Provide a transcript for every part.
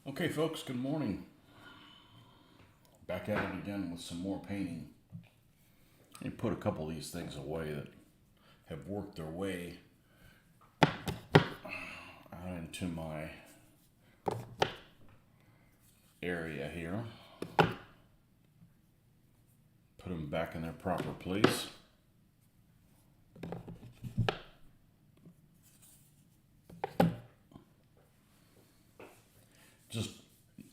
Okay, folks, good morning. Back at it again with some more painting. I put a couple of these things away that have worked their way out into my area here. Put them back in their proper place.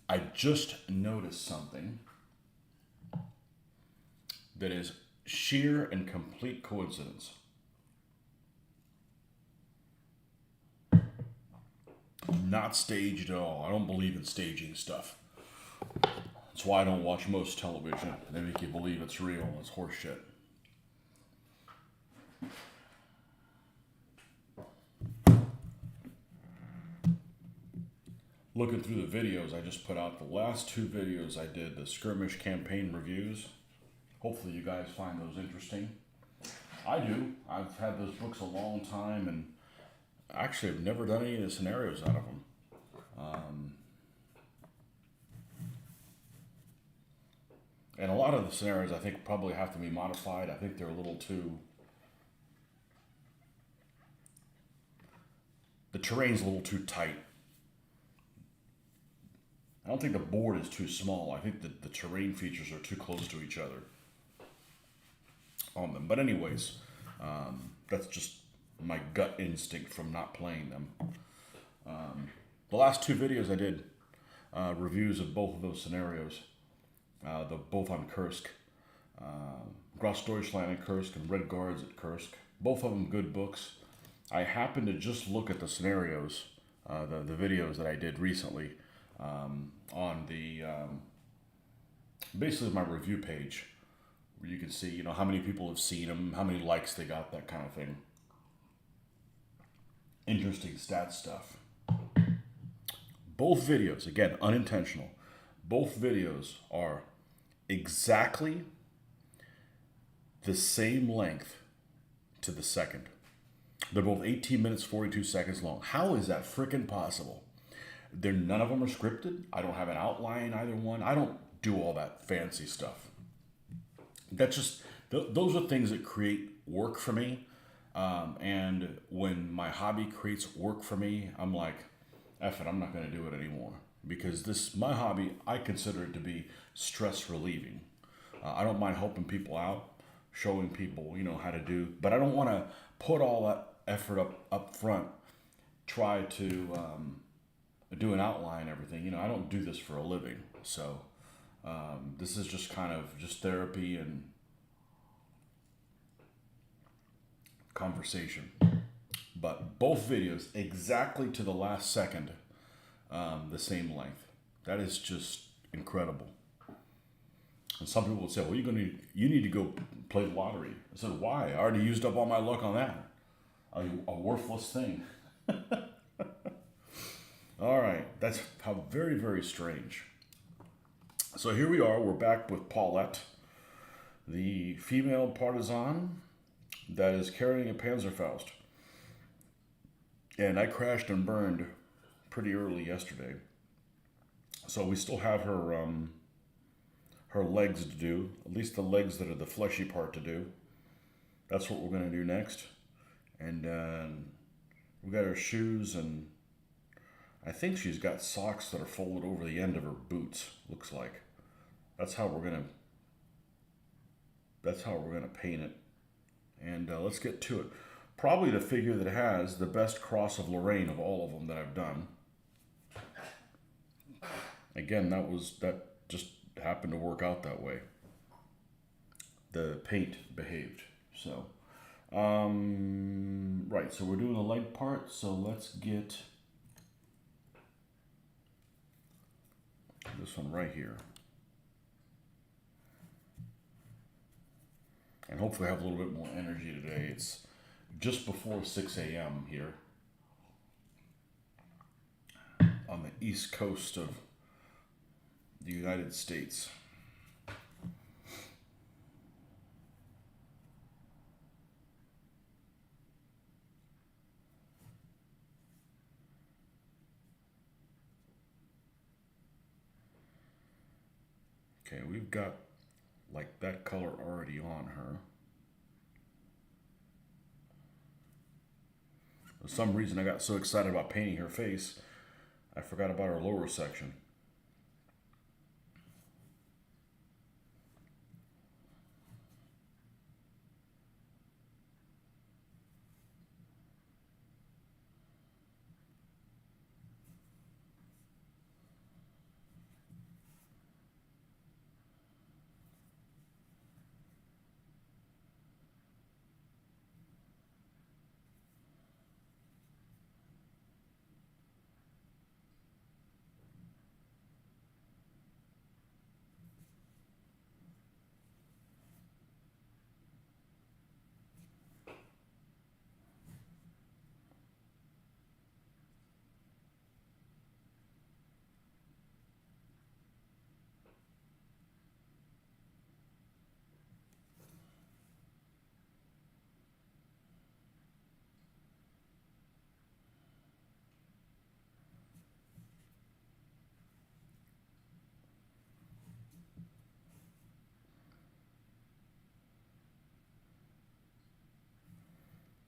I just noticed something that is sheer and complete coincidence. Not staged at all. I don't believe in staging stuff. That's why I don't watch most television. They make you believe it's real. It's horseshit. Looking through the videos I just put out, the last two videos I did, the skirmish campaign reviews. Hopefully you guys find those interesting. I do. I've had those books a long time, and actually I've never done any of the scenarios out of them. And a lot of the scenarios I think probably have to be modified. I think they're a little too... The terrain's a little too tight. I don't think the board is too small. I think the terrain features are too close to each other on them. But anyways, that's just my gut instinct from not playing them. The last two videos I did reviews of both of those scenarios. Both on Kursk. Gross Deutschland at Kursk and Red Guards at Kursk. Both of them good books. I happened to just look at the scenarios, the videos that I did recently on the basically my review page, where you can see how many people have seen them, how many likes they got, that kind of thing. Interesting stat stuff. Both videos, again, unintentional. Both videos are exactly the same length to the second. They're both 18 minutes, 42 seconds long. How is that freaking possible? None of them are scripted. I don't have an outline, either one. I don't do all that fancy stuff. That's just, those are things that create work for me. And when my hobby creates work for me, I'm like, F it, I'm not going to do it anymore. Because my hobby, I consider it to be stress relieving. I don't mind helping people out, showing people, how to do, but I don't want to put all that effort up front, try to do an outline, everything. I don't do this for a living. So this is just kind of just therapy and conversation. But both videos, exactly to the last second, the same length. That is just incredible. And some people would say, well, you need to go play the lottery. I said, why? I already used up all my luck on that. A worthless thing. All right, that's how very, very strange. So here we are, we're back with Paulette, the female partisan that is carrying a Panzerfaust. And I crashed and burned pretty early yesterday. So we still have her legs to do, at least the legs that are the fleshy part to do. That's what we're going to do next. And we got her shoes, and I think she's got socks that are folded over the end of her boots, looks like. That's how we're gonna paint it. And let's get to it. Probably the figure that has the best cross of Lorraine of all of them that I've done. Again, that just happened to work out that way. The paint behaved. So, right, so we're doing the leg part, so let's get this one right here. And hopefully I have a little bit more energy today. It's just before 6 a.m. here on the east coast of the United States. Okay, we've got like that color already on her. For some reason, I got so excited about painting her face, I forgot about her lower section.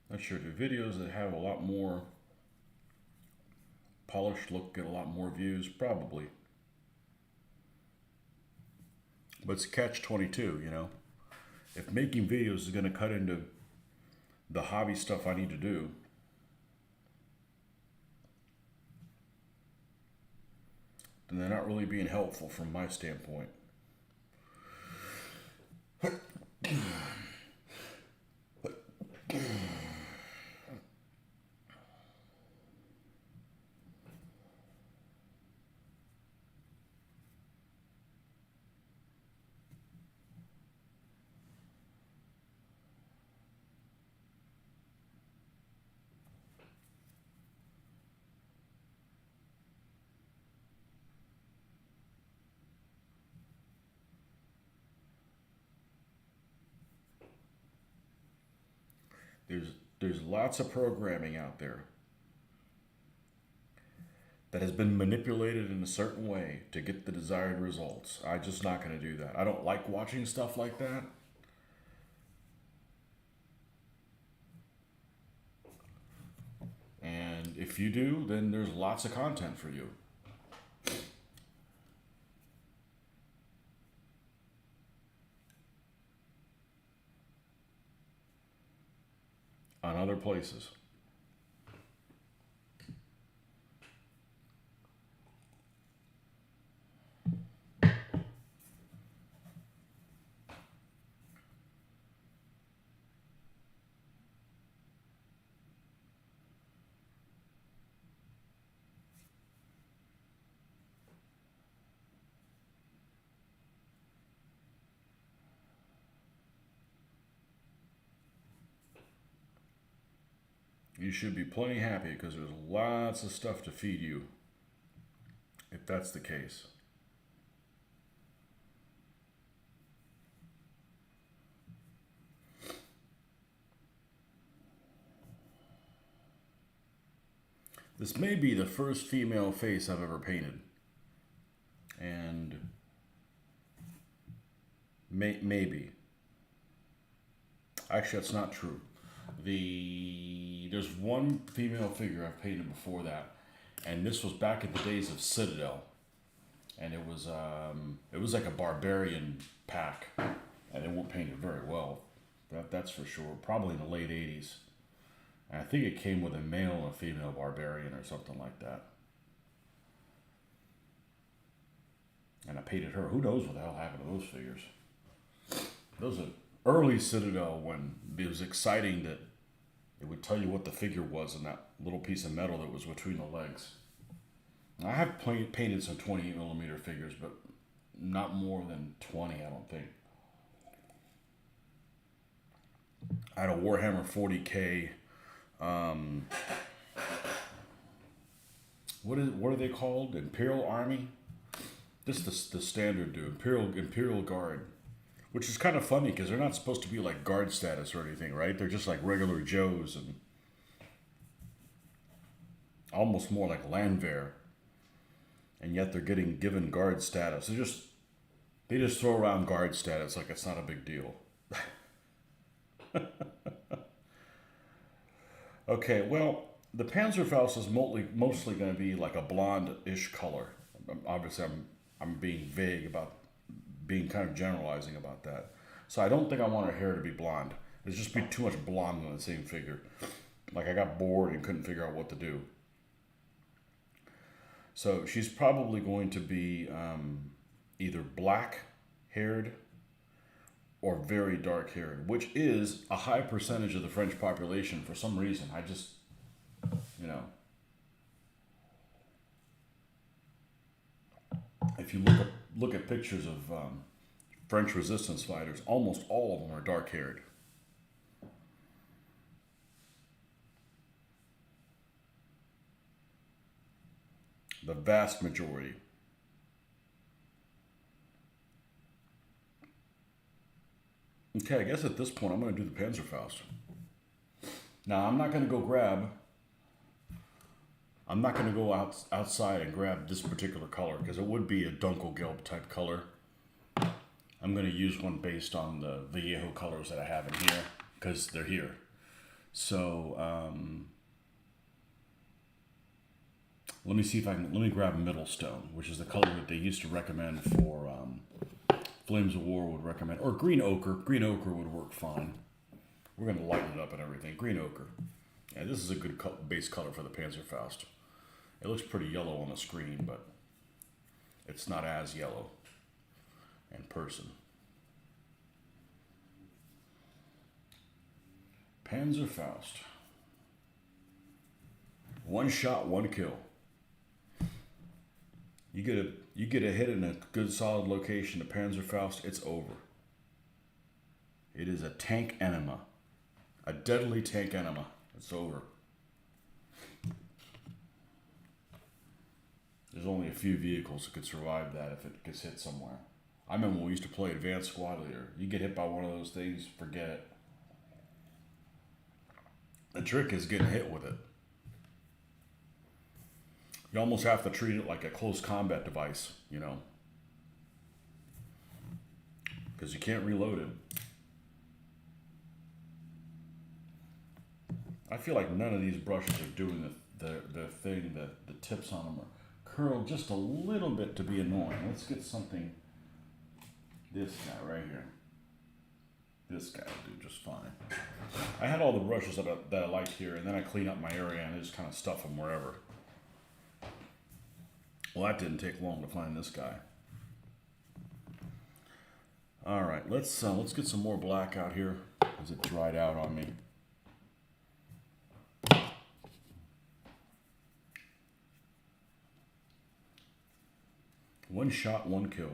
Not sure, do videos that have a lot more polished look get a lot more views? Probably. But it's catch-22, you know? If making videos is going to cut into the hobby stuff I need to do, then they're not really being helpful from my standpoint. There's there's lots of programming out there that has been manipulated in a certain way to get the desired results. I'm just not going to do that. I don't like watching stuff like that. And if you do, then there's lots of content for you. On other places. You should be plenty happy because there's lots of stuff to feed you if that's the case. This may be the first female face I've ever painted. And maybe. Actually, that's not true. There's one female figure I've painted before that, and this was back in the days of Citadel, and it was like a barbarian pack, and it won't paint it very well. That's for sure. Probably in the late '80s, and I think it came with a male and a female barbarian or something like that. And I painted her. Who knows what the hell happened to those figures? Those are early Citadel when it was exciting that it would tell you what the figure was in that little piece of metal that was between the legs. I have painted some 28mm figures, but not more than 20, I don't think. I had a Warhammer 40K. What are they called? Imperial Army. This is the standard dude, Imperial Guard, which is kind of funny because they're not supposed to be like guard status or anything, right? They're just like regular Joes and almost more like Landwehr, and yet they're getting given guard status. He just throw around guard status like it's not a big deal. Okay, well, the Panzerfaust is mostly going to be like a blonde-ish color. Obviously, I'm being vague about, being kind of generalizing about that. So I don't think I want her hair to be blonde. There's just be too much blonde on the same figure. Like I got bored and couldn't figure out what to do. So she's probably going to be either black-haired or very dark-haired, which is a high percentage of the French population for some reason. I just, you know, if you look at pictures of French resistance fighters, almost all of them are dark-haired. The vast majority. Okay, I guess at this point I'm going to do the Panzerfaust. Now I'm not going to go grab. I'm not going to go outside and grab this particular color because it would be a Dunkelgelb type color. I'm going to use one based on the Vallejo colors that I have in here because they're here. So let me see if I can. Let me grab Middlestone, which is the color that they used to recommend for Flames of War would recommend, or green ochre. Green ochre would work fine. We're going to lighten it up and everything. Green ochre. Yeah, this is a good base color for the Panzerfaust. It looks pretty yellow on the screen, but it's not as yellow in person. Panzerfaust. One shot, one kill. You get a hit in a good solid location, the Panzerfaust, it's over. It is a tank enema. A deadly tank enema. It's over. There's only a few vehicles that could survive that if it gets hit somewhere. I remember when we used to play Advanced Squad Leader. You get hit by one of those things, forget it. The trick is getting hit with it. You almost have to treat it like a close combat device, you know. Because you can't reload it. I feel like none of these brushes are doing the thing, the tips on them are curled just a little bit to be annoying. Let's get something, this guy right here. This guy will do just fine. I had all the brushes that I liked here, and then I clean up my area and I just kind of stuff them wherever. Well, that didn't take long to find this guy. All right, let's get some more black out here because it dried out on me. One shot, one kill.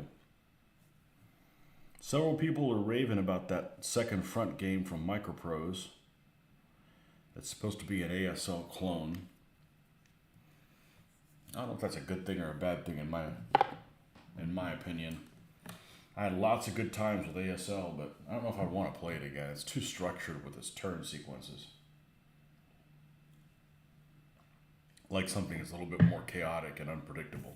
Several people are raving about that second front game from Microprose. It's supposed to be an ASL clone. I don't know if that's a good thing or a bad thing in my opinion. I had lots of good times with ASL, but I don't know if I want to play it again. It's too structured with its turn sequences. Like something that's a little bit more chaotic and unpredictable.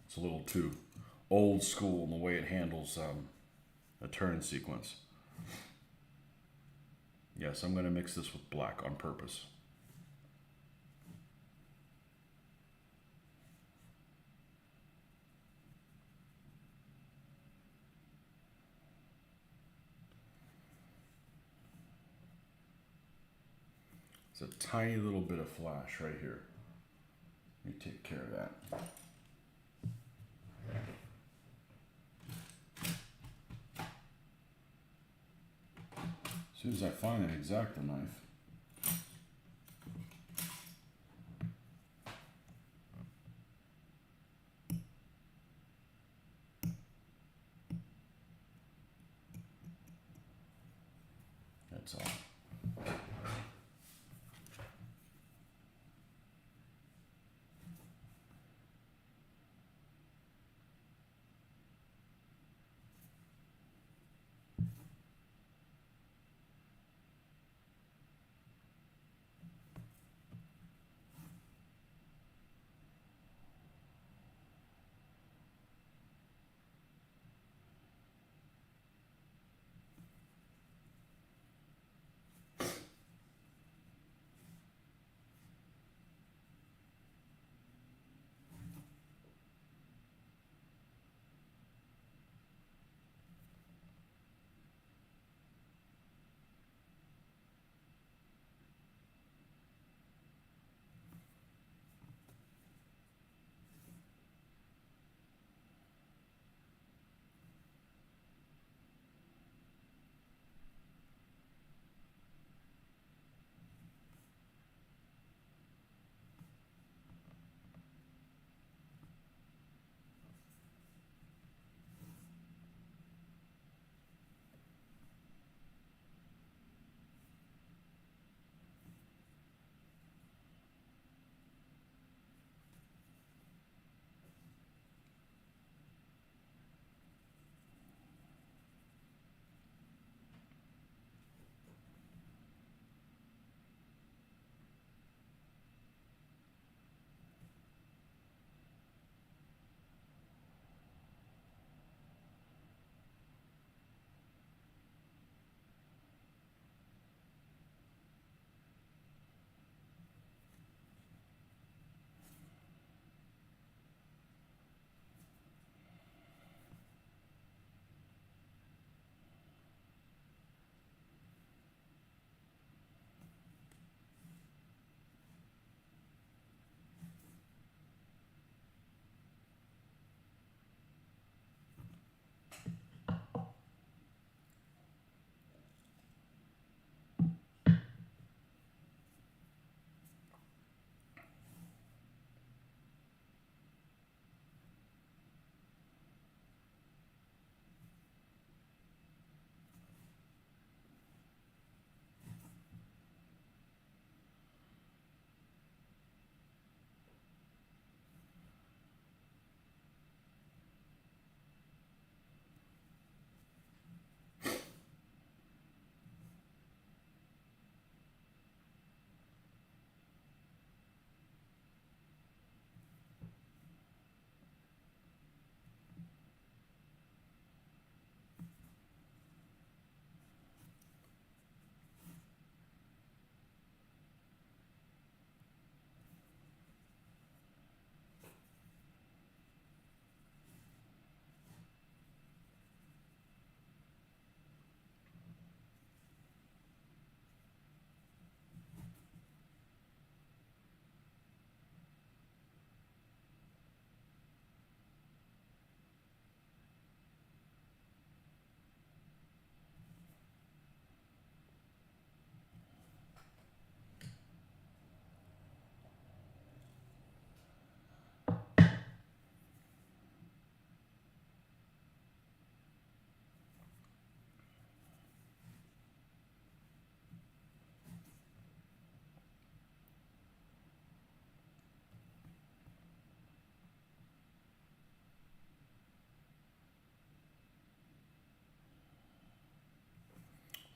It's a little too old school in the way it handles a turn sequence. Yes, I'm going to mix this with black on purpose. It's a tiny little bit of flash right here. Let me take care of that. As soon as I find an X-Acto knife, that's all.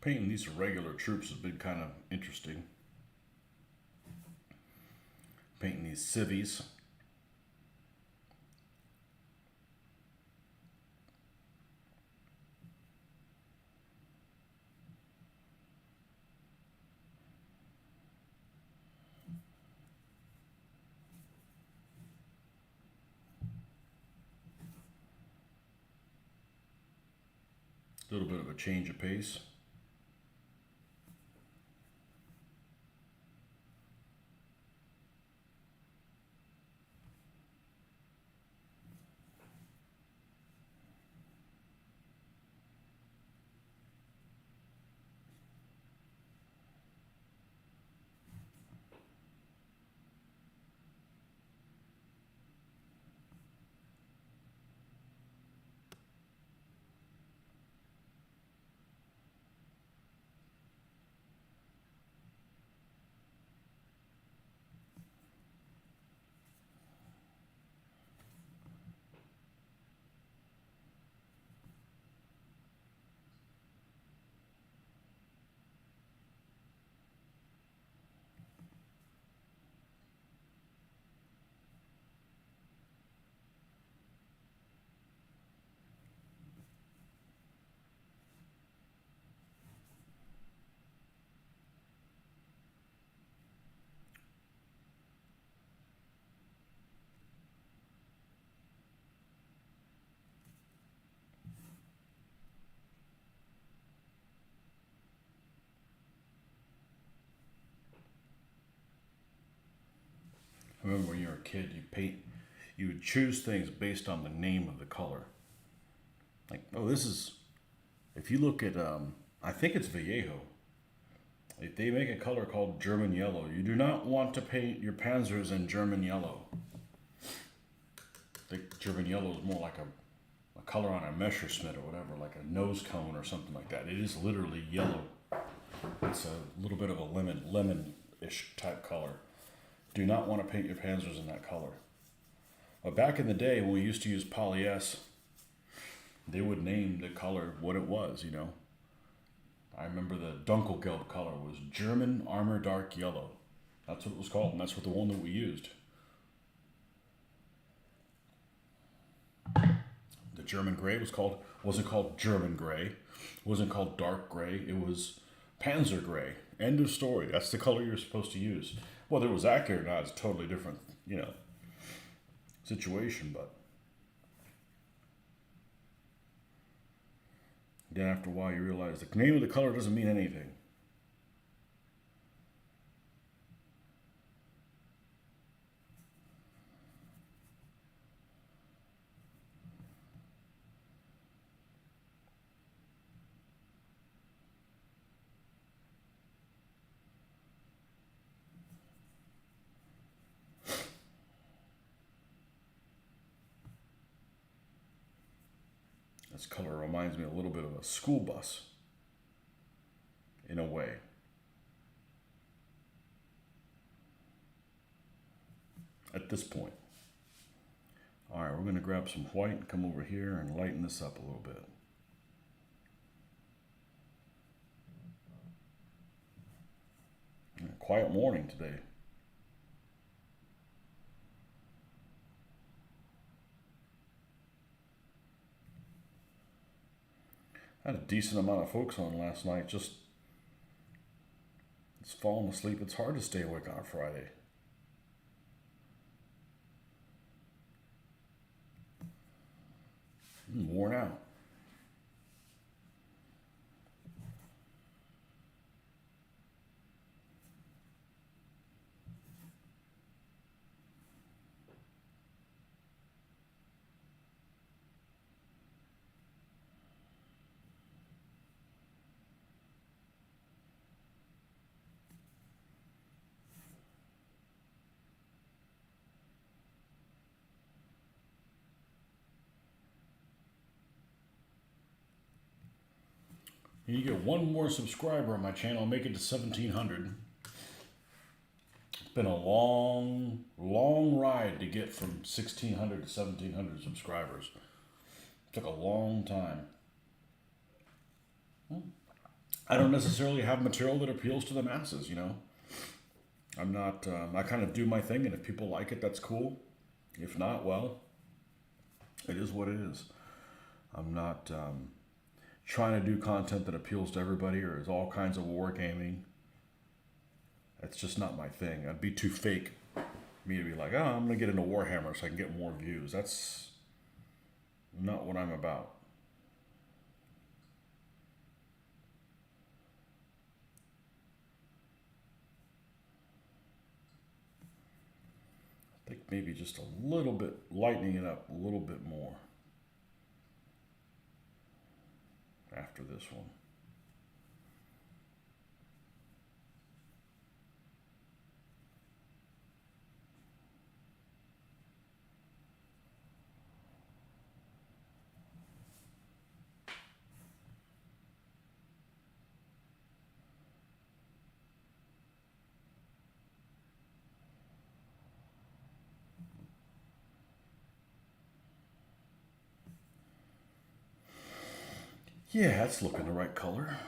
Painting these regular troops has been kind of interesting. Painting these civvies. A little bit of a change of pace. I remember when you were a kid, you would choose things based on the name of the color. Like, oh, this is, if you look at, I think it's Vallejo. If they make a color called German yellow, you do not want to paint your panzers in German yellow. I think German yellow is more like a color on a Messerschmitt or whatever, like a nose cone or something like that. It is literally yellow. It's a little bit of a lemon-ish type color. Do not want to paint your panzers in that color. But back in the day when we used to use poly-S, they would name the color what it was, you know. I remember the Dunkelgelb color was German Armor Dark Yellow. That's what it was called, and that's what the one that we used. The German gray wasn't called German gray, wasn't called dark gray, it was Panzer gray. End of story. That's the color you're supposed to use. Whether it was accurate or not is a totally different, you know, situation, but then after a while you realize the name of the color doesn't mean anything. This color reminds me a little bit of a school bus, in a way. At this point. All right, we're going to grab some white and come over here and lighten this up a little bit. Quiet morning today. I had a decent amount of folks on last night. Just it's falling asleep. It's hard to stay awake on a Friday. I'm worn out. You get one more subscriber on my channel, make it to 1,700. It's been a long, long ride to get from 1,600 to 1,700 subscribers. It took a long time. I don't necessarily have material that appeals to the masses, you know. I'm not, I kind of do my thing, and if people like it, that's cool. If not, well, it is what it is. I'm not trying to do content that appeals to everybody or is all kinds of wargaming. That's just not my thing. I'd be too fake me to be like, oh, I'm going to get into Warhammer so I can get more views. That's not what I'm about. I think maybe just a little bit, lightening it up a little bit more after this one. Yeah, that's looking the right color.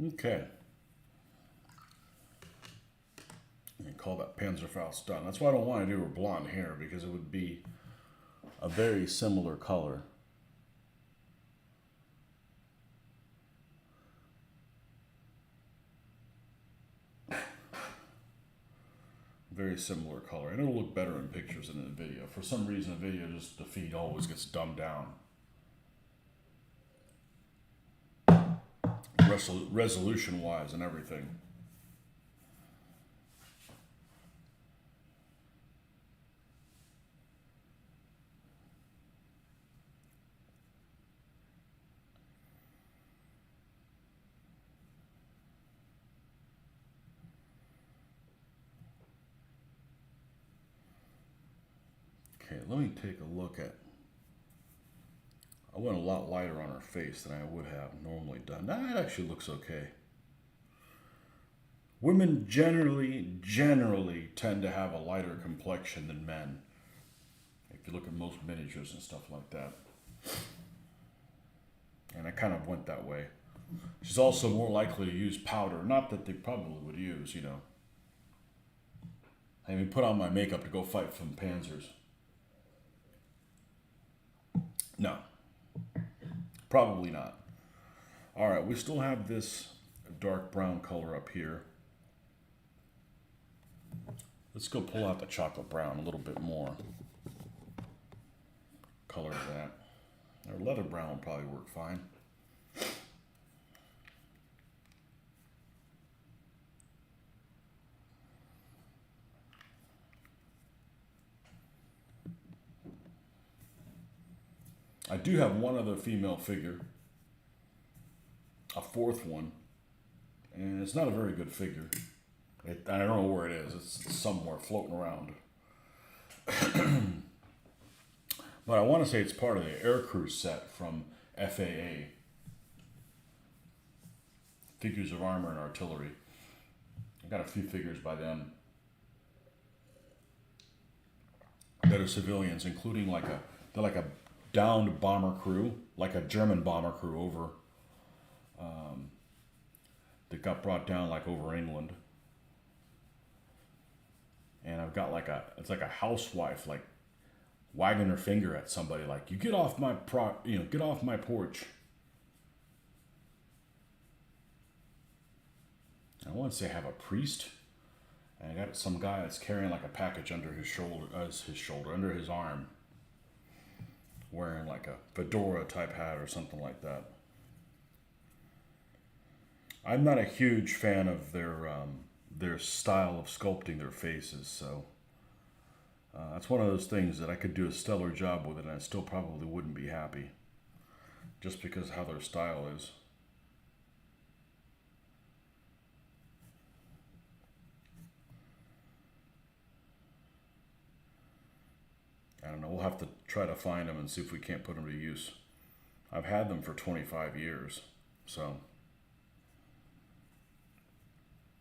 Okay. And call that Panzerfaust done. That's why I don't want to do her blonde hair, because it would be a very similar color. Very similar color. And it'll look better in pictures than in a video. For some reason, a video, just the feed always gets dumbed down. Resolution-wise and everything. Okay, let me take a look at. I went a lot lighter on her face than I would have normally done. That actually looks okay. Women generally tend to have a lighter complexion than men. If you look at most miniatures and stuff like that. And I kind of went that way. She's also more likely to use powder. Not that they probably would use, you know. I mean, put on my makeup to go fight some panzers. No. Probably not. All right, we still have this dark brown color up here. Let's go pull out the chocolate brown a little bit more. Color that. Or leather brown will probably work fine. I do have one other female figure, a fourth one, and it's not a very good figure. I don't know where it is. It's somewhere floating around. But I want to say it's part of the aircrew set from FAA. Figures of Armor and Artillery. I got a few figures by them that are civilians, including they're like a downed bomber crew, like a German bomber crew over, that got brought down like over England. and I've got like it's like a housewife like wagging her finger at somebody like, you get off my get off my porch. I want to say I have a priest, and I got some guy that's carrying like a package under his shoulder, under his arm, wearing like a fedora type hat or something like that. I'm not a huge fan of their style of sculpting their faces, so that's one of those things that I could do a stellar job with it, and I still probably wouldn't be happy, just because of how their style is. I don't know. We'll have to try to find them and see if we can't put them to use. I've had them for 25 years, so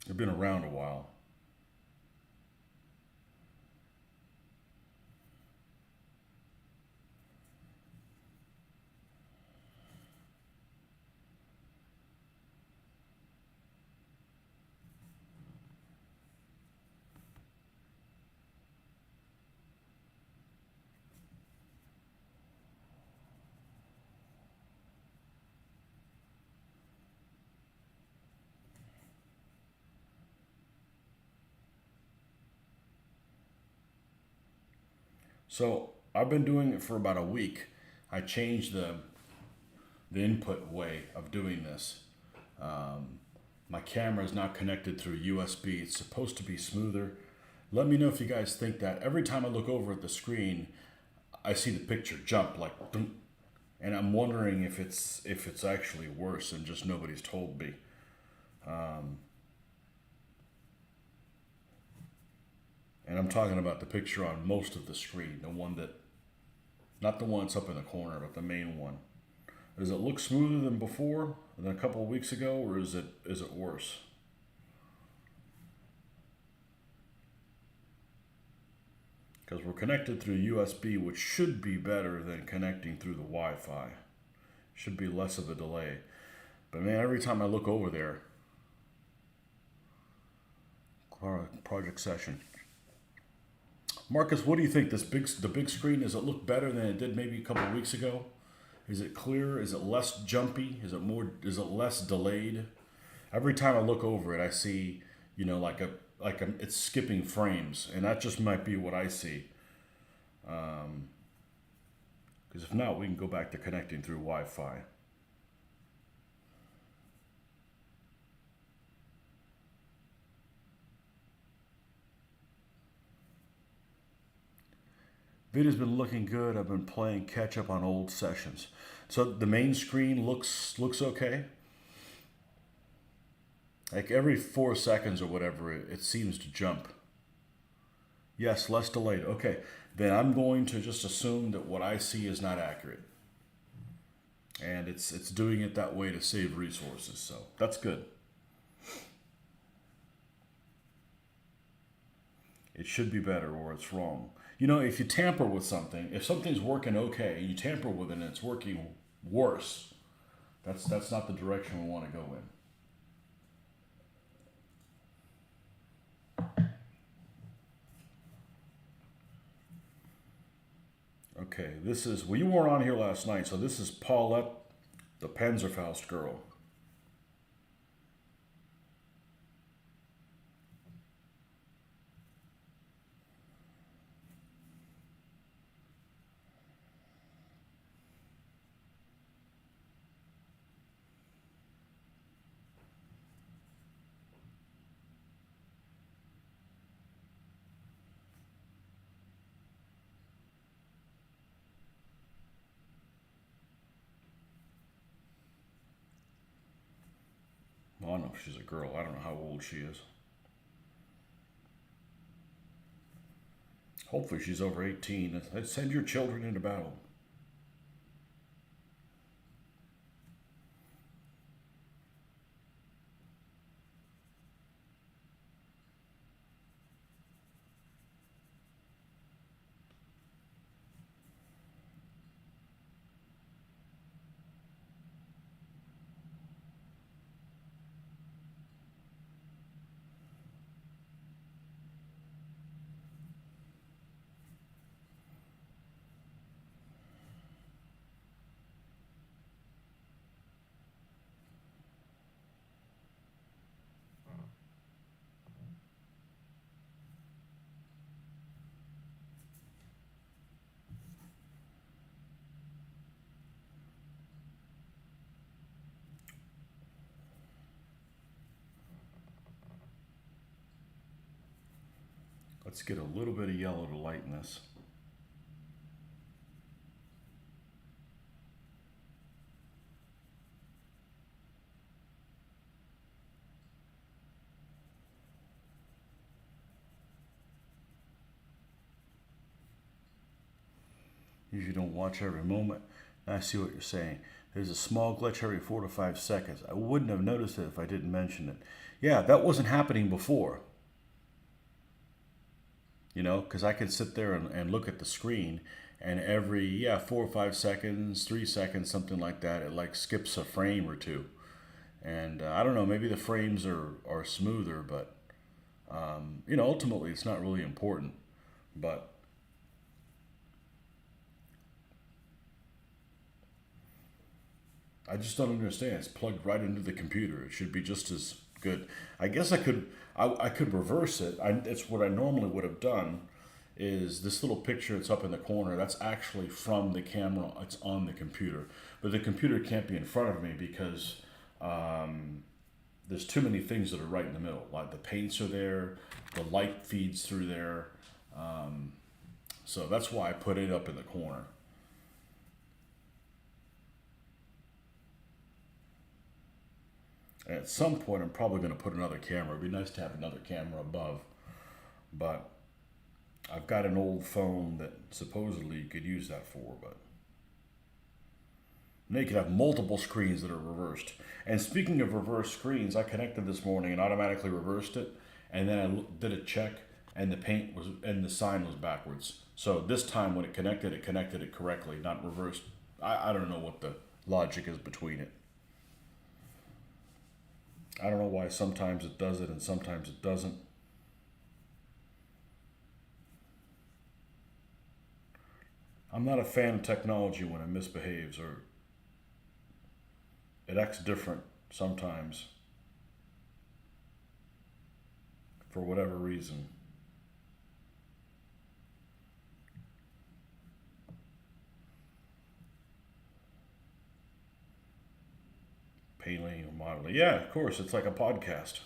they've been around a while. So I've been doing it for about a week. I changed the input way of doing this. My camera is now connected through USB. It's supposed to be smoother. Let me know if you guys think that. Every time I look over at the screen, I see the picture jump like, and I'm wondering if it's actually worse and just nobody's told me. And I'm talking about the picture on most of the screen, the one that, not the one that's up in the corner, but the main one. Does it look smoother than before, than a couple of weeks ago, or is it worse? Because we're connected through USB, which should be better than connecting through the Wi-Fi. Should be less of a delay. But man, every time I look over there, project session. Marcus, what do you think? The big screen, does it look better than it did maybe a couple of weeks ago? Is it clearer? Is it less jumpy? Is it less delayed? Every time I look over it, I see, it's skipping frames, and that just might be what I see. Because if not, we can go back to connecting through Wi-Fi. Video's been looking good. I've been playing catch up on old sessions. So the main screen looks okay. Like every 4 seconds or whatever, it seems to jump. Yes, less delayed. Okay, then I'm going to just assume that what I see is not accurate. And it's doing it that way to save resources, so that's good. It should be better or it's wrong. If you tamper with something, if something's working okay, you tamper with it and it's working worse, that's not the direction we want to go in. Okay, you weren't on here last night, so this is Paulette, the Panzerfaust girl. Well, I know she's a girl. I don't know how old she is. Hopefully she's over 18. Send your children into battle. Let's get a little bit of yellow to lighten this. Usually don't watch every moment. I see what you're saying. There's a small glitch every 4 to 5 seconds. I wouldn't have noticed it if I didn't mention it. Yeah, that wasn't happening before. You know, because I can sit there and look at the screen, and every 4 or 5 seconds, 3 seconds, something like that, it like skips a frame or two. And I don't know, maybe the frames are smoother, but you know, ultimately it's not really important. But I just don't understand. It's plugged right into the computer. It should be just as good. I guess I could reverse it. It's what I normally would have done. Is this little picture that's up in the corner? That's actually from the camera. It's on the computer, but the computer can't be in front of me because there's too many things that are right in the middle. Like the paints are there, the light feeds through there, so that's why I put it up in the corner. At some point, I'm probably going to put another camera. It'd be nice to have another camera above, but I've got an old phone that supposedly you could use that for. But now you could have multiple screens that are reversed. And speaking of reverse screens, I connected this morning and automatically reversed it, and then I did a check, and the paint was and the sign was backwards. So this time when it connected it correctly, not reversed. I don't know what the logic is between it. I don't know why sometimes it does it and sometimes it doesn't. I'm not a fan of technology when it misbehaves or it acts different sometimes for whatever reason. Painting or modeling. Yeah, of course, it's like a podcast.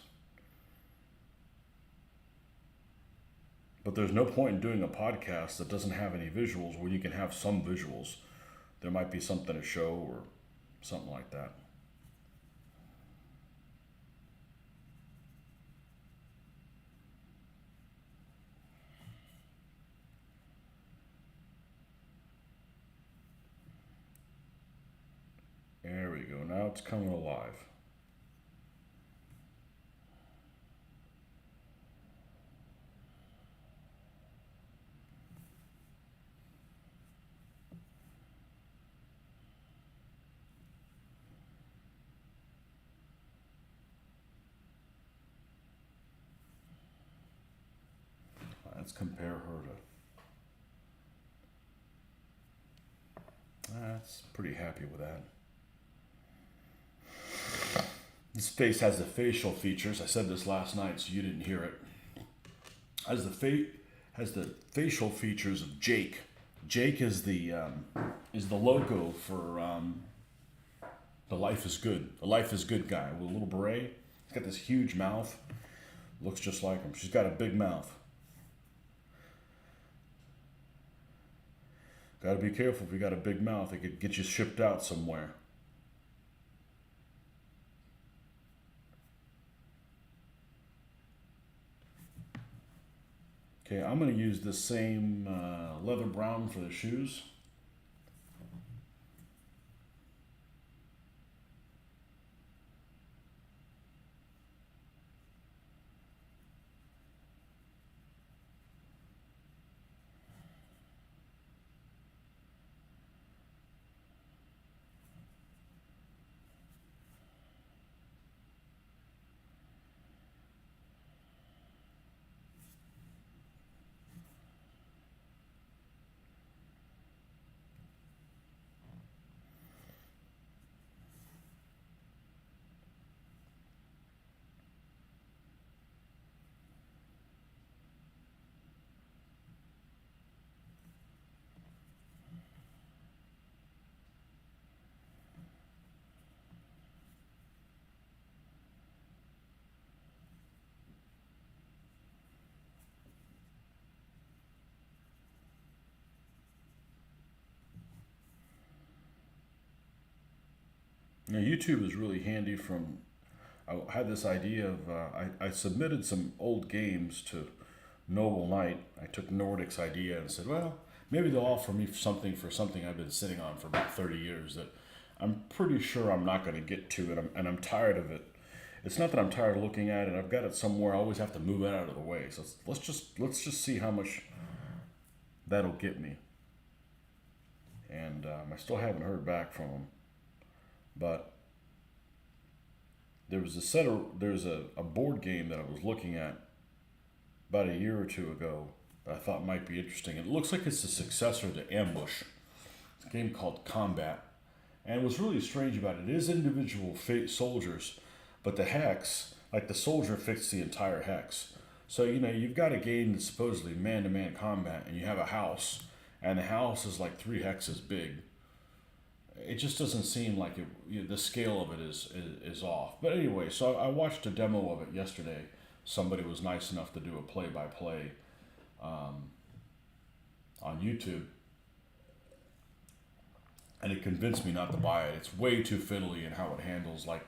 But there's no point in doing a podcast that doesn't have any visuals where you can have some visuals. There might be something to show or something like that. There we go. Now it's coming alive. Let's compare her to. That's pretty happy with that. This face has the facial features. I said this last night, so you didn't hear it. Has the facial features of Jake. Jake is the logo for the Life is Good. The Life is Good guy with a little beret. He's got this huge mouth. Looks just like him. She's got a big mouth. Got to be careful if you got a big mouth. It could get you shipped out somewhere. Okay, I'm going to use the same leather brown for the shoes. Now, YouTube is really handy from. I had this idea of. I submitted some old games to Noble Knight. I took Nordic's idea and said, well, maybe they'll offer me something for something I've been sitting on for about 30 years that I'm pretty sure I'm not going to get to, and I'm tired of it. It's not that I'm tired of looking at it. I've got it somewhere. I always have to move it out of the way. So let's just see how much that'll get me. And I still haven't heard back from them. But there's a board game that I was looking at about a year or two ago that I thought might be interesting. It looks like it's the successor to Ambush. It's a game called Combat. And what's really strange about it is individual soldiers, but the hex, like the soldier fits the entire hex. So, you've got a game that's supposedly man-to-man combat, and you have a house, and the house is like 3 hexes big. It just doesn't seem like the scale of it is off. But anyway, so I watched a demo of it yesterday. Somebody was nice enough to do a play-by-play on YouTube, and it convinced me not to buy it. It's way too fiddly in how it handles like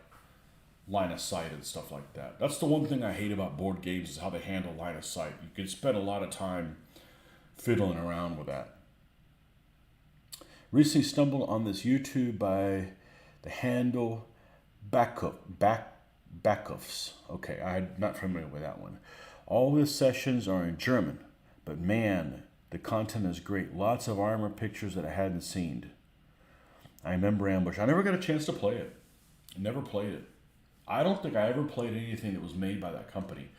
line of sight and stuff like that. That's the one thing I hate about board games is how they handle line of sight. You could spend a lot of time fiddling around with that. Recently stumbled on this YouTube by the handle Backups. Okay, I'm not familiar with that one. All the sessions are in German, but man, the content is great. Lots of armor pictures that I hadn't seen. I remember Ambush. I never got a chance to play it. I never played it. I don't think I ever played anything that was made by that company.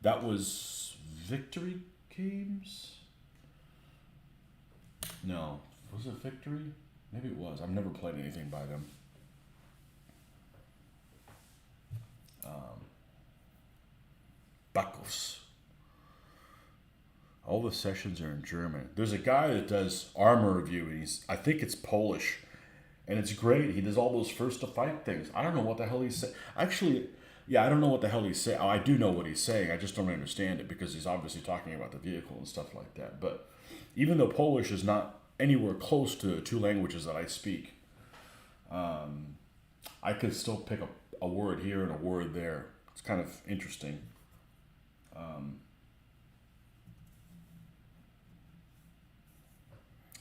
That was Victory Games? No. Was it Victory? Maybe it was. I've never played anything by them. Bacchus. All the sessions are in German. There's a guy that does armor review, and I think it's Polish, and it's great. He does all those first to fight things. I don't know what the hell he's saying. Actually, yeah, I don't know what the hell he's saying. Oh, I do know what he's saying. I just don't understand it because he's obviously talking about the vehicle and stuff like that. But even though Polish is not anywhere close to the 2 languages that I speak, I could still pick up a word here and a word there. It's kind of interesting.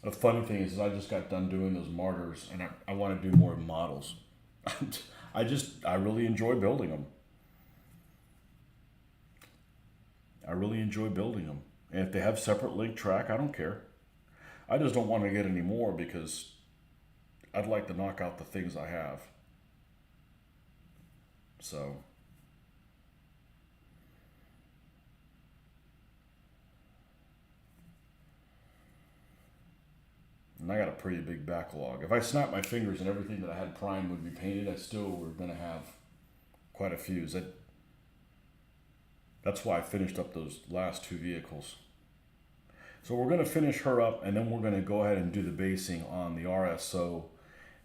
The funny thing is I just got done doing those martyrs, and I want to do more models. I really enjoy building them. I really enjoy building them. And if they have separate link track, I don't care. I just don't want to get any more because I'd like to knock out the things I have. So, and I got a pretty big backlog. If I snapped my fingers and everything that I had primed would be painted, I still were going to have quite a few. That's why I finished up those last 2 vehicles. So we're going to finish her up, and then we're going to go ahead and do the basing on the RSO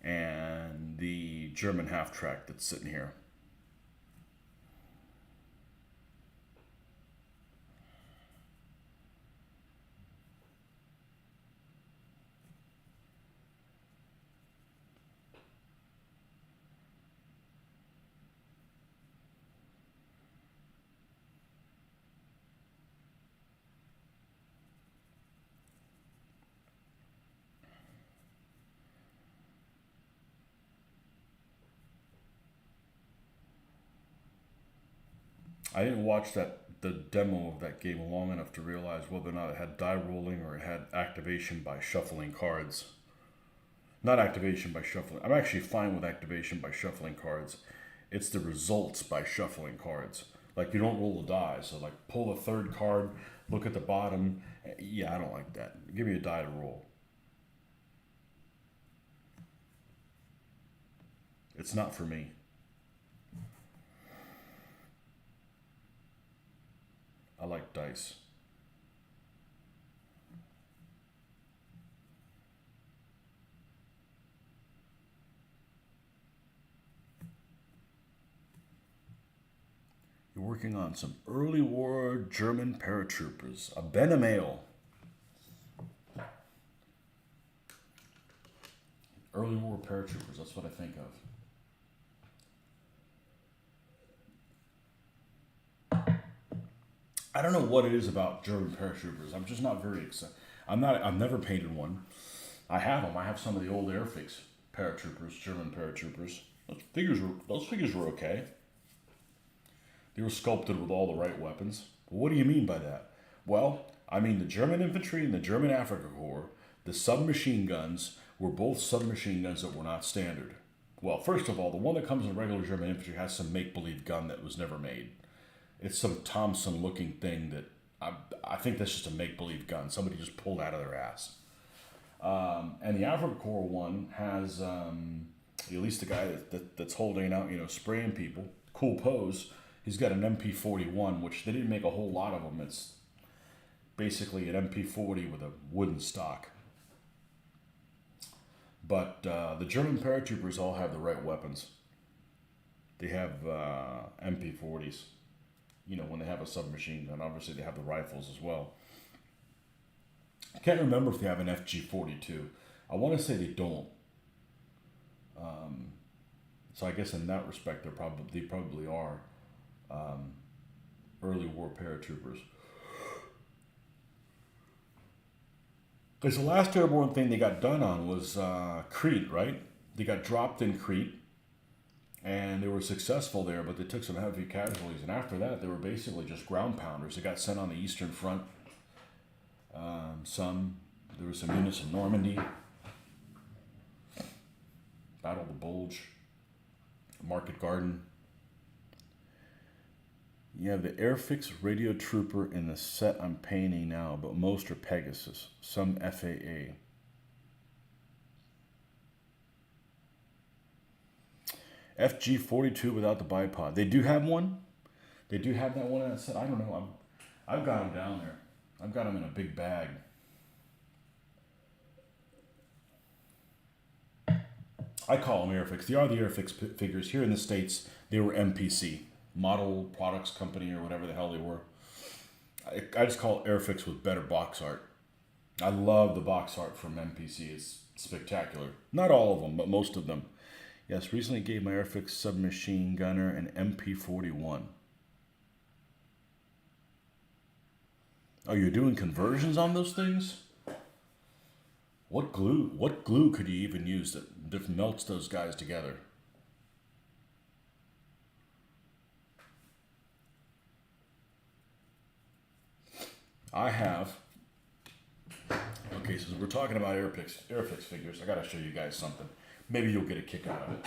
and the German half-track that's sitting here. I didn't watch the demo of that game long enough to realize whether or not it had die rolling or it had activation by shuffling cards. Not activation by shuffling. I'm actually fine with activation by shuffling cards. It's the results by shuffling cards. Like you don't roll the die, so like pull the 3rd card, look at the bottom. Yeah, I don't like that. Give me a die to roll. It's not for me. I like dice. You're working on some early war German paratroopers. A Benemail. Early war paratroopers, that's what I think of. I don't know what it is about German paratroopers. I'm just not very excited. I've never painted one. I have them. I have some of the old Airfix paratroopers, German paratroopers. Those figures were okay. They were sculpted with all the right weapons. But what do you mean by that? Well, I mean the German infantry and the German Afrika Korps, the submachine guns were both submachine guns that were not standard. Well, first of all, the one that comes in regular German infantry has some make-believe gun that was never made. It's some Thompson-looking thing that I think that's just a make-believe gun. Somebody just pulled out of their ass. And the Afrika Korps one has, at least the guy that's holding out, spraying people, cool pose. He's got an MP41, which they didn't make a whole lot of them. It's basically an MP40 with a wooden stock. But the German paratroopers all have the right weapons. They have MP40s. When they have a submachine gun, obviously they have the rifles as well. I can't remember if they have an FG-42. I want to say they don't. So I guess in that respect, they probably are early war paratroopers. Because the last airborne thing they got done on was Crete, right? They got dropped in Crete, and they were successful there, but they took some heavy casualties. And after that, they were basically just ground pounders. They got sent on the Eastern Front. There were some units in Normandy, Battle of the Bulge, Market Garden. You have the Airfix Radio Trooper in the set I'm painting now, but most are Pegasus, some FAA. FG-42 without the bipod. They do have one. They do have that one in that set. I don't know. I've got them down there. I've got them in a big bag. I call them Airfix. They are the Airfix figures. Here in the States, they were MPC, Model Products Company, or whatever the hell they were. I just call it Airfix with better box art. I love the box art from MPC. It's spectacular. Not all of them, but most of them. Yes, recently gave my Airfix submachine gunner an MP41. Oh, you're doing conversions on those things? What glue could you even use that melts those guys together? I have. Okay, so we're talking about Airfix figures. I gotta show you guys something. Maybe you'll get a kick out of it.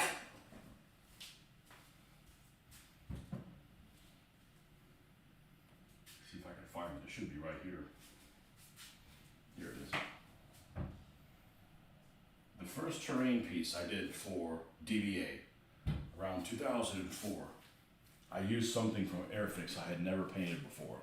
See if I can find it. It should be right here. Here it is. The first terrain piece I did for DBA around 2004. I used something from Airfix I had never painted before.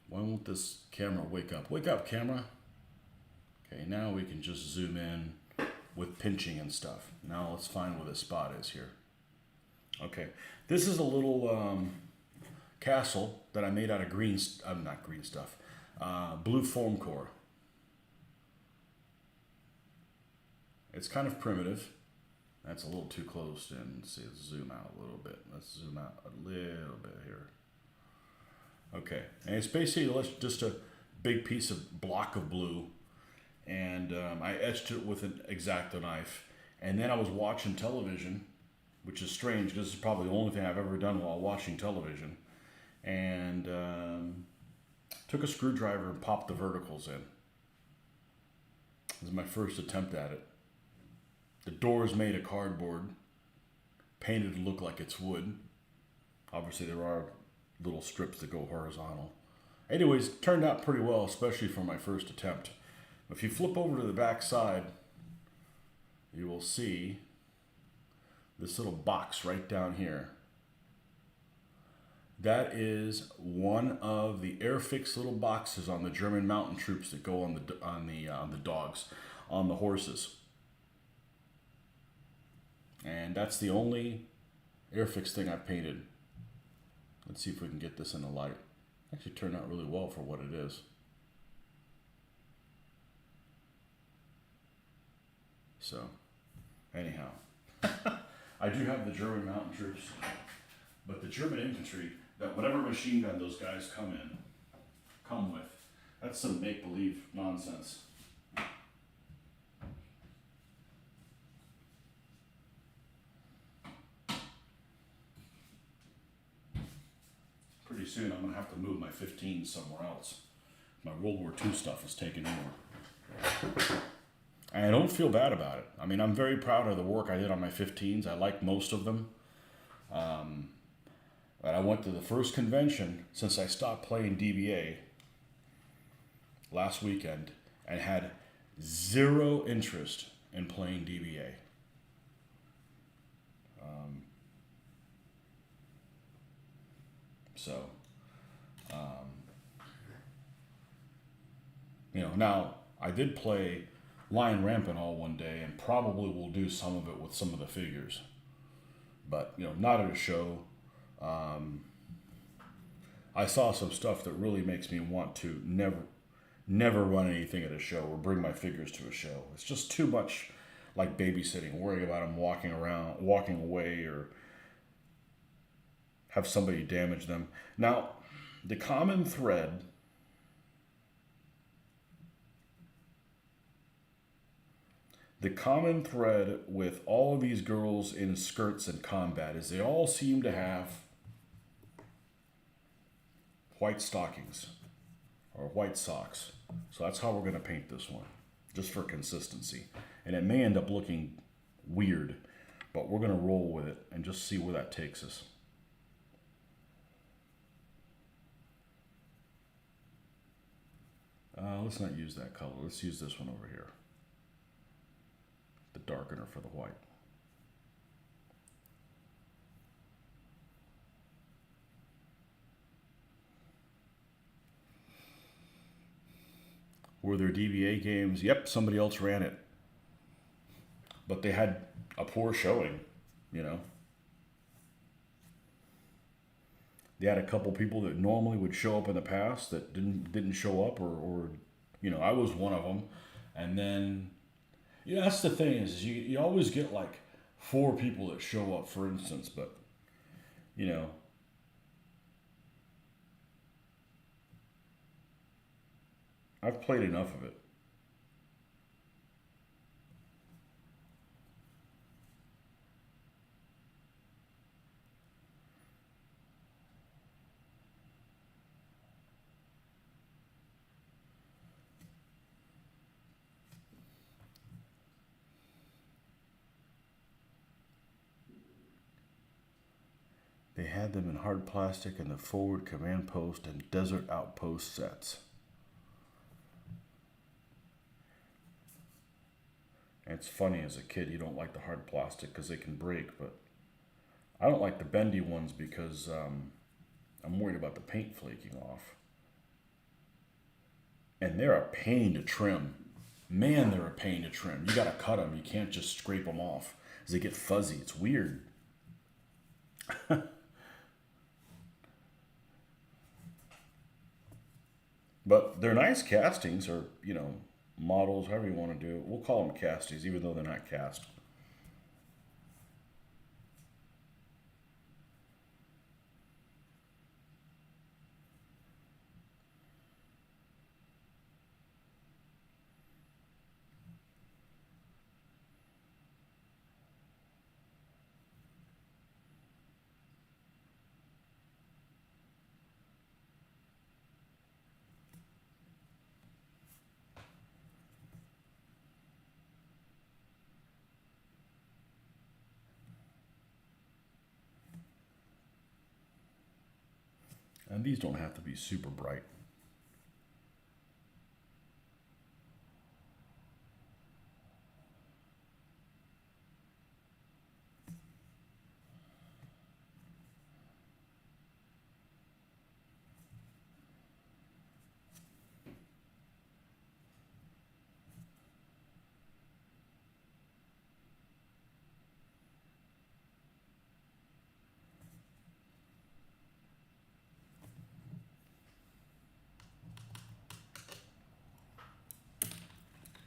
Why won't this camera wake up? Wake up, camera. Okay, now we can just zoom in with pinching and stuff. Now let's find where the spot is here. Okay, this is a little castle that I made out of blue foam core. It's kind of primitive. That's a little too close in. Let's see, let's zoom out a little bit. Let's zoom out a little bit here. Okay, and it's basically just a big piece of block of blue, and I etched it with an X-Acto knife, and then I was watching television, which is strange because this is probably the only thing I've ever done while watching television, and took a screwdriver and popped the verticals in. This is my first attempt at it. The door is made of cardboard, painted to look like it's wood. Obviously there are little strips that go horizontal. Anyways, turned out pretty well, especially for my first attempt. If you flip over to the back side, you will see this little box right down here. That is one of the Airfix little boxes on the German mountain troops that go on the dogs, on the horses. And that's the only Airfix thing I painted. Let's see if we can get this in the light. Actually turned out really well for what it is. So, anyhow, I do have the German mountain troops, but the German infantry, that whatever machine gun those guys come with, that's some make-believe nonsense. Pretty soon I'm going to have to move my 15 somewhere else. My World War II stuff is taking over. And I don't feel bad about it. I mean, I'm very proud of the work I did on my 15s. I like most of them. But I went to the first convention since I stopped playing DBA last weekend and had zero interest in playing DBA. Now I did play Lion Rampant all one day and probably will do some of it with some of the figures. But, not at a show. I saw some stuff that really makes me want to never run anything at a show or bring my figures to a show. It's just too much like babysitting, worrying about them walking away, or have somebody damage them. Now, the common thread with all of these girls in skirts in combat is they all seem to have white stockings or white socks. So that's how we're going to paint this one, just for consistency. And it may end up looking weird, but we're going to roll with it and just see where that takes us. Let's not use that color. Let's use this one over here. The darkener for the white. Were there DBA games? Yep, somebody else ran it. But they had a poor showing, They had a couple people that normally would show up in the past that didn't show up, or I was one of them. And then, that's the thing is you always get like 4 people that show up, for instance, but, I've played enough of it. They had them in hard plastic in the forward command post and desert outpost sets. And it's funny, as a kid, you don't like the hard plastic because they can break, but I don't like the bendy ones because I'm worried about the paint flaking off. And they're a pain to trim. Man, they're a pain to trim. You gotta cut them. You can't just scrape them off because they get fuzzy. It's weird. But they're nice castings, or, models, however you want to do it. We'll call them casties, even though they're not cast. And these don't have to be super bright.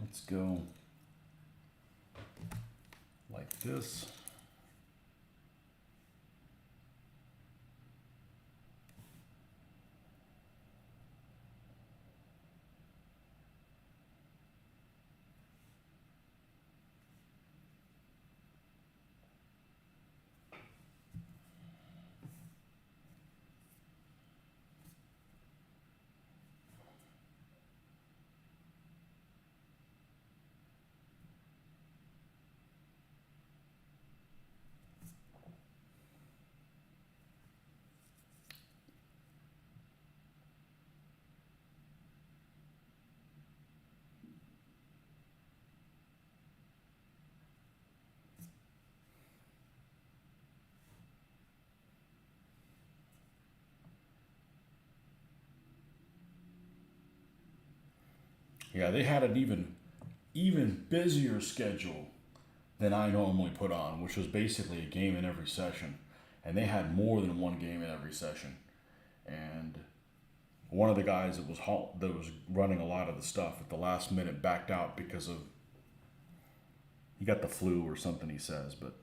Let's go like this. Yeah, they had an even busier schedule than I normally put on, which was basically a game in every session. And they had more than one game in every session. And one of the guys that was running a lot of the stuff at the last minute backed out because of he got the flu or something, he says. But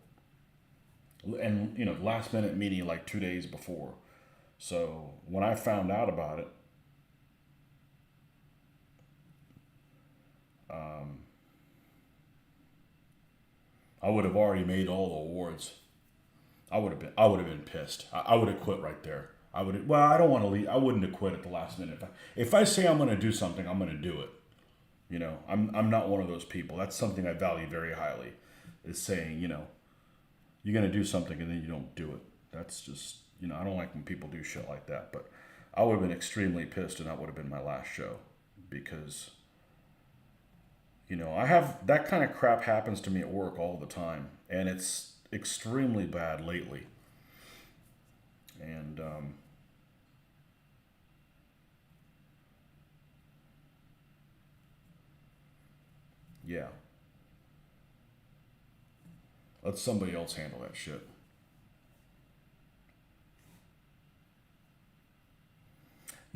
and last minute meaning like 2 days before. So when I found out about it, I would have already made all the awards. I would have been pissed. I would have quit right there. I would. Well, I don't want to leave. I wouldn't have quit at the last minute. If I say I'm going to do something, I'm going to do it. I'm not one of those people. That's something I value very highly. Is saying you're going to do something and then you don't do it. That's just I don't like when people do shit like that. But I would have been extremely pissed, and that would have been my last show because I have that kind of crap happens to me at work all the time, and it's extremely bad lately. And yeah, let somebody else handle that shit.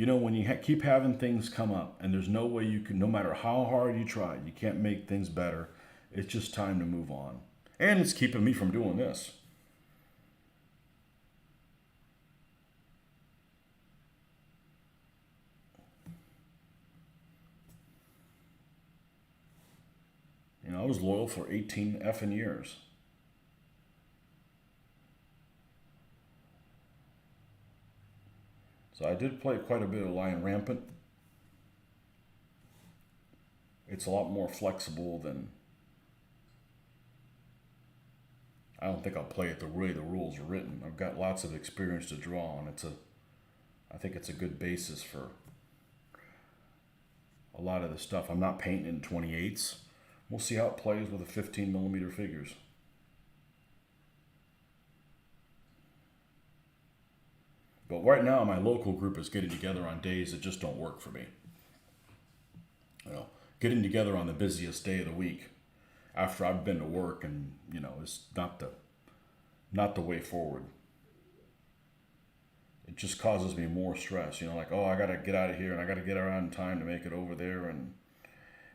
When you keep having things come up, and there's no way you can, no matter how hard you try, you can't make things better. It's just time to move on. And it's keeping me from doing this. I was loyal for 18 effing years. So I did play quite a bit of Lion Rampant. It's a lot more flexible than. I don't think I'll play it the way the rules are written. I've got lots of experience to draw on. I think it's a good basis for a lot of the stuff. I'm not painting in 28s. We'll see how it plays with the 15 millimeter figures. But right now, my local group is getting together on days that just don't work for me. Getting together on the busiest day of the week after I've been to work, and is not the way forward. It just causes me more stress. Like, oh, I gotta get out of here and I gotta get around in time to make it over there, and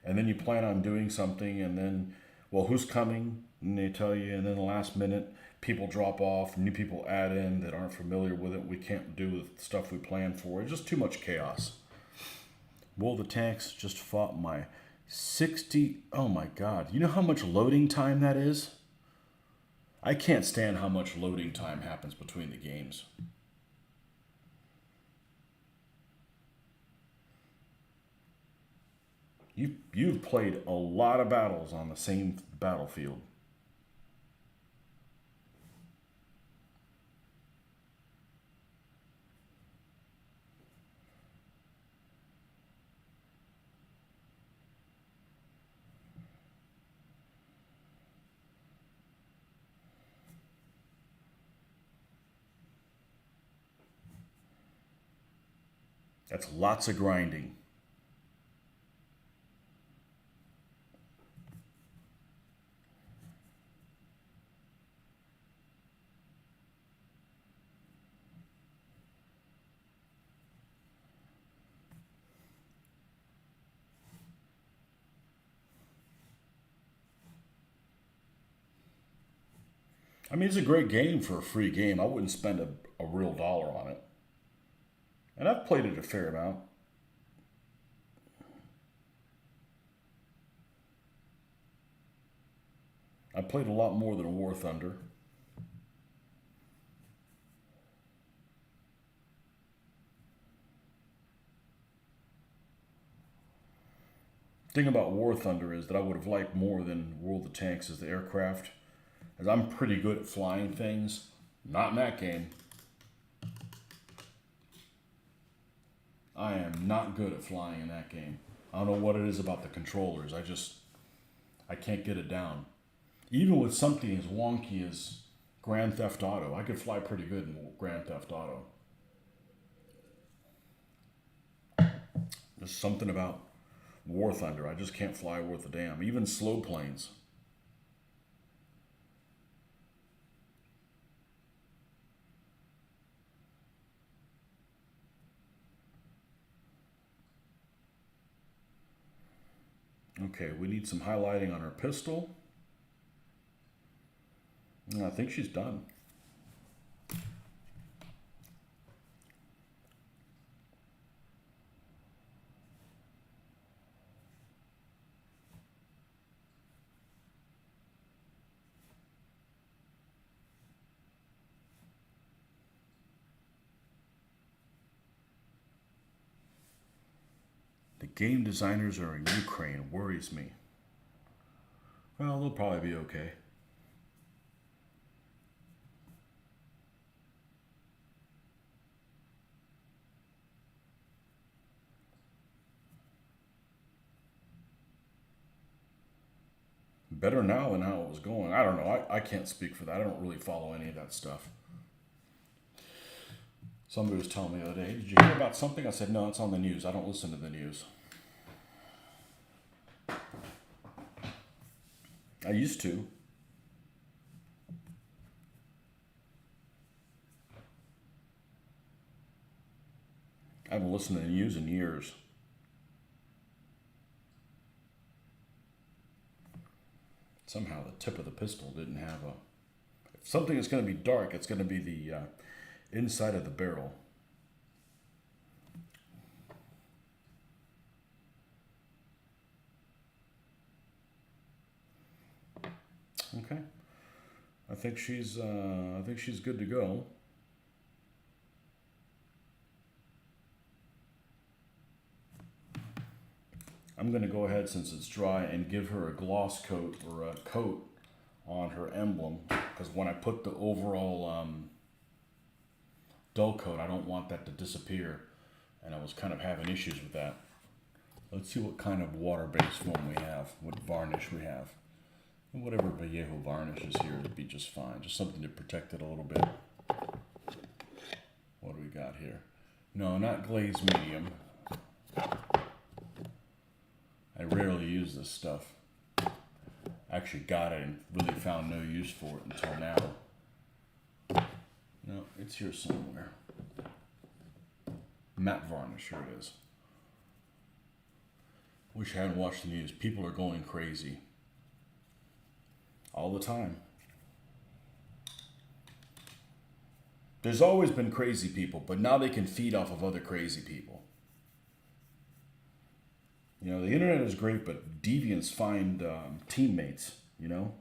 then you plan on doing something, and then, well, who's coming? And they tell you, and then the last minute, people drop off, new people add in that aren't familiar with it. We can't do the stuff we planned for. It's just too much chaos. Well, the tanks just fought my 60. Oh my God. You know how much loading time that is? I can't stand how much loading time happens between the games. You've played a lot of battles on the same battlefield. That's lots of grinding. I mean, it's a great game for a free game. I wouldn't spend a real dollar on it. And I've played it a fair amount. I played a lot more than War Thunder. Thing about War Thunder is that I would have liked more than World of Tanks is the aircraft. As I'm pretty good at flying things. Not in that game. I am not good at flying in that game. I don't know what it is about the controllers. I can't get it down. Even with something as wonky as Grand Theft Auto, I could fly pretty good in Grand Theft Auto. There's something about War Thunder. I just can't fly worth a damn. Even slow planes. Okay, we need some highlighting on her pistol. I think she's done. The game designers are in Ukraine. Worries me. Well, they'll probably be okay. Better now than how it was going. I don't know. I can't speak for that. I don't really follow any of that stuff. Somebody was telling me the other day, did you hear about something? I said, no, it's on the news. I don't listen to the news. I used to. I haven't listened to the news in years. Somehow the tip of the pistol didn't have a... If something is going to be dark, it's going to be the inside of the barrel. Okay. I think she's good to go. I'm going to go ahead, since it's dry, and give her a gloss coat or a coat on her emblem, because when I put the overall dull coat, I don't want that to disappear, and I was kind of having issues with that. Let's see what kind of water-based foam we have, what varnish we have. And whatever Vallejo varnish is here would be just fine. Just something to protect it a little bit. What do we got here? No, not glaze medium. I rarely use this stuff. I actually got it and really found no use for it until now. No, it's here somewhere. Matte varnish, here it is. Wish I hadn't watched the news. People are going crazy. All the time. There's always been crazy people, but now they can feed off of other crazy people. You know, the internet is great, but deviants find teammates, you know?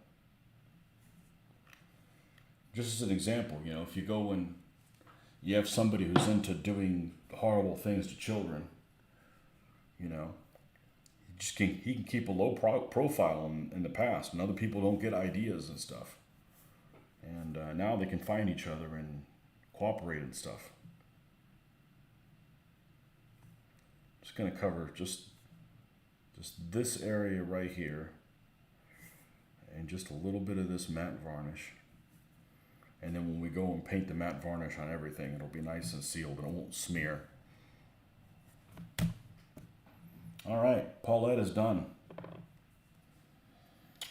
Just as an example, you know, if you go and you have somebody who's into doing horrible things to children, you know, he can keep a low profile in the past, and other people don't get ideas and stuff. And now they can find each other and cooperate and stuff. Just going to cover just this area right here, and just a little bit of this matte varnish. And then when we go and paint the matte varnish on everything, it'll be nice and sealed and it won't smear. All right, Paulette is done.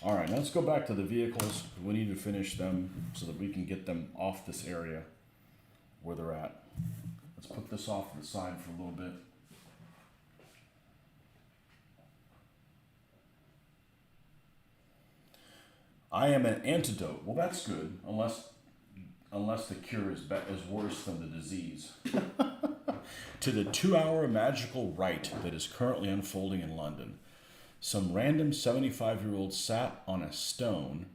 All right, now let's go back to the vehicles. We need to finish them so that we can get them off this area where they're at. Let's put this off to the side for a little bit. I am an antidote. Well, that's good, unless the cure is worse than the disease. To the 2-hour magical rite that is currently unfolding in London. Some random 75-year-old sat on a stone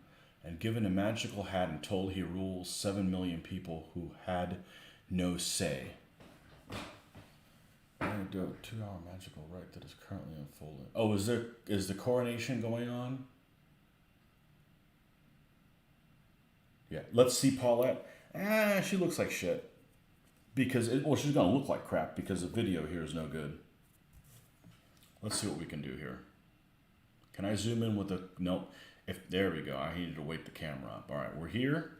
and given a magical hat and told he rules 7 million people who had no say. Antidote, 2-hour magical rite that is currently unfolding. Oh, is the coronation going on? Yeah, let's see Paulette. She looks like shit. Because, she's going to look like crap because the video here is no good. Let's see what we can do here. Can I zoom in with the, nope. There we go. I needed to wake the camera up. All right, we're here.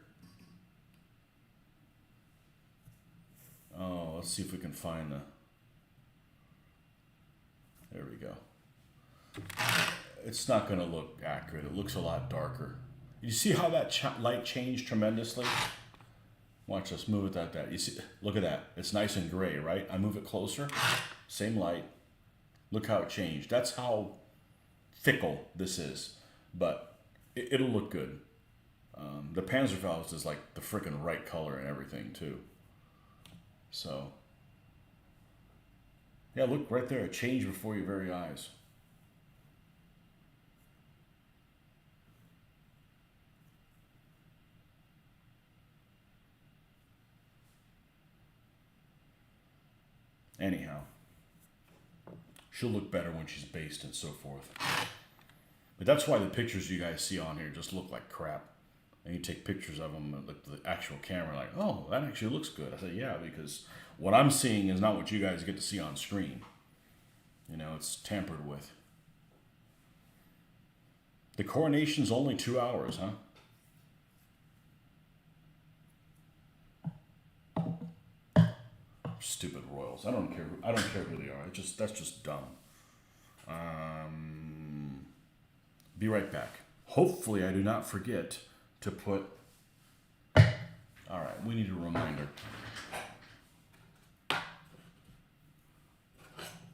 Oh, let's see if we can find the, there we go. It's not going to look accurate. It looks a lot darker. You see how that light changed tremendously? Watch us move it like that. You see, look at that. It's nice and gray, right? I move it closer, same light. Look how it changed. That's how fickle this is, but it'll look good. The Panzerfaust is like the freaking right color and everything too. So, yeah, look right there. It changed before your very eyes. Anyhow, she'll look better when she's based and so forth. But that's why the pictures you guys see on here just look like crap. And you take pictures of them with the actual camera, like, oh, that actually looks good. I said, yeah, because what I'm seeing is not what you guys get to see on screen. You know, it's tampered with. The coronation's only 2 hours, huh? Stupid royals. I don't care who they are. That's just dumb. Be right back. Hopefully I do not forget to put... Alright, we need a reminder.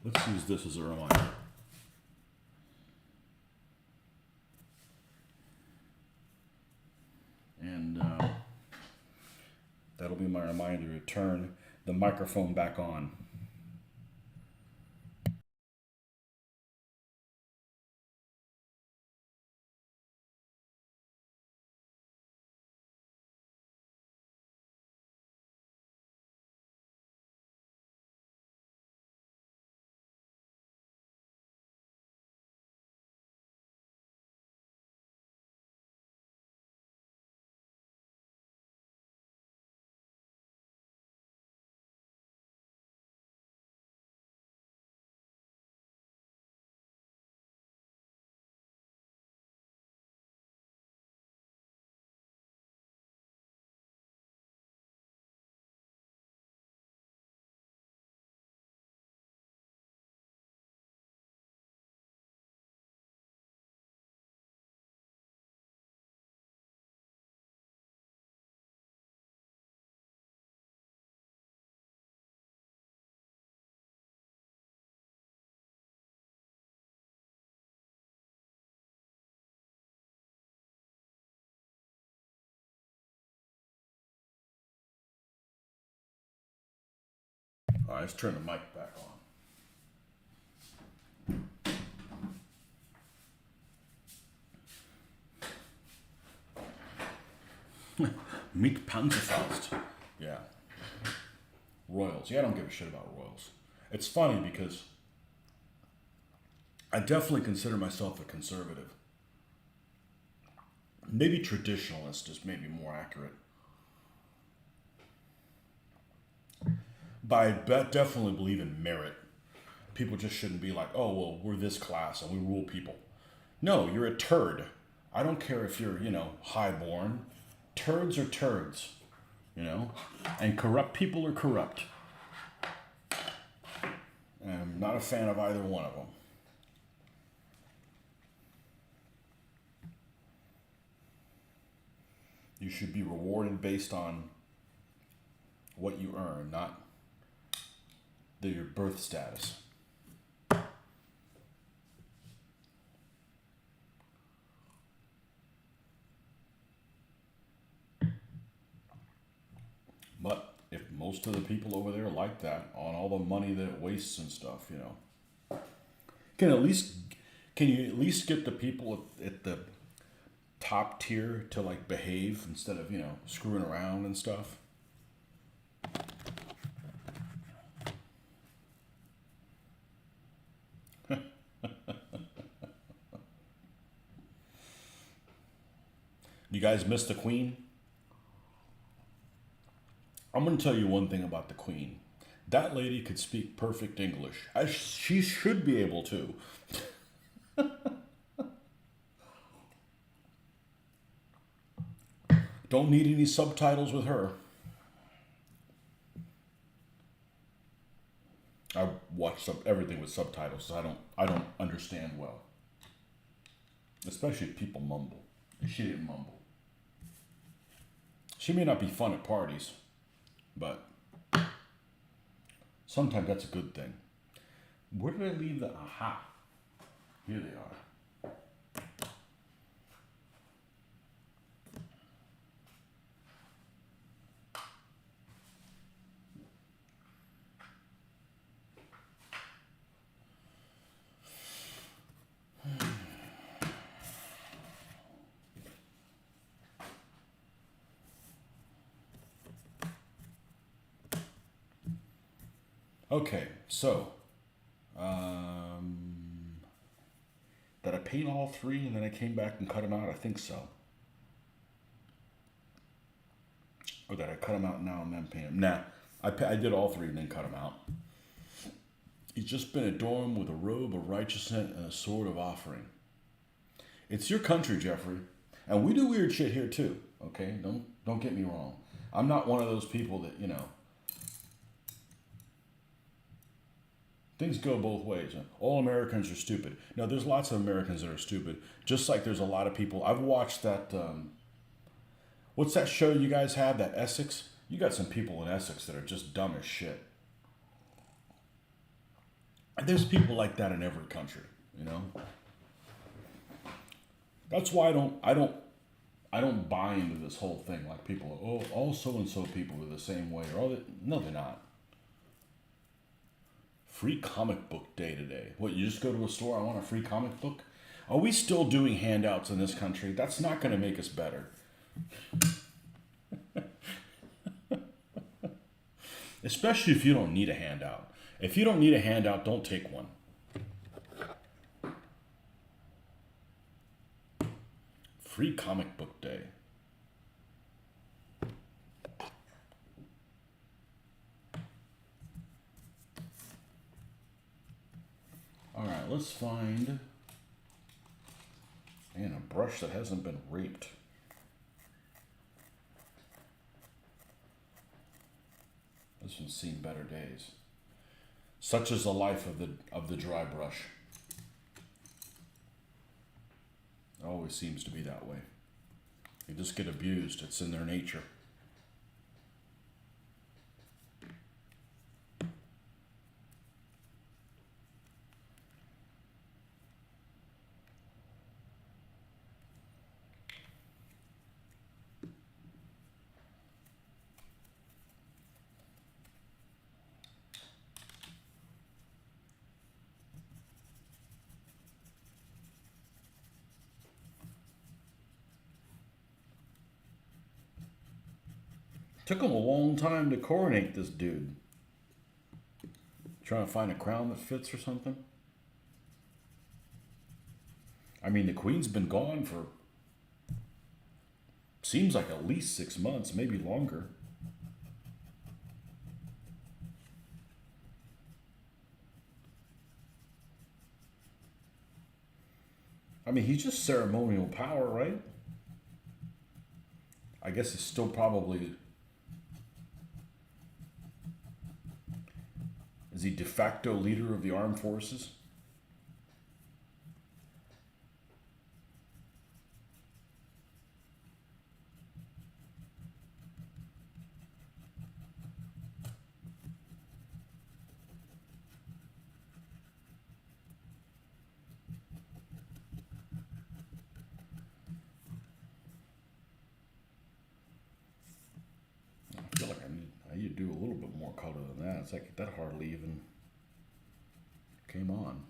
Let's use this as a reminder. And that'll be my reminder to turn the microphone back on. Alright, let's turn the mic back on. Meet Panzerfaust. Yeah. Royals. Yeah, I don't give a shit about royals. It's funny because I definitely consider myself a conservative. Maybe traditionalist is maybe more accurate. But I definitely believe in merit. People just shouldn't be like, oh, well, we're this class and we rule people. No, you're a turd. I don't care if you're, highborn. Turds are turds, and corrupt people are corrupt. And I'm not a fan of either one of them. You should be rewarded based on what you earn, not your birth status. But if most of the people over there like that, on all the money that it wastes and stuff, you know, can at least can you at least get the people at the top tier to like behave instead of, you know, screwing around and stuff? You guys miss the Queen? I'm going to tell you one thing about the Queen. That lady could speak perfect English. She should be able to. Don't need any subtitles with her. I watch everything with subtitles. I don't understand well. Especially if people mumble. She didn't mumble. She may not be fun at parties, but sometimes that's a good thing. Where did I leave the aha? Here they are. Okay, so did I paint all three and then I came back and cut them out? I think so. Or did I cut them out now and then paint them? Nah, I did all three and then cut them out. He's just been adorned with a robe of righteousness and a sword of offering. It's your country, Jeffrey, and we do weird shit here too. Okay, don't get me wrong. I'm not one of those people that, you know. Things go both ways. All Americans are stupid. No, there's lots of Americans that are stupid. Just like there's a lot of people. I've watched that. What's that show you guys have? That Essex? You got some people in Essex that are just dumb as shit. And there's people like that in every country. You know. That's why I don't buy into this whole thing. Like people, oh, all so and so people are the same way, or all that. No, they're not. Free comic book day today. What, you just go to a store, I want a free comic book? Are we still doing handouts in this country? That's not going to make us better. Especially if you don't need a handout. If you don't need a handout, don't take one. Free comic book day. All right, let's find a brush that hasn't been raped. This one's seen better days. Such is the life of the dry brush. It always seems to be that way. They just get abused. It's in their nature. Took him a long time to coronate this dude. Trying to find a crown that fits or something. I mean, the Queen's been gone for, seems like at least 6 months, maybe longer. I mean, he's just ceremonial power, right? I guess he's still probably... Is he de facto leader of the armed forces? I feel like color than that. It's like that hardly even came on.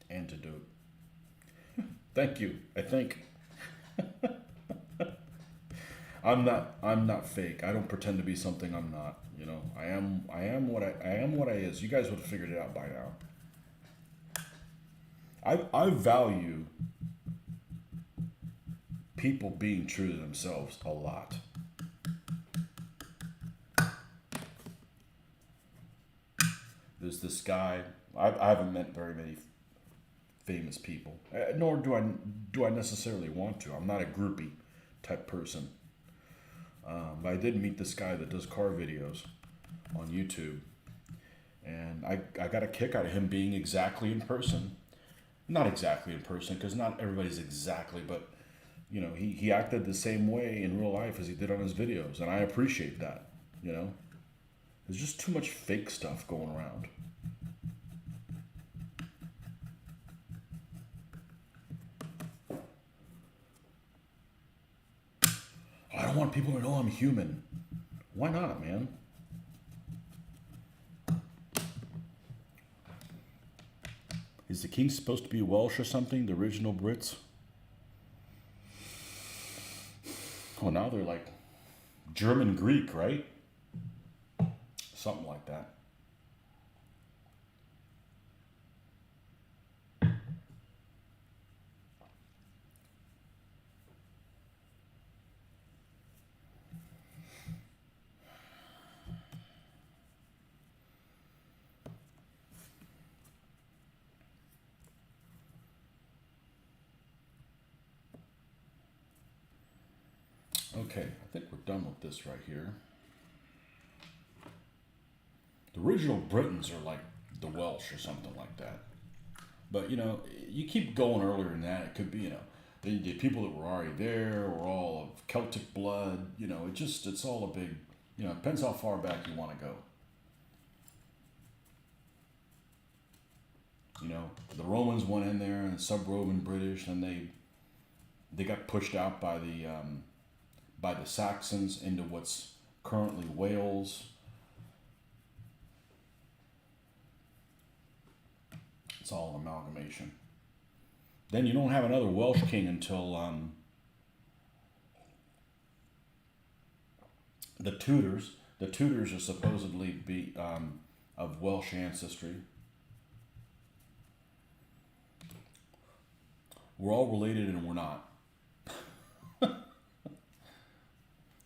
Antidote. Thank you. I think I'm not fake. I don't pretend to be something I'm not. You know, I am what I is. You guys would have figured it out by now. I value people being true to themselves a lot. There's this guy. I haven't met very many famous people, nor do I necessarily want to. I'm not a groupie type person. But I did meet this guy that does car videos on YouTube, and I got a kick out of him being exactly in person. Not exactly in person, because not everybody's exactly, but you know, he acted the same way in real life as he did on his videos, and I appreciate that. You know, there's just too much fake stuff going around. I don't want people to know I'm human. Why not, man? Is the king supposed to be Welsh or something? The original Brits? Well, now they're like German Greek, right? Something like that. Okay, I think we're done with this right here. The original Britons are like the Welsh or something like that. But you know, you keep going earlier than that. It could be, you know, the people that were already there were all of Celtic blood. You know, it's all a big, you know, it depends how far back you want to go. You know, the Romans went in there and sub-Roman British, and they got pushed out by the Saxons into what's currently Wales. It's all an amalgamation. Then you don't have another Welsh king until the Tudors. The Tudors are supposedly of Welsh ancestry. We're all related and we're not.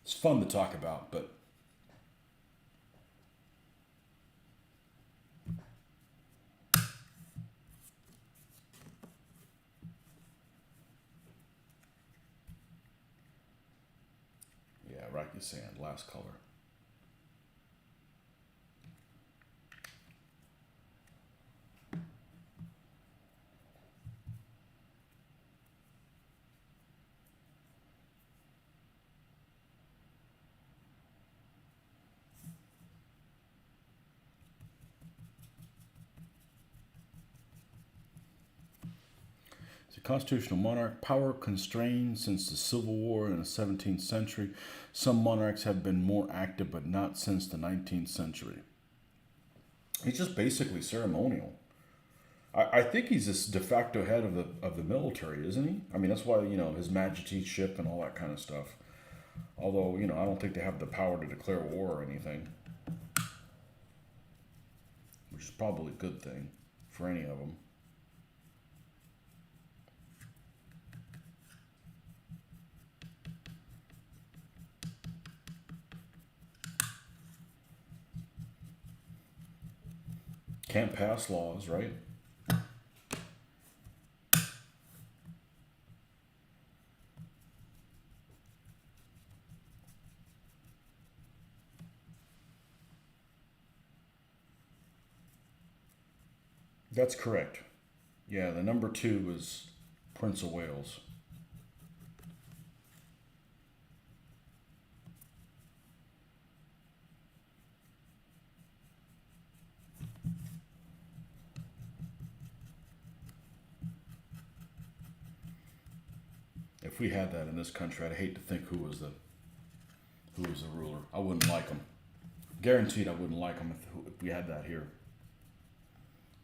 It's fun to talk about, but yeah, rocky sand, last color. The constitutional monarch, power constrained since the Civil War in the 17th century. Some monarchs have been more active, but not since the 19th century. He's just basically ceremonial. I think he's this de facto head of the military, isn't he? I mean, that's why, you know, His Majesty's ship and all that kind of stuff. Although, you know, I don't think they have the power to declare war or anything, which is probably a good thing for any of them. Can't pass laws, right? That's correct. Yeah, the number 2 was Prince of Wales. If we had that in this country, I'd hate to think who was the ruler. I wouldn't like him. Guaranteed, I wouldn't like him if we had that here.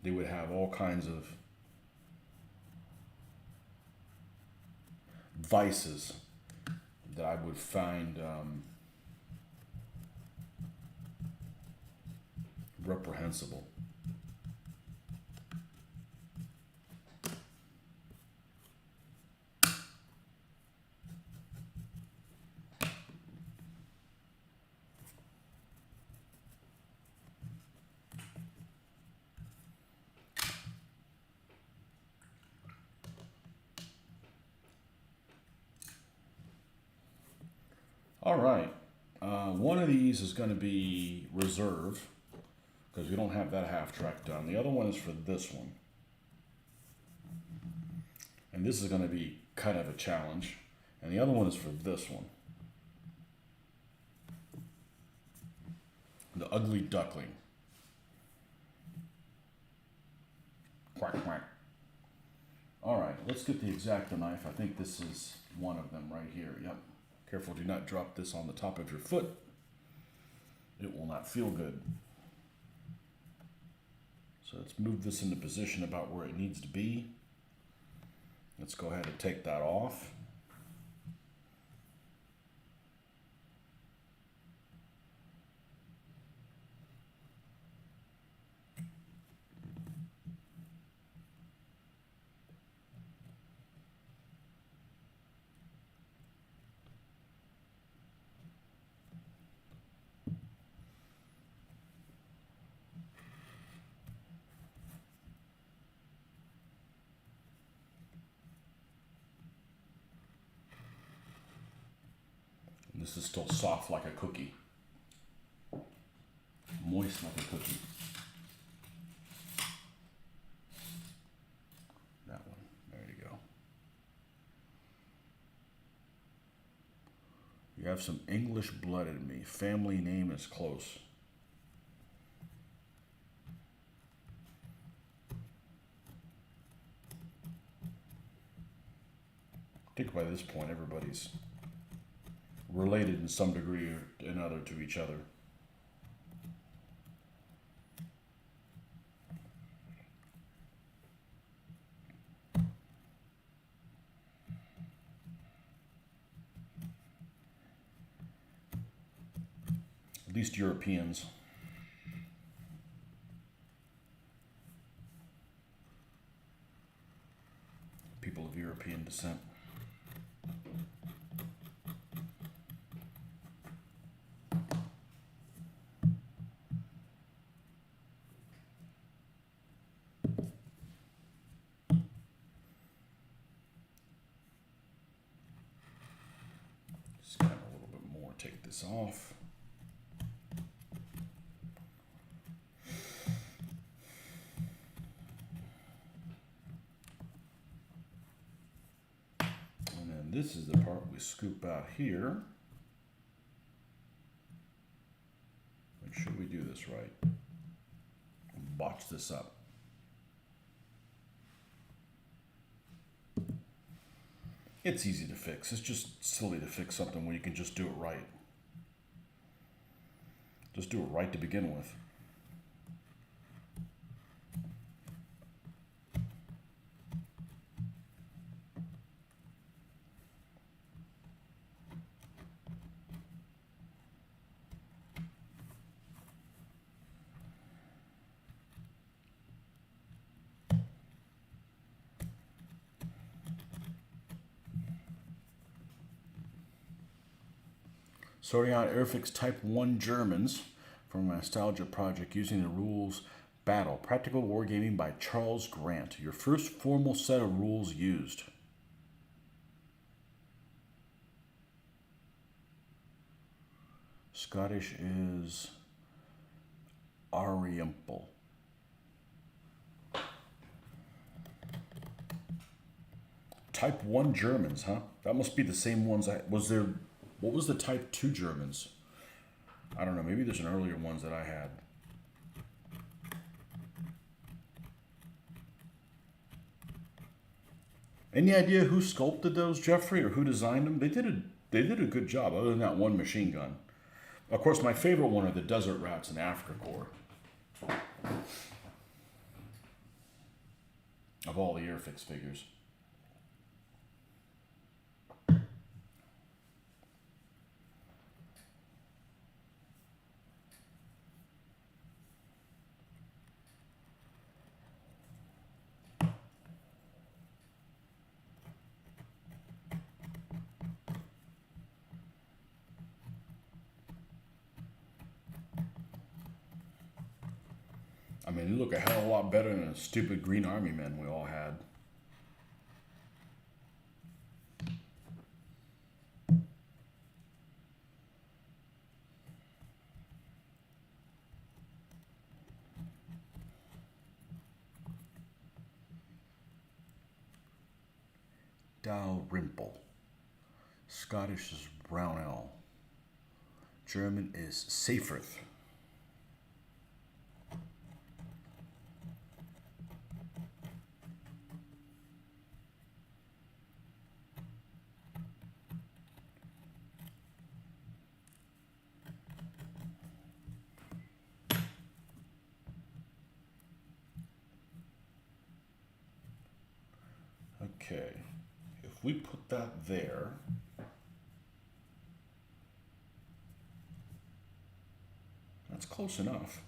They would have all kinds of vices that I would find reprehensible. All right. One of these is going to be reserve because we don't have that half track done. The other one is for this one. And this is going to be kind of a challenge. And the other one is for this one. The Ugly Duckling. Quack, quack. All right, let's get the X-Acto knife. I think this is one of them right here. Yep. Careful, do not drop this on the top of your foot. It will not feel good. So let's move this into position about where it needs to be. Let's go ahead and take that off. This is still soft like a cookie. Moist like a cookie. That one. There you go. You have some English blood in me. Family name is close. I think by this point everybody's related in some degree or another to each other. At least Europeans. People of European descent. Scan a little bit more, take this off. And then this is the part we scoop out here. Make sure we do this right. Botch this up. It's easy to fix. It's just silly to fix something when you can just do it right. Just do it right to begin with. Sorting out Airfix Type 1 Germans from a nostalgia project using the rules Battle, Practical Wargaming by Charles Grant. Your first formal set of rules used. Scottish is Ariample. Type 1 Germans, huh? That must be the same ones was there. What was the Type 2 Germans? I don't know. Maybe there's an earlier ones that I had. Any idea who sculpted those, Jeffrey, or who designed them? They did a good job, other than that one machine gun. Of course, my favorite one are the Desert Rats in Africa Corps. Of all the Airfix figures. I mean, they look a hell of a lot better than the stupid Green Army men we all had. Dalrymple. Scottish is Brownell. German is Seifert. Okay, if we put that there, that's close enough.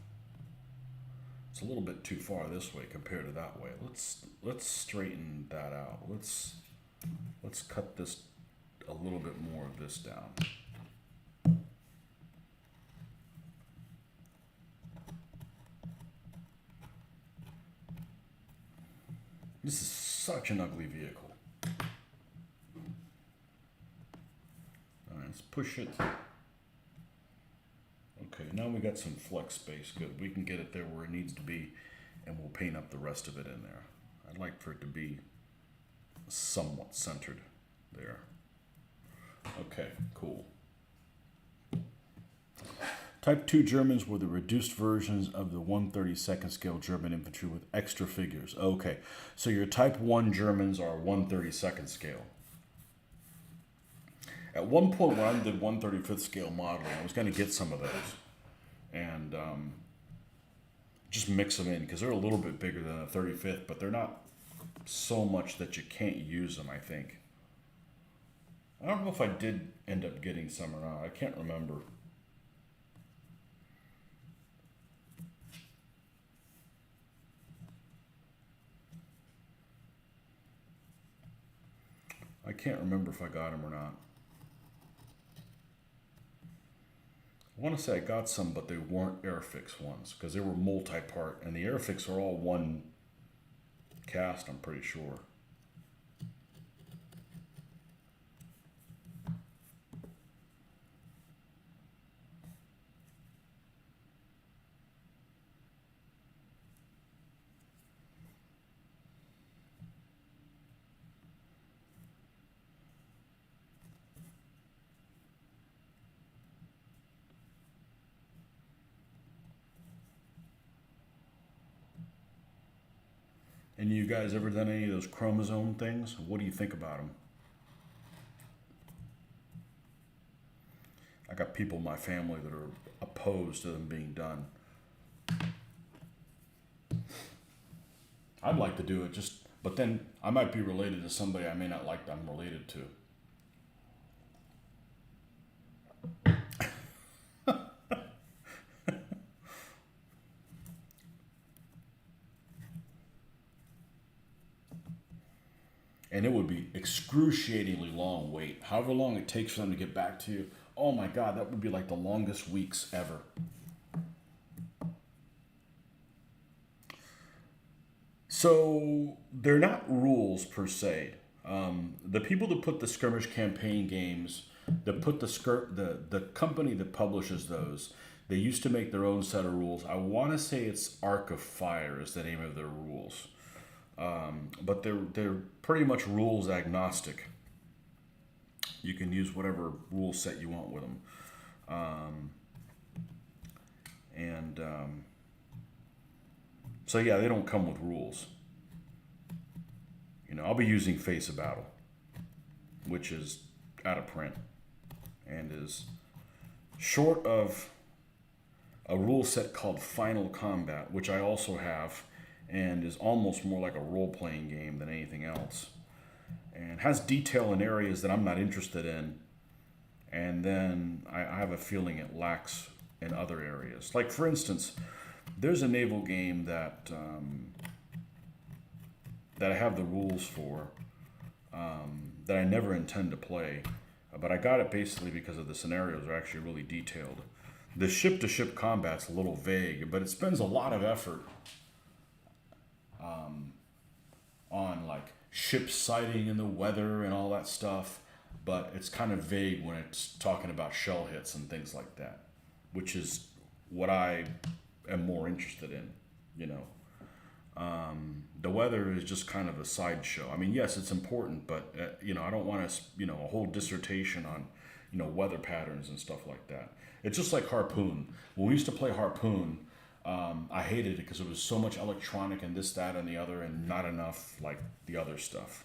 It's a little bit too far this way compared to that way. Let's straighten that out. Let's cut this a little bit more of this down. This is such an ugly vehicle. All right, let's push it. Okay, now we got some flex space. Good. We can get it there where it needs to be, and we'll paint up the rest of it in there. I'd like for it to be somewhat centered there. Okay, cool. Type 2 Germans were the reduced versions of the 1/32nd scale German infantry with extra figures. Okay, so your Type 1 Germans are 1/32nd scale. At one point when I did 1/35th scale modeling, I was going to get some of those and just mix them in because they're a little bit bigger than a 35th, but they're not so much that you can't use them, I think. I don't know if I did end up getting some or not. I can't remember. I can't remember if I got them or not. I want to say I got some, but they weren't Airfix ones because they were multi-part, and the Airfix are all one cast, I'm pretty sure. And you guys ever done any of those chromosome things? What do you think about them? I got people in my family that are opposed to them being done. I'd like to do it, but then I might be related to somebody I may not like that I'm related to. And it would be excruciatingly long wait. However long it takes for them to get back to you. Oh my God, that would be like the longest weeks ever. So they're not rules per se. The people that put the skirmish campaign games, that put the company that publishes those, they used to make their own set of rules. I want to say it's Arc of Fire is the name of their rules. but they're pretty much rules agnostic. You can use whatever rule set you want with them, and so yeah, they don't come with rules. I'll be using Face of Battle, which is out of print and is short of a rule set called Final Combat, which I also have, and is almost more like a role-playing game than anything else, and has detail in areas that I'm not interested in, and then I have a feeling it lacks in other areas. Like, for instance, there's a naval game that I have the rules for, that I never intend to play, but I got it basically because of the scenarios are actually really detailed. The ship-to-ship combat's a little vague, but it spends a lot of effort on like ship sighting and the weather and all that stuff, but it's kind of vague when it's talking about shell hits and things like that, which is what I am more interested in, you know. The weather is just kind of a sideshow. I mean, yes, it's important, but I don't want to, a whole dissertation on, weather patterns and stuff like that. It's just like Harpoon. When we used to play Harpoon, I hated it because it was so much electronic and this, that, and the other, and not enough like the other stuff.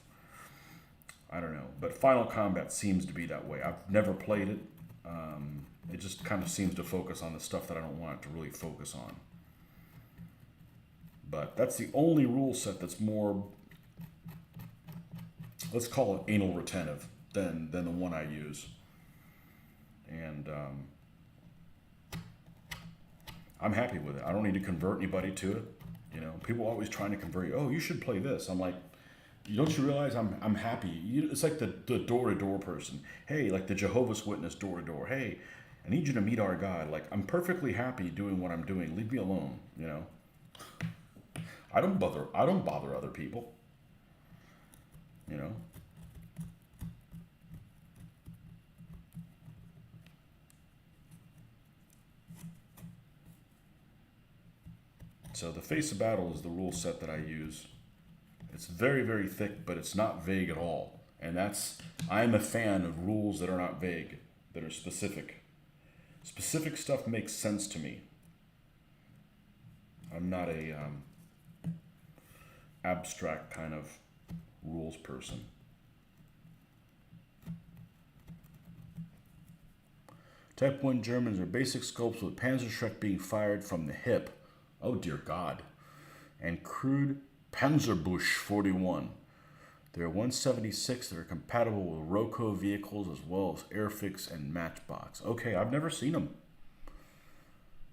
I don't know, but Final Combat seems to be that way. I've never played it. It just kind of seems to focus on the stuff that I don't want it to really focus on. But that's the only rule set that's more, let's call it anal retentive than the one I use. And I'm happy with it. I don't need to convert anybody to it. People are always trying to convert you. Oh, you should play this. I'm like, don't you realize I'm happy? It's like the door-to-door person. Hey, like the Jehovah's Witness door-to-door. Hey, I need you to meet our God. Like, I'm perfectly happy doing what I'm doing. Leave me alone, I don't bother other people. So the Face of Battle is the rule set that I use. It's very, very thick, but it's not vague at all. And I'm a fan of rules that are not vague, that are specific. Specific stuff makes sense to me. I'm not a abstract kind of rules person. Type 1 Germans are basic scopes with Panzerschreck being fired from the hip. Oh dear God. And crude Panzerbusch 41. There are 176 that are compatible with Roco vehicles as well as Airfix and Matchbox. Okay, I've never seen them.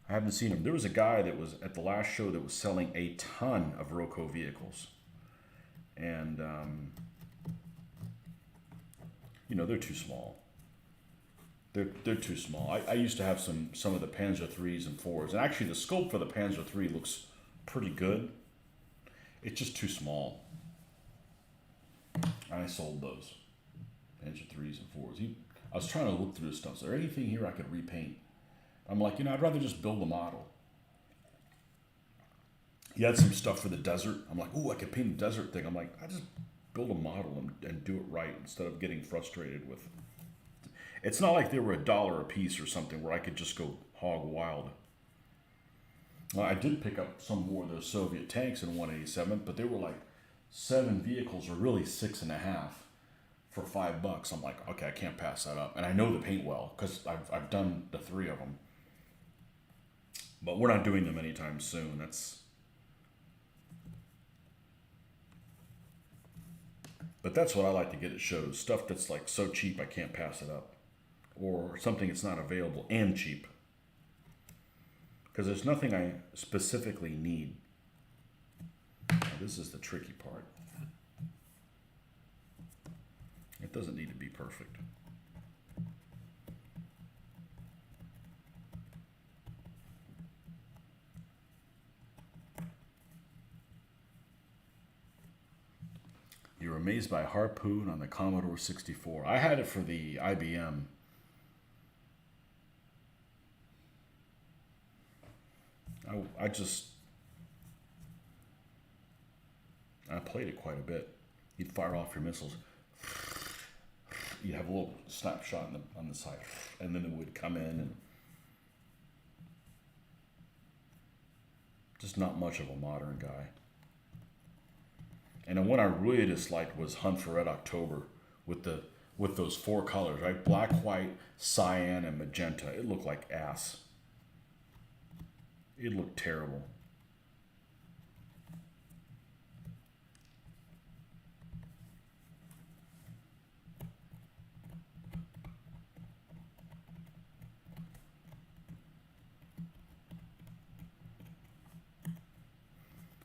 I haven't seen them. There was a guy that was at the last show that was selling a ton of Roco vehicles. And, they're too small. They're too small. I used to have some of the Panzer 3s and 4s. And actually the scope for the Panzer 3 looks pretty good. It's just too small. And I sold those. Panzer 3s and 4s. I was trying to look through this stuff. Is there anything here I could repaint? I'm like, I'd rather just build a model. He had some stuff for the desert. I'm like, ooh, I could paint a desert thing. I'm like, I just build a model and do it right instead of getting frustrated with. It's not like they were $1 a piece or something where I could just go hog wild. Well, I did pick up some more of those Soviet tanks in 187, but they were like 7 vehicles, or really 6.5 for $5. I'm like, okay, I can't pass that up. And I know the paint well because I've done the 3 of them. But we're not doing them anytime soon. But that's what I like to get at shows. Stuff that's like so cheap I can't pass it up. Or something that's not available and cheap. Because there's nothing I specifically need. Now, this is the tricky part. It doesn't need to be perfect. You're amazed by Harpoon on the Commodore 64. I had it for the IBM. I played it quite a bit. You'd fire off your missiles. You'd have a little snapshot on the side, and then it would come in, and just not much of a modern guy. And the one I really disliked was Hunt for Red October with those 4 colors, right? Black, white, cyan, and magenta. It looked like ass. It looked terrible.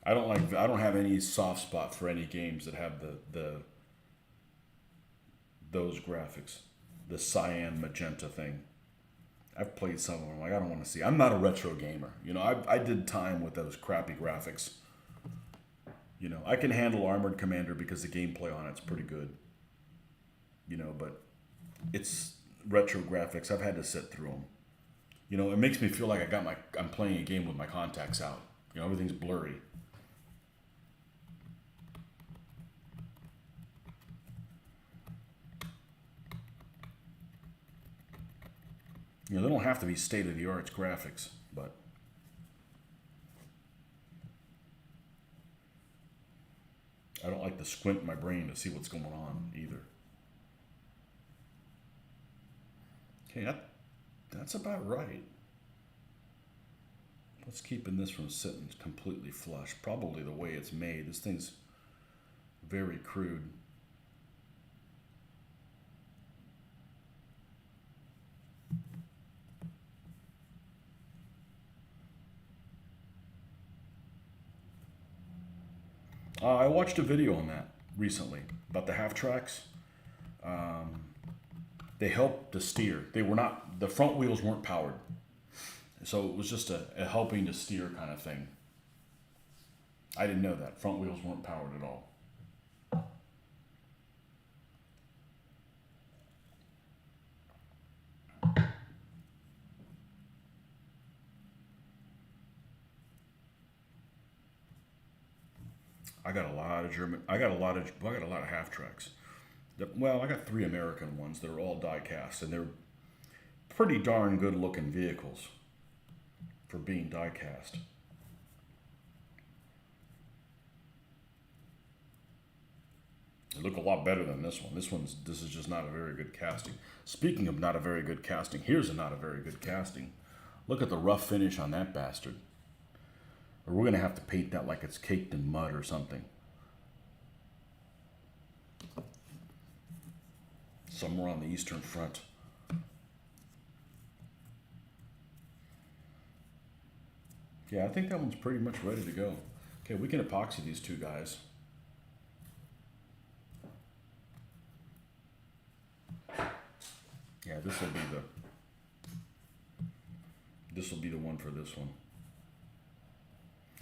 I don't have any soft spot for any games that have those graphics, the cyan magenta thing. I've played some of them. Like, I don't want to see. I'm not a retro gamer. You know, I did time with those crappy graphics. You know, I can handle Armored Commander because the gameplay on it's pretty good. You know, but it's retro graphics. I've had to sit through them. You know, it makes me feel like I'm playing a game with my contacts out. You know, everything's blurry. You know, they don't have to be state-of-the-art graphics, but I don't like to squint my brain to see what's going on either. Okay, that's about right. What's keeping this from sitting completely flush? Probably the way it's made. This thing's very crude. I watched a video on that recently about the half tracks. They helped to steer. They were not, the front wheels weren't powered. So it was just a helping to steer kind of thing. I didn't know that. Front wheels weren't powered at all. I got a lot of German. I got a lot of half tracks. Well, I got 3 American ones that are all die cast, and they're pretty darn good looking vehicles for being die cast. They look a lot better than this one. This is just not a very good casting. Speaking of not a very good casting, here's a not a very good casting. Look at the rough finish on that bastard. Or we're gonna have to paint that like it's caked in mud or something. Somewhere on the Eastern Front. Yeah, I think that one's pretty much ready to go. Okay, we can epoxy these 2 guys. Yeah, this will be the one for this one.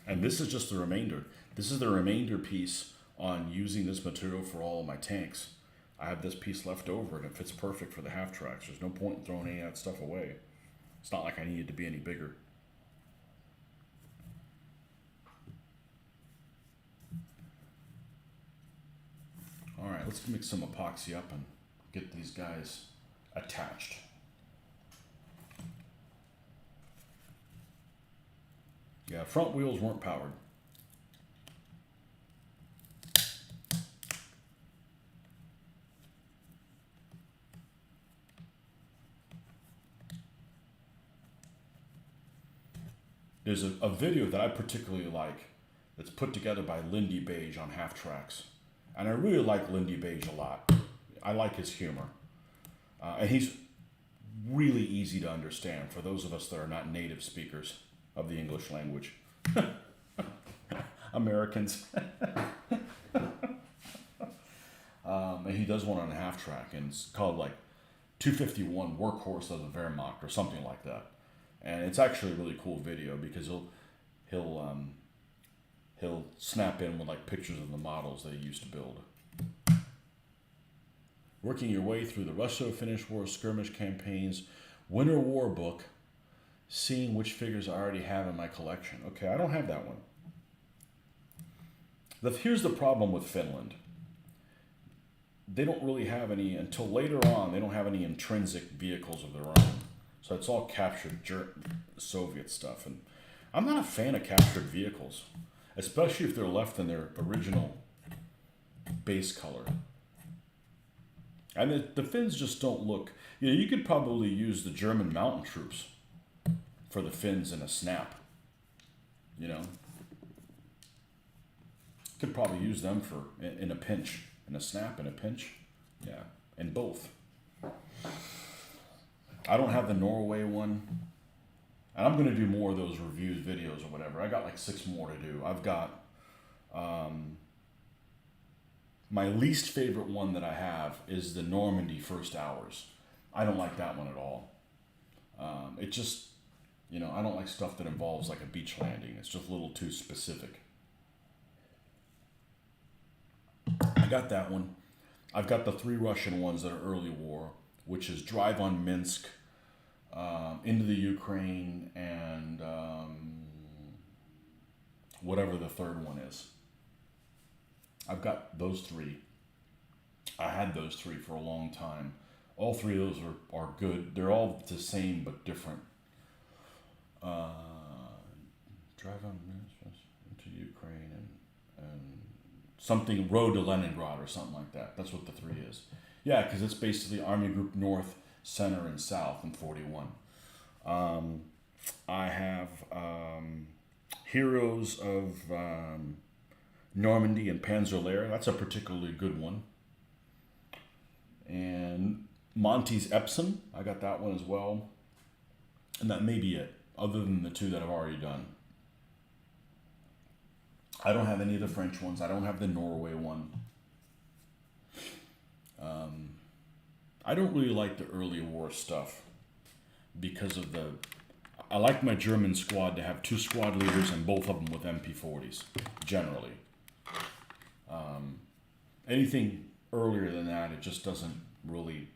And this is just the remainder. This is the remainder piece on using this material for all of my tanks. I have this piece left over and it fits perfect for the half tracks. There's no point in throwing any of that stuff away. It's not like I need it to be any bigger. All right, let's mix some epoxy up and get these guys attached. Yeah, front wheels weren't powered. There's a video that I particularly like that's put together by Lindy Beige on half tracks. And I really like Lindy Beige a lot. I like his humor. And he's really easy to understand for those of us that are not native speakers of the English language. Americans. And he does one on a half track, and it's called like 251 Workhorse of the Wehrmacht or something like that. And it's actually a really cool video because he'll snap in with like pictures of the models that he used to build. Working your way through the Russo-Finnish War skirmish campaigns, Winter War book, seeing which figures I already have in my collection. Okay, I don't have that one. Here's the problem with Finland. They don't really have any, until later on, they don't have any intrinsic vehicles of their own. So it's all captured Soviet stuff. And I'm not a fan of captured vehicles, especially if they're left in their original base color. And the Finns just don't look, you could probably use the German mountain troops for the Finns in a snap, Could probably use them in a pinch. In a snap, in a pinch. Yeah, in both. I don't have the Norway one. And I'm going to do more of those reviews, videos, or whatever. I got like 6 more to do. I've got my least favorite one that I have is the Normandy First Hours. I don't like that one at all. It just, I don't like stuff that involves like a beach landing. It's just a little too specific. I got that one. I've got the 3 Russian ones that are early war, which is Drive on Minsk, into the Ukraine, and whatever the third one is. I've got those 3. I had those 3 for a long time. All 3 of those are good. They're all the same but different. Drive on Minsk into Ukraine and something Road to Leningrad or something like that. That's what the 3 is. Yeah, because it's basically Army Group North, Center, and South in 41. I have Heroes of Normandy and Panzer-Lehr. That's a particularly good one. And Monty's Epsom. I got that one as well. And that may be it, other than the 2 that I've already done. I don't have any of the French ones. I don't have the Norway one. I don't really like the early war stuff because of I like my German squad to have 2 squad leaders and both of them with MP40s, generally. Anything earlier than that, it just doesn't really,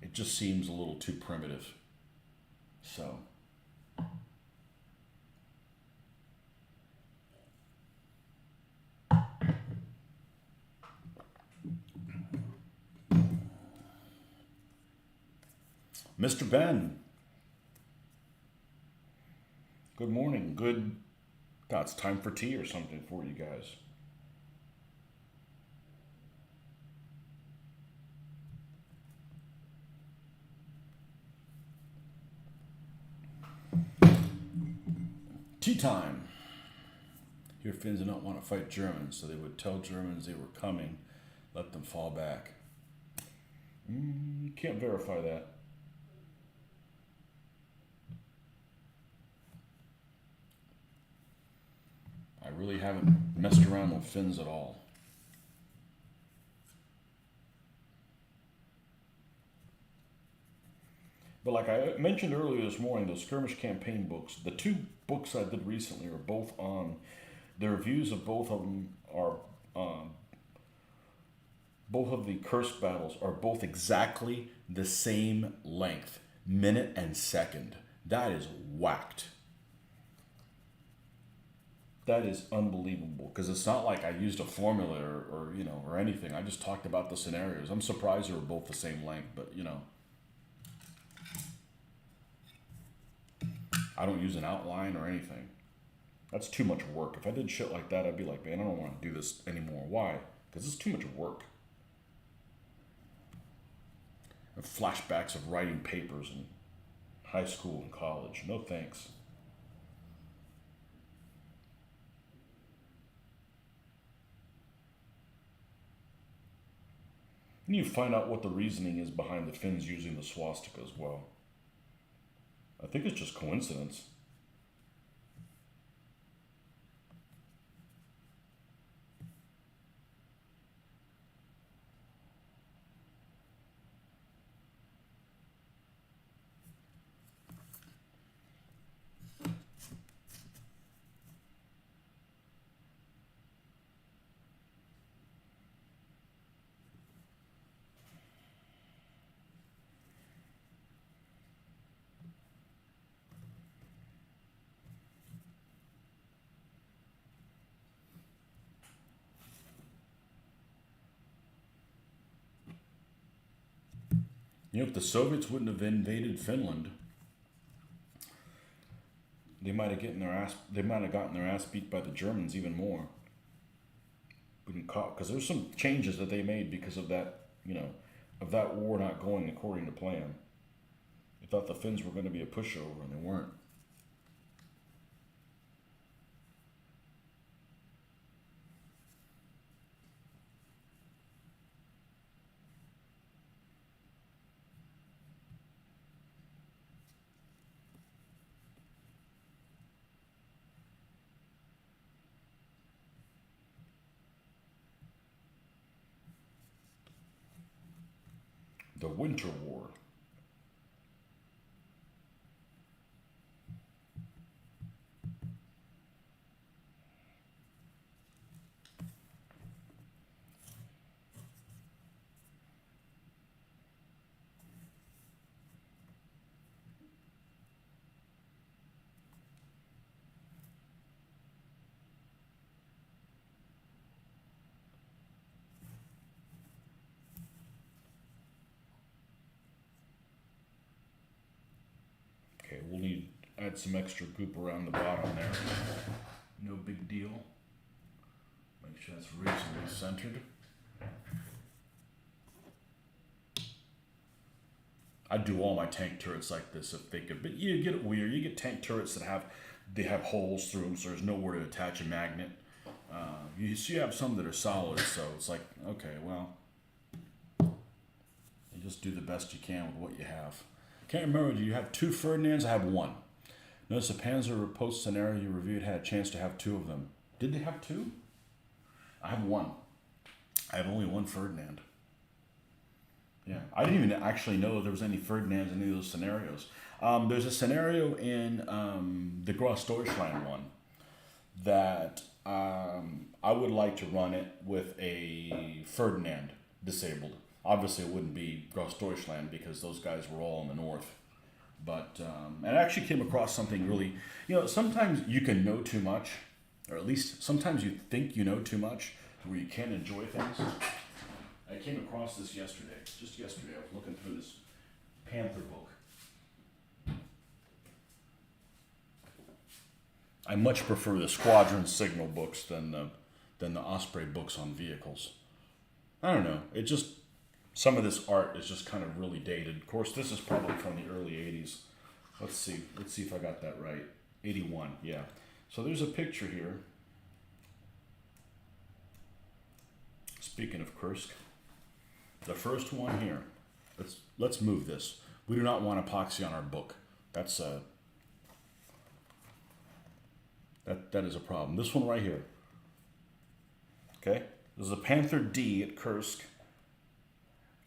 it just seems a little too primitive. So. Mr. Ben. Good morning. God, it's time for tea or something for you guys. Tea time. Here, Finns do not want to fight Germans, so they would tell Germans they were coming, let them fall back. Can't verify that. I really haven't messed around with Finns at all. But like I mentioned earlier this morning, those skirmish campaign books, the 2 books I did recently are both on, the reviews of both of them are, both of the cursed battles are both exactly the same length, minute and second. That is whacked. That is unbelievable, because it's not like I used a formula or anything. I just talked about the scenarios. I'm surprised they were both the same length, but I don't use an outline or anything. That's too much work. If I did shit like that, I'd be like, man, I don't want to do this anymore. Why? Because it's too much work. I have flashbacks of writing papers in high school and college. No thanks. And you find out what the reasoning is behind the Finns using the swastika as well. I think it's just coincidence. You know, if the Soviets wouldn't have invaded Finland, they might have gotten their ass. They might have gotten their ass beat by the Germans even more. Because there's some changes that they made because of that. You know, of that war not going according to plan. They thought the Finns were going to be a pushover, and they weren't. The Winter War. Okay, we'll need to add some extra goop around the bottom there. No big deal. Make sure that's reasonably centered. I'd do all my tank turrets like this if they could, but you get it weird. You get tank turrets that have holes through them, so there's nowhere to attach a magnet. You have some that are solid, so it's like, okay, well, you just do the best you can with what you have. Can't remember, do you have 2 Ferdinands? I have 1. Notice the Panzer post scenario you reviewed had a chance to have 2 of them. Did they have 2? I have 1. I have only 1 Ferdinand. Yeah, I didn't even actually know there was any Ferdinands in any of those scenarios. There's a scenario in the Großdeutschland one that I would like to run it with a Ferdinand disabled. Obviously, it wouldn't be Großdeutschland because those guys were all in the north. But and I actually came across something really, sometimes you can know too much, or at least sometimes you think you know too much where you can't enjoy things. I came across this yesterday. Just yesterday, I was looking through this Panther book. I much prefer the Squadron Signal books than the Osprey books on vehicles. I don't know. It just, some of this art is just kind of really dated. Of course, this is probably from the early 80s. Let's see if I got that right. 81, yeah. So there's a picture here. Speaking of Kursk, the first one here. Let's move this. We do not want epoxy on our book. That's that is a problem. This one right here. Okay, this is a Panther D at Kursk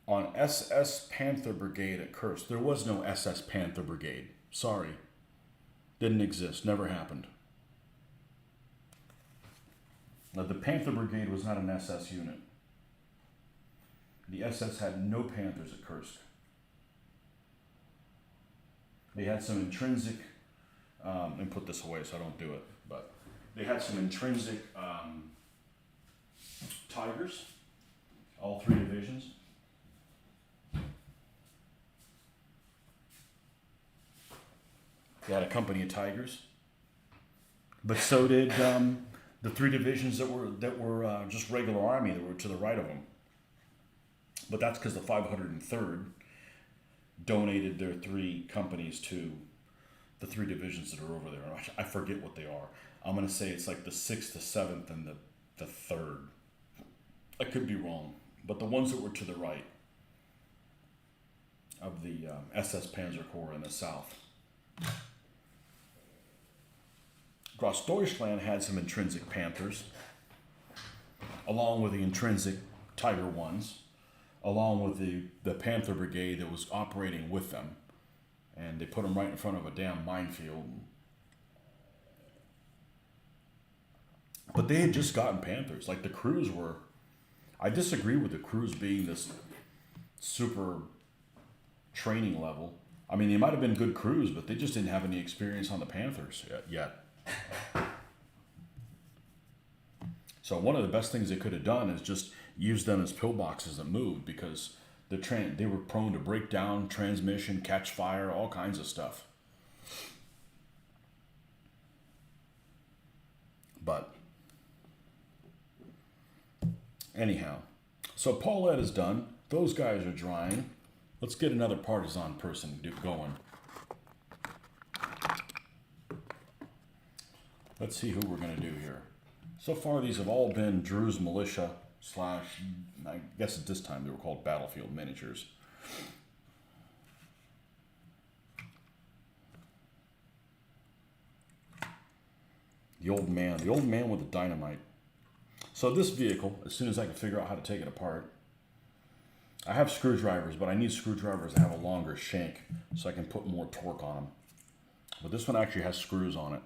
on SS Panther Brigade at Kursk. There was no SS Panther Brigade. Sorry, didn't exist. Never happened. Now, the Panther Brigade was not an SS unit. The SS had no Panthers at Kursk. They had some intrinsic, and put this away so I don't do it, but they had some intrinsic Tigers, all 3 divisions. They had a company of Tigers, but so did the 3 divisions that were just regular army that were to the right of them. But that's because the 503rd donated their 3 companies to the 3 divisions that are over there. I forget what they are. I'm going to say it's like the 6th, the 7th, and the 3rd. I could be wrong. But the ones that were to the right of the SS Panzer Corps in the south. Großdeutschland had some intrinsic Panthers, along with the intrinsic Tiger ones, along with the Panther Brigade that was operating with them. And they put them right in front of a damn minefield. But they had just gotten Panthers. Like the crews were... I disagree with the crews being this super training level. I mean, they might have been good crews, but they just didn't have any experience on the Panthers yet. So one of the best things they could have done is just use them as pillboxes that moved, because They were prone to break down, transmission, catch fire, all kinds of stuff. But anyhow, so Paulette is done. Those guys are drying. Let's get another partisan person going. Let's see who we're going to do here. So far, these have all been Drew's Militia / I guess at this time they were called Battlefield Miniatures. The old man with the dynamite. So this vehicle, as soon as I can figure out how to take it apart, I have screwdrivers, but I need screwdrivers that have a longer shank so I can put more torque on them. But this one actually has screws on it.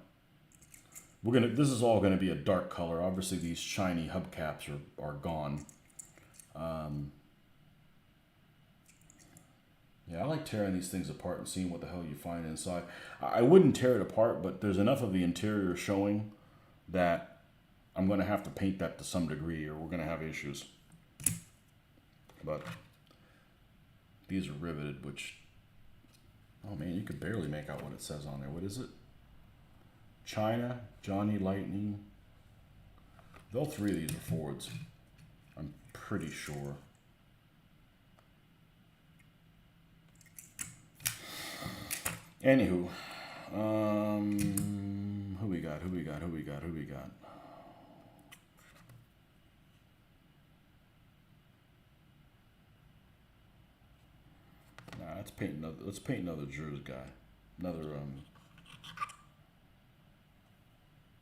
This is all gonna be a dark color. Obviously, these shiny hubcaps are gone. Yeah, I like tearing these things apart and seeing what the hell you find inside. I wouldn't tear it apart, but there's enough of the interior showing that I'm going to have to paint that to some degree or we're going to have issues. But these are riveted, which, oh man, you could barely make out what it says on there. What is it? China, Johnny Lightning. All three of these are Fords, I'm pretty sure. Anywho, who we got? Nah, let's paint another Drew's guy.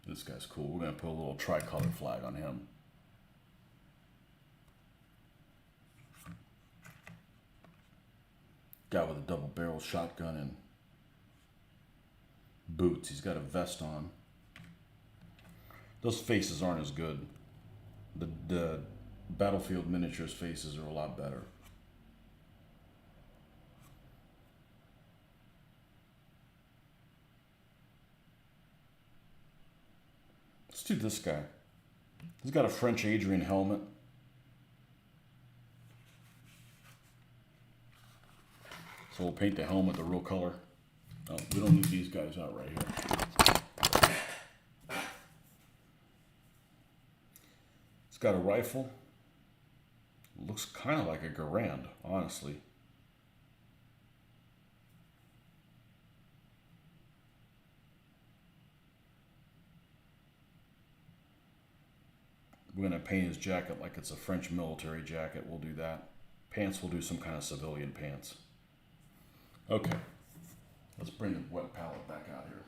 This guy's cool. We're gonna put a little tricolor flag on him. Guy with a double barrel shotgun and boots. He's got a vest on. Those faces aren't as good. The Battlefield Miniatures faces are a lot better. Let's do this guy. He's got a French Adrian helmet. So we'll paint the helmet the real color. Oh, we don't need these guys out right here. It's got a rifle. Looks kind of like a Garand, honestly. We're going to paint his jacket like it's a French military jacket. We'll do that. Pants, we'll do some kind of civilian pants. Okay. Let's bring the wet palette back out here.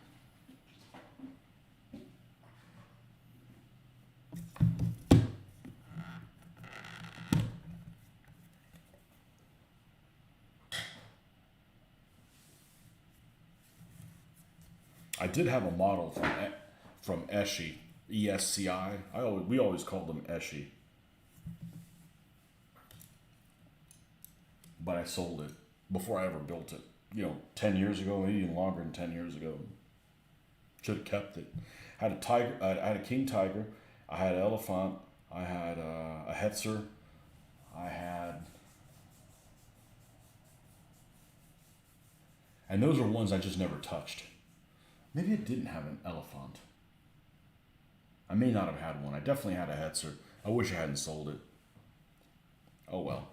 I did have a model from Eschi, ESCI. We always called them Eschi. But I sold it before I ever built it. 10 years ago, maybe even longer than 10 years ago. Should have kept it. I had a tiger. I had a king tiger. I had an elephant. I had a Hetzer. And those are ones I just never touched. Maybe it didn't have an elephant. I may not have had one. I definitely had a Hetzer. I wish I hadn't sold it. Oh well.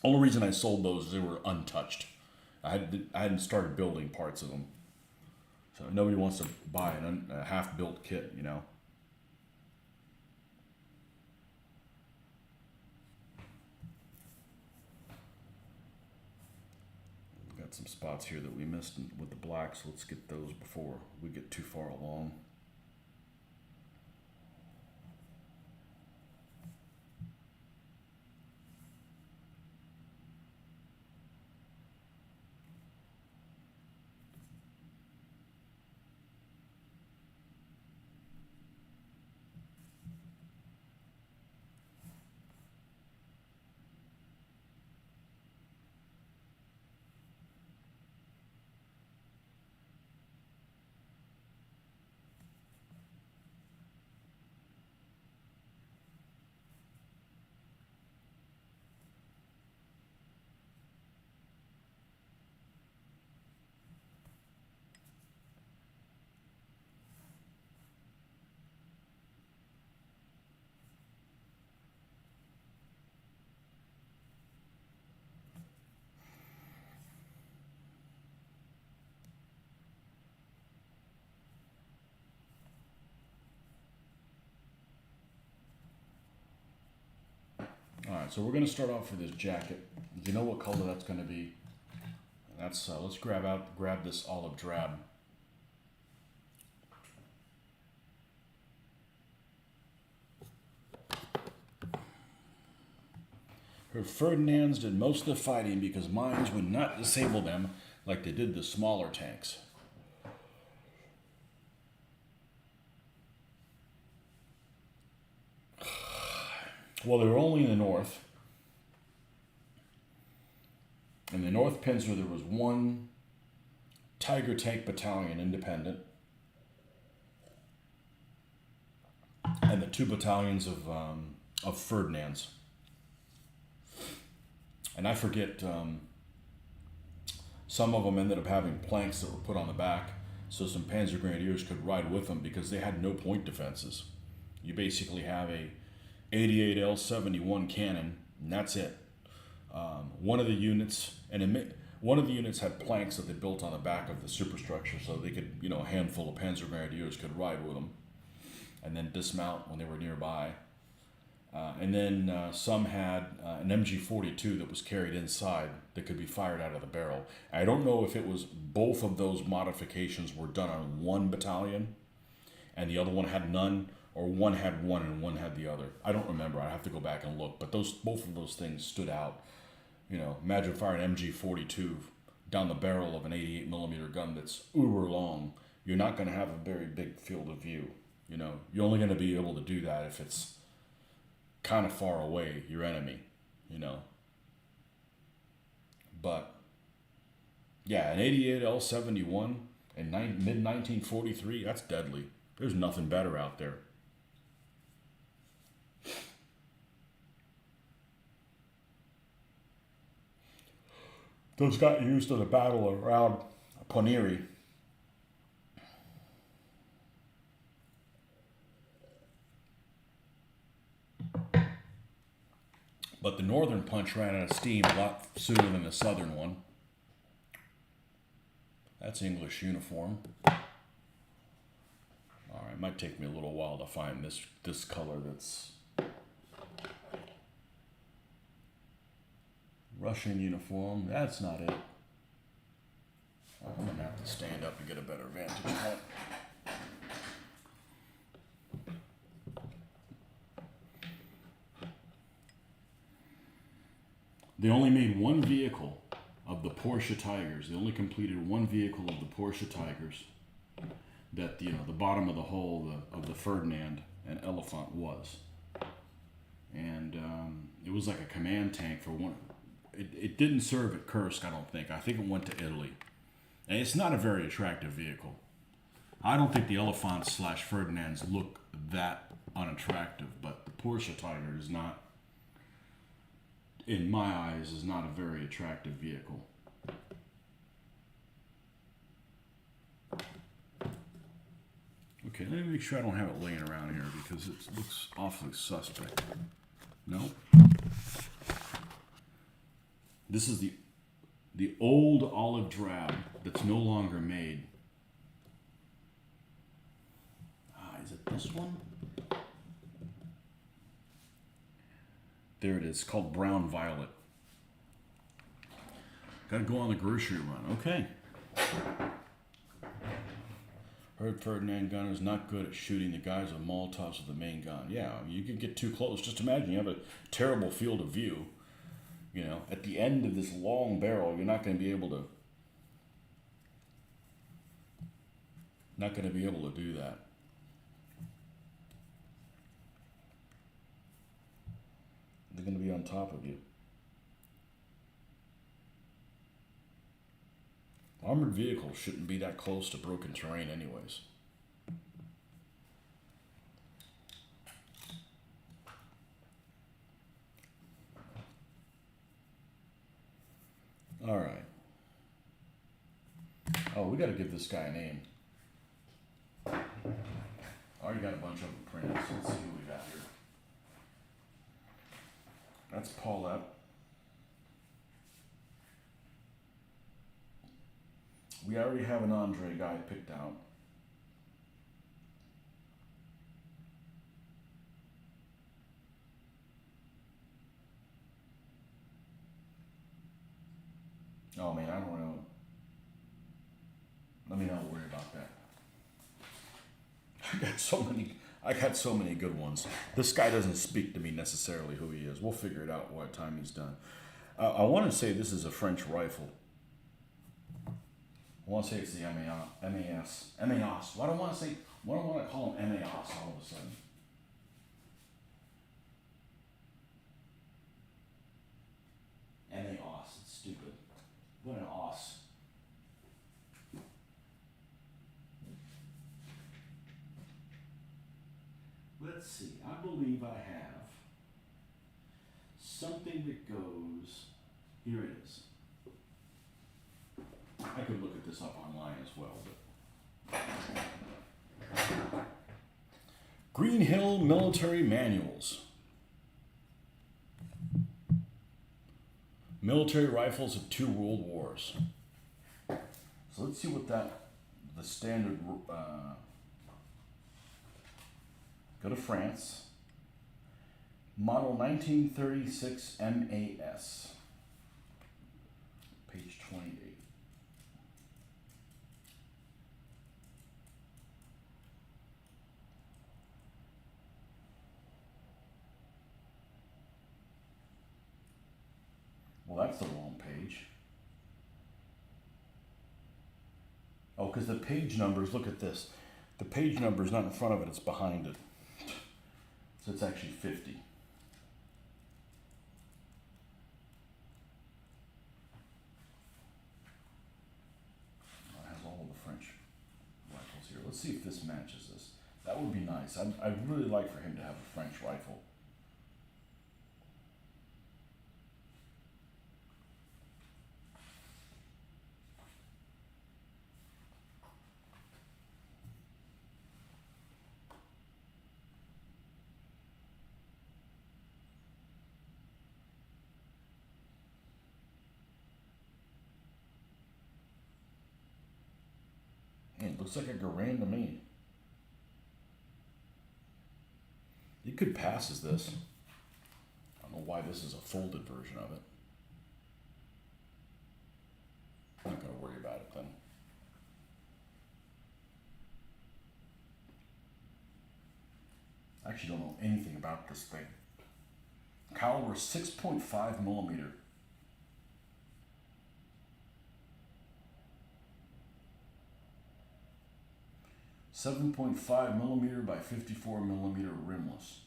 Only reason I sold those is they were untouched. I hadn't started building parts of them. So nobody wants to buy a half-built kit, We've got some spots here that we missed with the black, so let's get those before we get too far along. right, so we're going to start off with this jacket. You know what color that's going to be? That's let's grab this olive drab. Her Ferdinands did most of the fighting because mines would not disable them like they did the smaller tanks. Well, they were only in the north. In the North Pincer, there was one Tiger Tank Battalion independent, and the 2 battalions of Ferdinands. And I forget, some of them ended up having planks that were put on the back, so some Panzer Grenadiers could ride with them because they had no point defenses. You basically have a 88 L71 cannon, and that's it. One of the units had planks that they built on the back of the superstructure, so they could, a handful of Panzer Grenadiers could ride with them, and then dismount when they were nearby. And then some had an MG42 that was carried inside that could be fired out of the barrel. I don't know if it was both of those modifications were done on one battalion, and the other one had none, or one had one and one had the other. I don't remember. I have to go back and look. But both of those things stood out. Imagine firing an MG42 down the barrel of an 88 millimeter gun that's uber long. You're not going to have a very big field of view. You're only going to be able to do that if it's kind of far away, your enemy. But yeah, an 88 L71 in mid 1943, that's deadly. There's nothing better out there. Those got used in the battle around Poniri. But the northern punch ran out of steam a lot sooner than the southern one. That's English uniform. All right, it might take me a little while to find this color that's Russian uniform. That's not it. I'm gonna have to stand up to get a better vantage point. They only made one vehicle of the Porsche Tigers. They only completed one vehicle of the Porsche Tigers that the bottom of the hull of the Ferdinand and Elephant was. And it was like a command tank for one. It didn't serve at Kursk, I don't think. I think it went to Italy. And it's not a very attractive vehicle. I don't think the Elephants / Ferdinands look that unattractive, but the Porsche Tiger is not, in my eyes, is not a very attractive vehicle. Okay, let me make sure I don't have it laying around here because it looks awfully suspect. Nope. This is the old olive drab that's no longer made. Is it this one? There it is. It's called Brown Violet. Gotta go on the grocery run. Okay. Heard Ferdinand gunner's not good at shooting the guys with Molotovs with the main gun. Yeah, you can get too close. Just imagine you have a terrible field of view. At the end of this long barrel, you're not going to be able to do that. They're going to be on top of you. Armored vehicles shouldn't be that close to broken terrain anyways. All right. Oh, we got to give this guy a name. I already got a bunch of them printed, so let's see who we got here. That's Paulette. We already have an Andre guy picked out. Oh man, I don't know. Let me not worry about that. I got so many good ones. This guy doesn't speak to me necessarily who he is. We'll figure it out what time he's done. I want to say this is a French rifle. I want to say it's the MAS. MAS. Why do I want to say? Why do I want to call him MAS all of a sudden? MAS. It's stupid. What an os. Let's see. I believe I have something that goes. Here it is. I could look at this up online as well, but Green Hill Military Manuals. Military rifles of 2 world wars. So let's see what the standard, go to France. Model 1936 MAS. Page 28. Well, that's the wrong page. Oh, because the page numbers, look at this. The page number is not in front of it, it's behind it. So it's actually 50. It has all of the French rifles here. Let's see if this matches this. That would be nice. I'd really like for him to have a French rifle. It looks like a Garand to me. It could pass as this. I don't know why this is a folded version of it. I'm not going to worry about it then. I actually don't know anything about this thing. Caliber 6.5 millimeter. 7.5 millimeter by 54 millimeter rimless.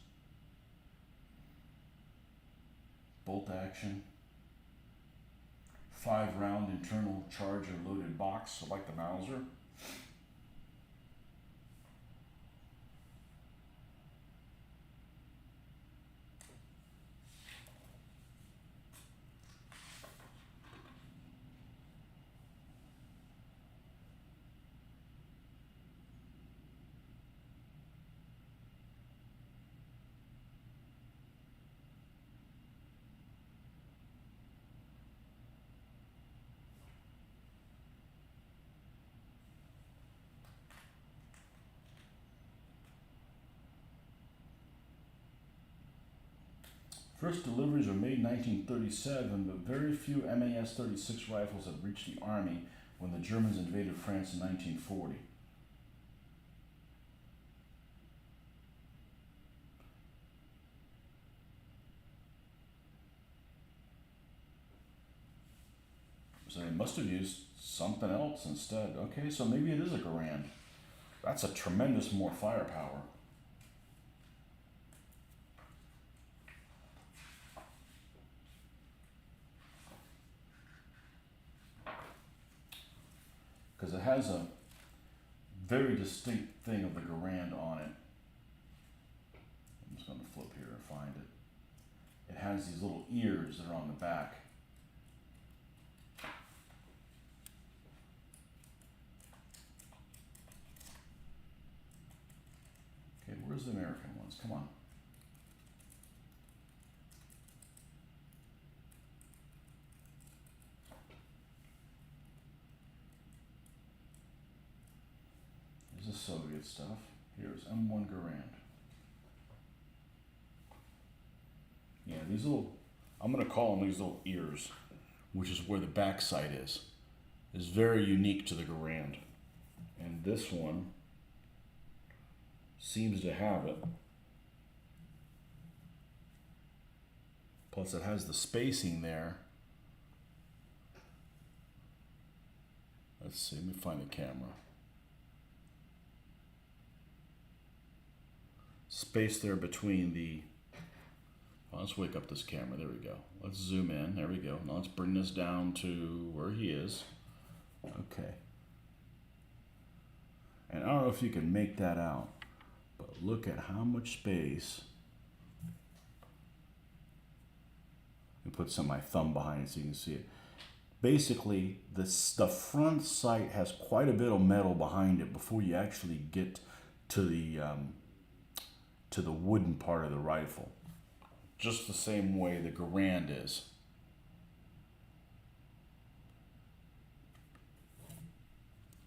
Bolt action. 5-round internal charger loaded box, so like the Mauser. First deliveries were made in 1937, but very few MAS-36 rifles had reached the Army when the Germans invaded France in 1940. So they must have used something else instead. Okay, so maybe it is a Garand. That's a tremendous more firepower. Because it has a very distinct thing of the Garand on it. I'm just going to flip here and find it. It has these little ears that are on the back. Okay, where's the American ones? Come on. This is Soviet stuff. Here's M1 Garand. Yeah, these little, I'm going to call them these little ears. which is where the back sight is very unique to the Garand. And this one seems to have it. Plus it has the spacing there. Let's see, let me find the camera. Space there between the, well, let's wake up this camera, there we go. Let's zoom in, there we go. Now let's bring this down to where he is. Okay. And I don't know if you can make that out, but look at how much space. Let me put some of my thumb behind it so you can see it. Basically, the front sight has quite a bit of metal behind it before you actually get to the wooden part of the rifle. Just the same way the Garand is.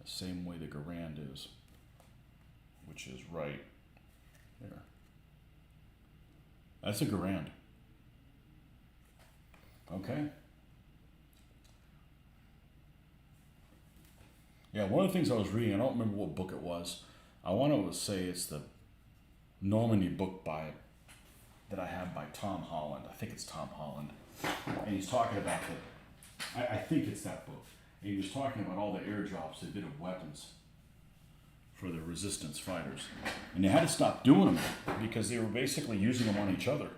The same way the Garand is, which is right there. That's a Garand. Okay. Yeah, one of the things I was reading, I don't remember what book it was. I want to say it's the Normandy book that I have by Tom Holland. I think it's Tom Holland. And he's talking about I think it's that book. And he was talking about all the airdrops they did of weapons for the resistance fighters. And they had to stop doing them because they were basically using them on each other.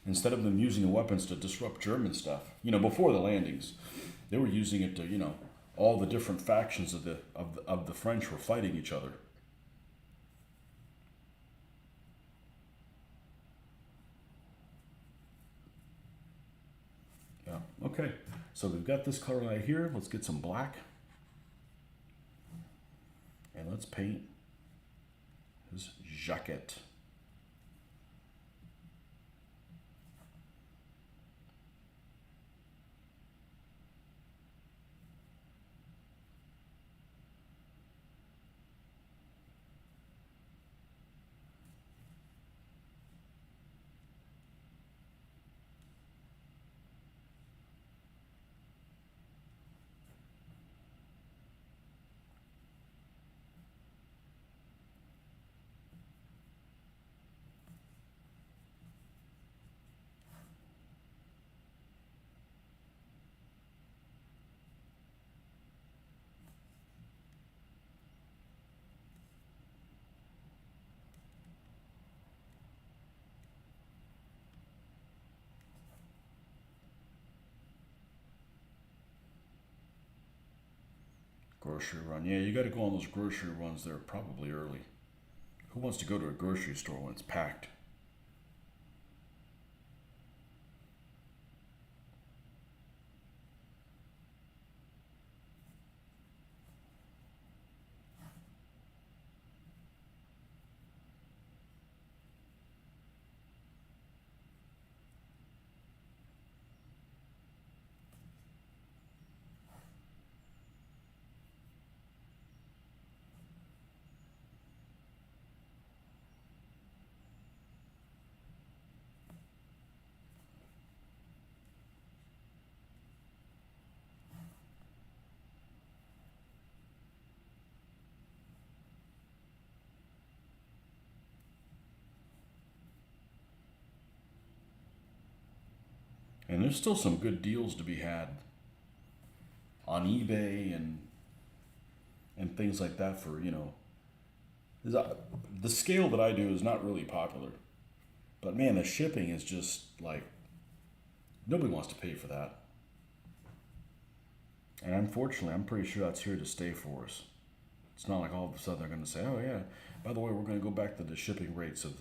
Instead of them using the weapons to disrupt German stuff. Before the landings, they were using it to, all the different factions of the French were fighting each other. Yeah, okay. So we've got this color right here. Let's get some black. And let's paint his jacket. Grocery run. Yeah, you got to go on those grocery runs. They're probably early. Who wants to go to a grocery store when it's packed? And there's still some good deals to be had on eBay and things like that for, the scale that I do is not really popular. But man, the shipping is just like, nobody wants to pay for that. And unfortunately, I'm pretty sure that's here to stay for us. It's not like all of a sudden they're going to say, oh yeah, by the way, we're going to go back to the shipping rates of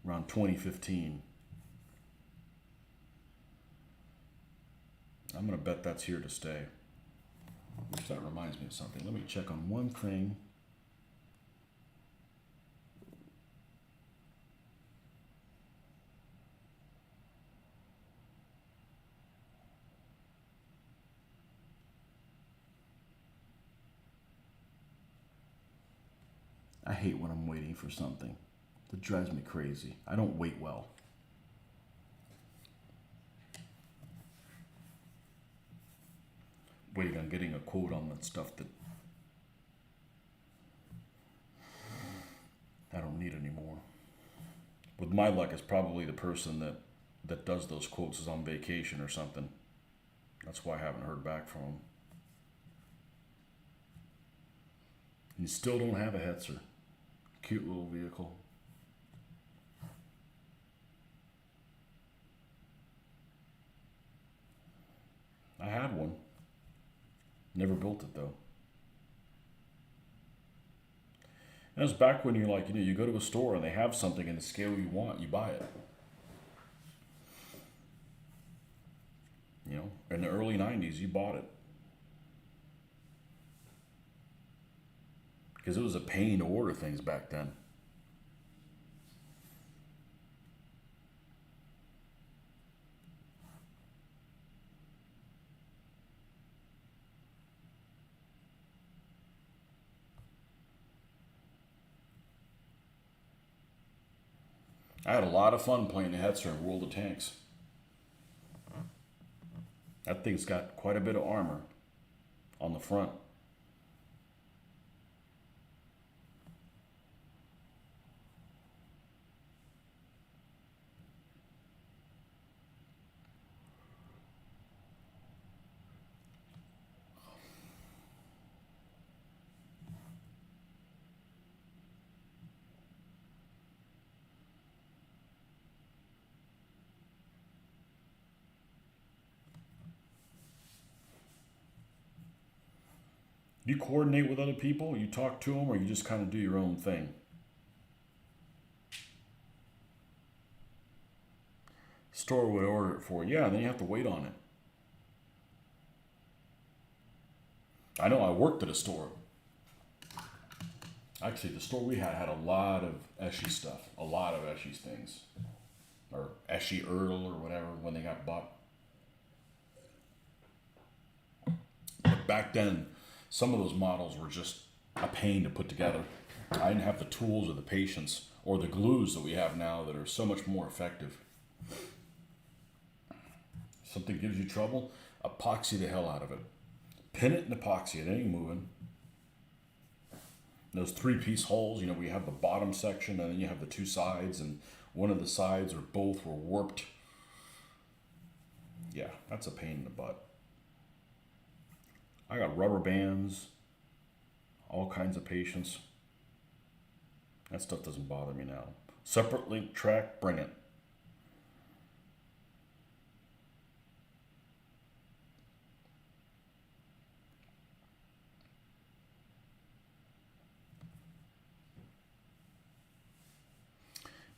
around 2015. I'm going to bet that's here to stay. Which that reminds me of something. Let me check on one thing. I hate when I'm waiting for something. That drives me crazy. I don't wait well. waiting on getting a quote on that stuff that I don't need anymore. With my luck, it's probably the person that does those quotes is on vacation or something. That's why I haven't heard back from him. And you still don't have a Hetzer. Cute little vehicle. I had one. Never built it though. And it's back when you're like, you go to a store and they have something in the scale you want, you buy it. In the early 90s, you bought it. Because it was a pain to order things back then. I had a lot of fun playing the Hetzer in World of Tanks. That thing's got quite a bit of armor on the front. You coordinate with other people, you talk to them, or you just kind of do your own thing? Store would order it for you. Yeah, then you have to wait on it. I know I worked at a store. Actually, the store we had a lot of Eshy stuff. A lot of Eshy's things. Or Eshy Earl or whatever when they got bought. But back then, some of those models were just a pain to put together. I didn't have the tools or the patience or the glues that we have now that are so much more effective. Something gives you trouble, epoxy the hell out of it. Pin it and epoxy it, it ain't moving. Those 3-piece holes, we have the bottom section and then you have the 2 sides, and one of the sides or both were warped. Yeah, that's a pain in the butt. I got rubber bands, all kinds of patience. That stuff doesn't bother me now. Separate link track, bring it.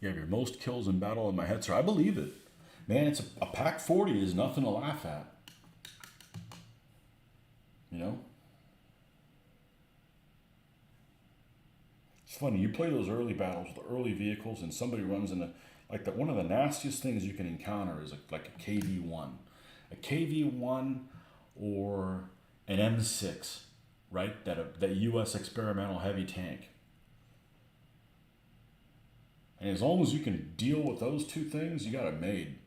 You have your most kills in battle in my Hetzer. I believe it. Man, it's a pack 40 is nothing to laugh at. It's funny, you play those early battles with early vehicles and somebody runs into, one of the nastiest things you can encounter is like a KV-1. A KV-1 or an M6, right? That US experimental heavy tank. And as long as you can deal with those 2 things, you got it made.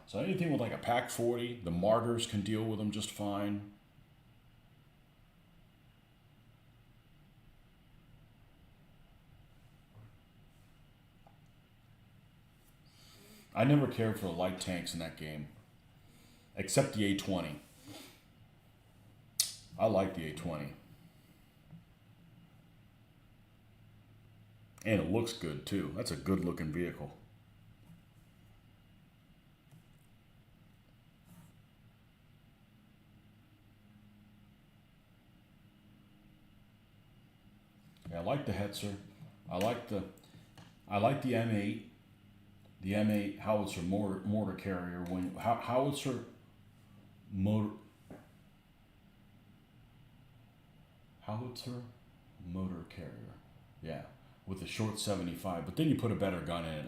So anything with like a pack 40, the martyrs can deal with them just fine. I never cared for the light tanks in that game, except the A20. I like the A20. And it looks good too. That's a good looking vehicle. Yeah, I like the Hetzer. I like the M8. The M8 howitzer mortar carrier. Howitzer motor carrier. Yeah, with a short 75. But then you put a better gun in it.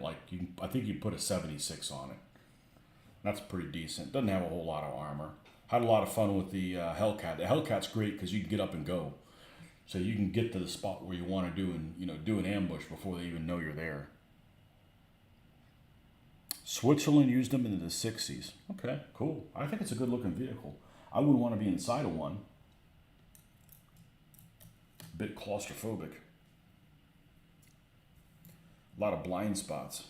I think you put a 76 on it. That's pretty decent. Doesn't have a whole lot of armor. Had a lot of fun with the Hellcat. The Hellcat's great because you can get up and go. So you can get to the spot where you want to do an ambush before they even know you're there. Switzerland used them in the 60s. Okay, cool. I think it's a good looking vehicle. I wouldn't want to be inside of one. A bit claustrophobic. A lot of blind spots.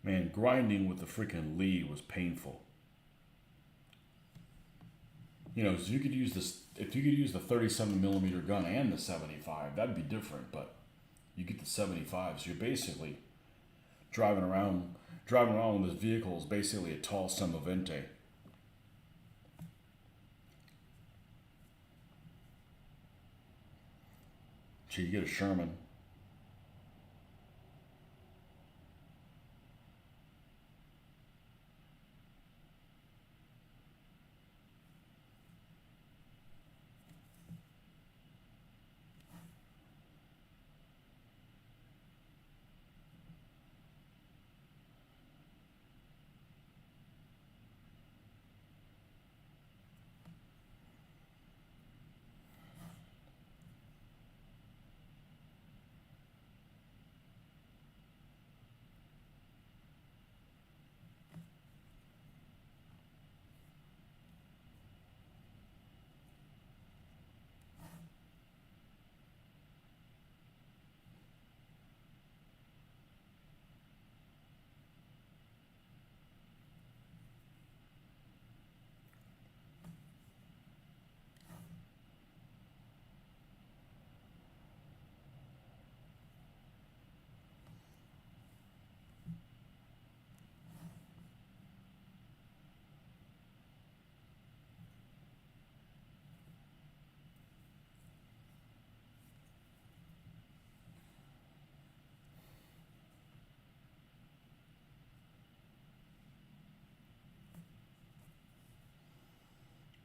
Man, grinding with the freaking Lee was painful. You know, so you could use this if you could use the 37 millimeter gun and the 75, that'd be different. But you get the 75, so you're basically driving around with this vehicle is basically a tall Semovente. So you get a Sherman.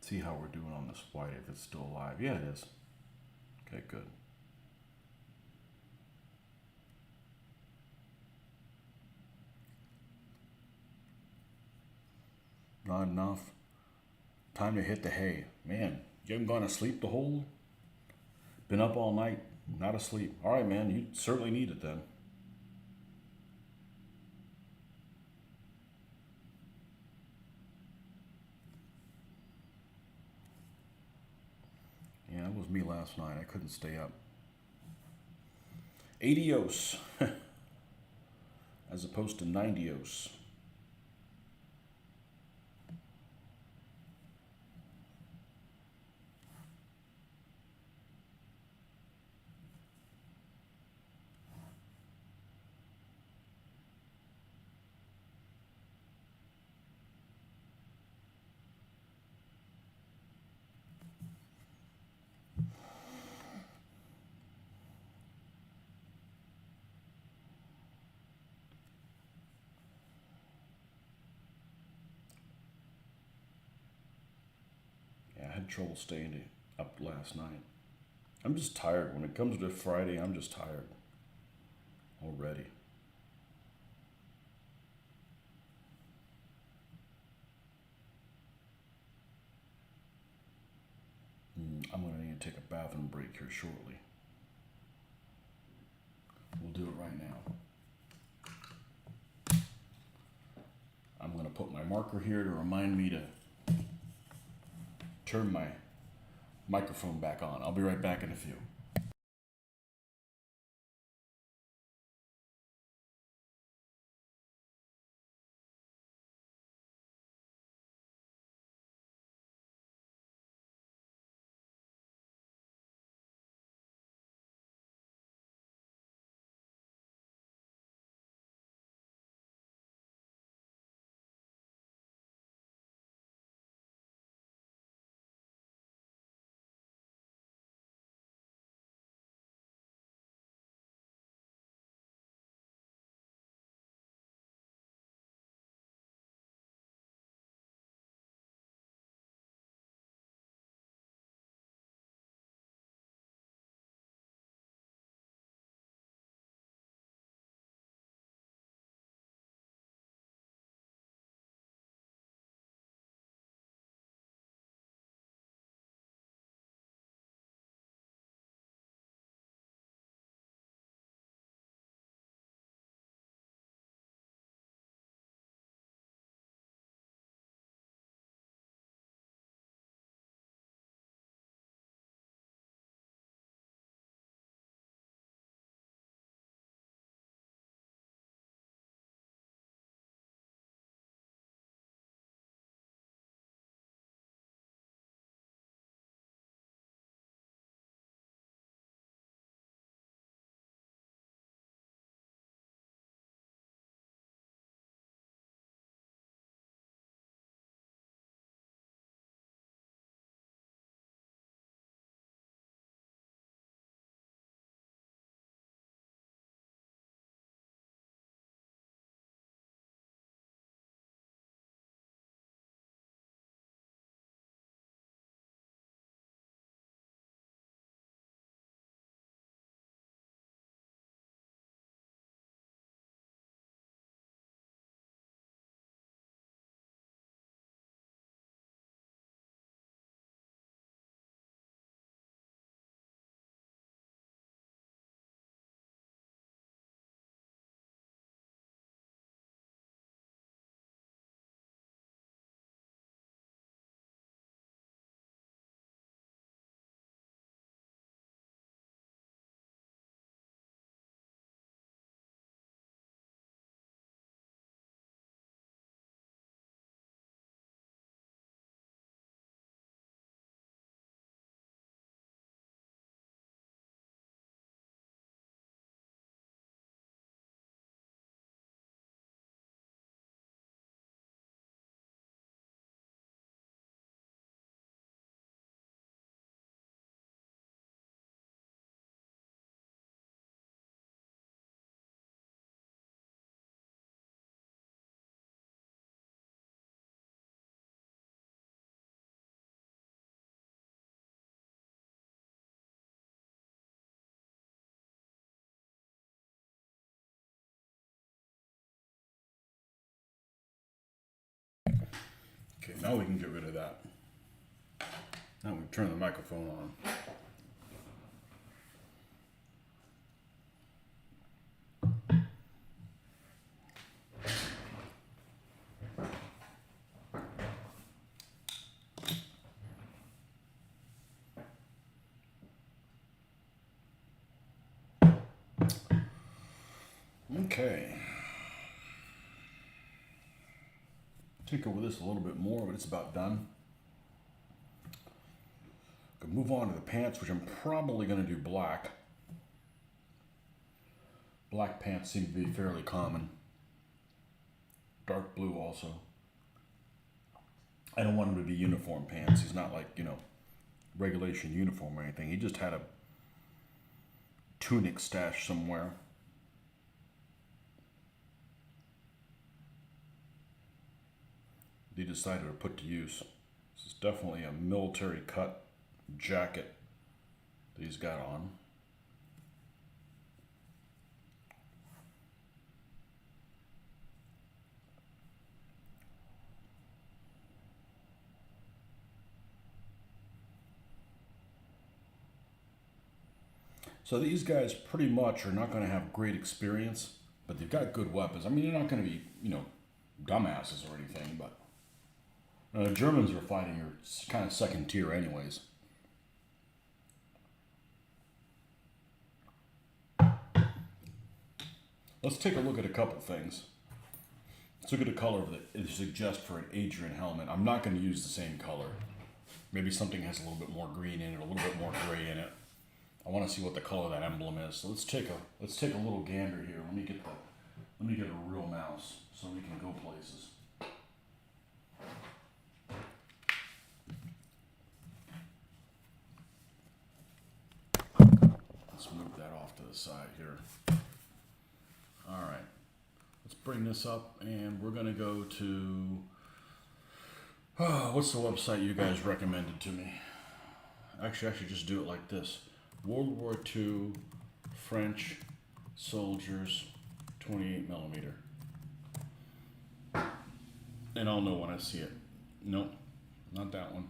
See how we're doing on this white, if it's still alive. Yeah, it is. Okay, good. Not enough. Time to hit the hay. Man, you haven't gone to sleep the whole... Been up all night, not asleep. All right, man, you certainly need it then. Yeah, that was me last night. I couldn't stay up. Adios, as opposed to 90os. Yeah, I had trouble staying up last night. I'm just tired. When it comes to Friday, I'm just tired already. I'm going to need to take a bathroom break here shortly. We'll do it right now. I'm going to put my marker here to remind me to turn my microphone back on. I'll be right back in a few. Okay, now we can get rid of that. Now we turn the microphone on. Okay. Tinker with this a little bit more, but it's about done. Could move on to the pants, which I'm probably going to do black. Black pants seem to be fairly common. Dark blue also. I don't want him to be uniform pants. He's not like, regulation uniform or anything. He just had a tunic stashed somewhere. He decided to put to use. This is definitely a military cut jacket that he's got on. So these guys pretty much are not going to have great experience, but they've got good weapons. I mean, they're not going to be, dumbasses or anything, but Germans are fighting are kind of second tier, anyways. Let's take a look at a couple things. Let's look at a color that it suggests for an Adrian helmet. I'm not going to use the same color. Maybe something has a little bit more green in it, a little bit more gray in it. I want to see what the color of that emblem is. So let's take a little gander here. Let me get a real mouse so we can go places. Let's move that off to the side here. All right. Let's bring this up and we're going to go to, what's the website you guys recommended to me? Actually, I should just do it like this. World War II French soldiers 28 millimeter. And I'll know when I see it. Nope, not that one.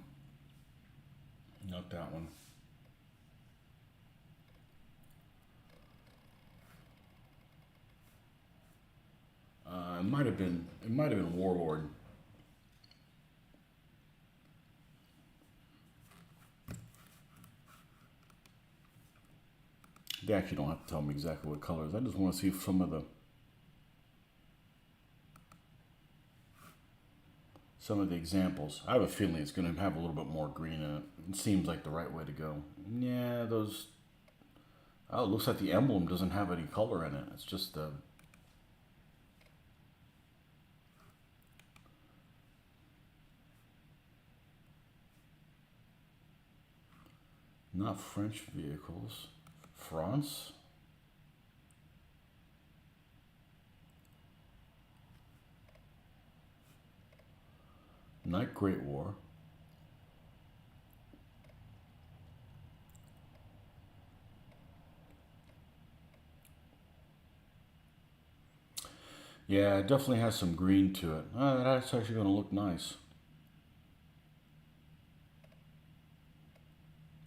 Not that one. It might have been Warlord. They actually don't have to tell me exactly what colors. I just want to see some of the examples. I have a feeling it's going to have a little bit more green in it. It seems like the right way to go. Yeah, those. Oh, it looks like the emblem doesn't have any color in it. It's just the. Not French vehicles. France? Not Great War. Yeah, it definitely has some green to it. That's actually going to look nice.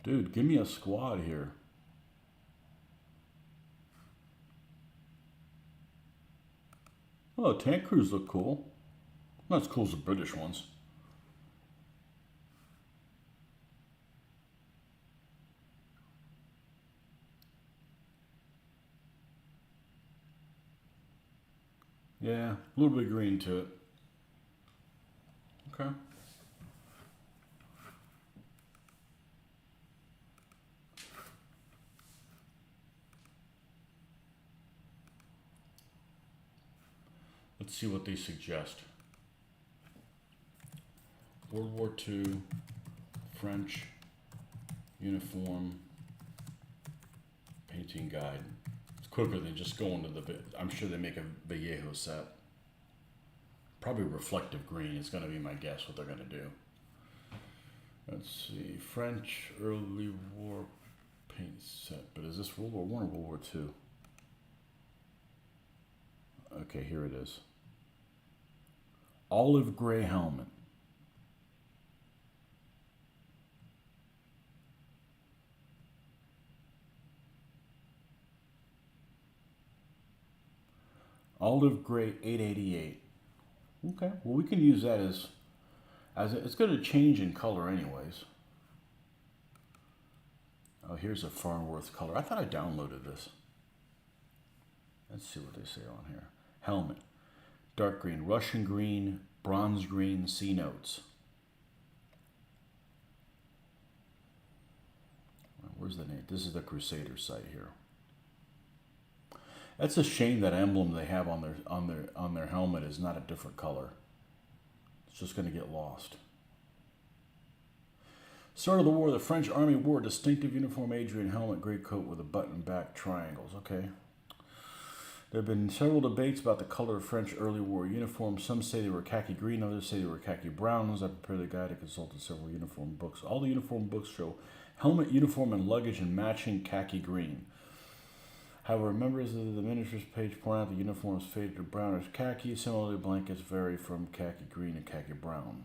Dude, give me a squad here. Oh, tank crews look cool. Not as cool as the British ones. Yeah, a little bit of green to it. Okay. Let's see what they suggest. World War II, French, uniform, painting guide. It's quicker than just going to the, I'm sure they make a Vallejo set. Probably reflective green is going to be my guess what they're going to do. Let's see, French early war paint set, but is this World War I or World War II? Okay, here it is. Olive gray helmet. Olive gray 888. Okay, well we can use that as it's going to change in color anyways. Oh, here's a Farnworth color. I thought I downloaded this. Let's see what they say on here. Helmet. Dark green, Russian green, bronze green, C notes. Where's the name? This is the Crusader site here. That's a shame that emblem they have on their helmet is not a different color. It's just going to get lost. Start of the war, the French army wore a distinctive uniform Adrian helmet, gray coat with a button back triangles. Okay. There have been several debates about the color of French early war uniforms. Some say they were khaki green, others say they were khaki brown. As I prepared the guide, I consulted several uniform books. All the uniform books show helmet, uniform, and luggage in matching khaki green. However, members of the minister's page point out the uniforms faded to brownish khaki. Similarly, blankets vary from khaki green to khaki brown.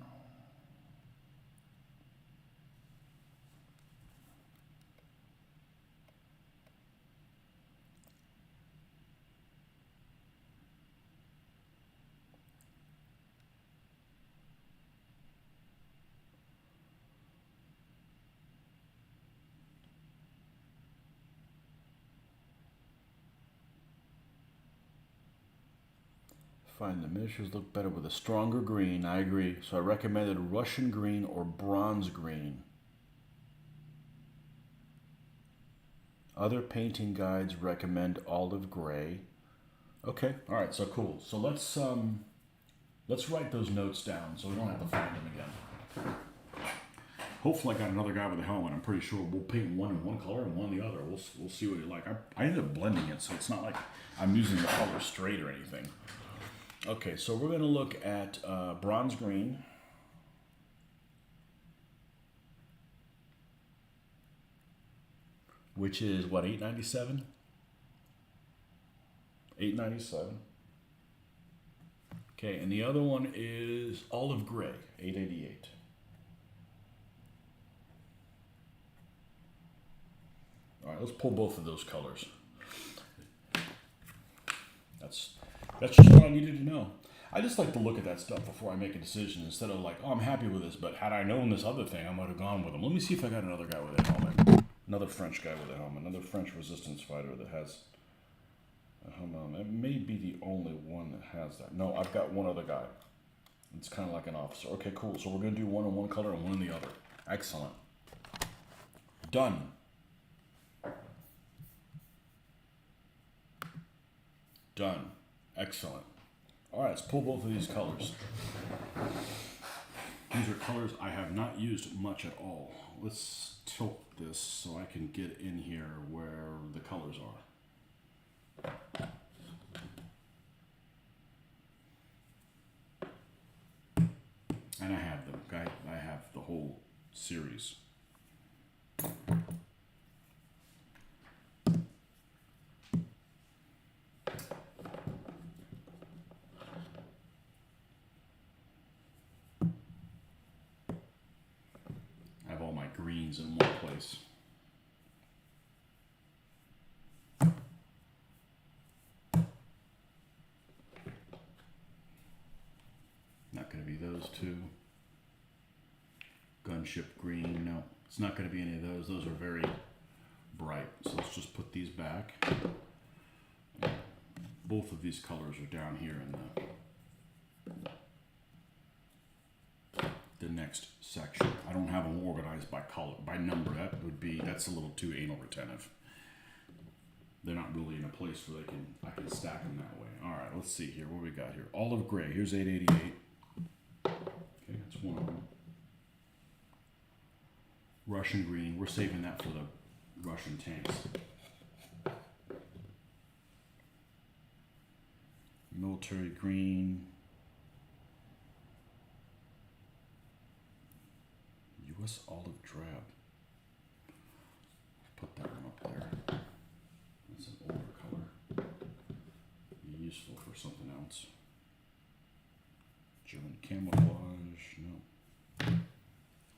Find the miniatures look better with a stronger green. I agree. So I recommended Russian green or bronze green. Other painting guides recommend olive gray. Okay, all right, so cool. So let's write those notes down so we don't have to find them again. Hopefully I got another guy with a helmet. I'm pretty sure we'll paint one in one color and one in the other. We'll see what you like. I ended up blending it, so it's not like I'm using the color straight or anything. Okay, so we're going to look at bronze green. Which is what, $8.97? $8.97. Okay, and the other one is olive gray, $8.88. All right, let's pull both of those colors. That's just what I needed to know. I just like to look at that stuff before I make a decision instead of like, oh, I'm happy with this, but had I known this other thing, I might have gone with them. Let me see if I got another guy with a helmet. Another French guy with a helmet. Another French resistance fighter that has a helmet on. It may be the only one that has that. No, I've got one other guy. It's kind of like an officer. Okay, cool. So we're going to do one in one color and one in the other. Excellent. Done. Done. Excellent. All right, let's pull both of these colors. These are colors I have not used much at all. Let's tilt this so I can get in here where the colors are. And I have them, okay? I have the whole series. I have all my greens in one place. Not going to be those two. Gunship green, no. It's not going to be any of those. Those are very bright. So let's just put these back. Both of these colors are down here in the next section. I don't have them organized by color, by number. That's a little too anal retentive. They're not really in a place where I can stack them that way. All right, let's see here. What we got here? Olive gray. Here's 888. Okay, that's one of them. Russian green. We're saving that for the Russian tanks. Military green. U.S. olive drab. Put that one up there. That's an older color. Be useful for something else. German camouflage. No.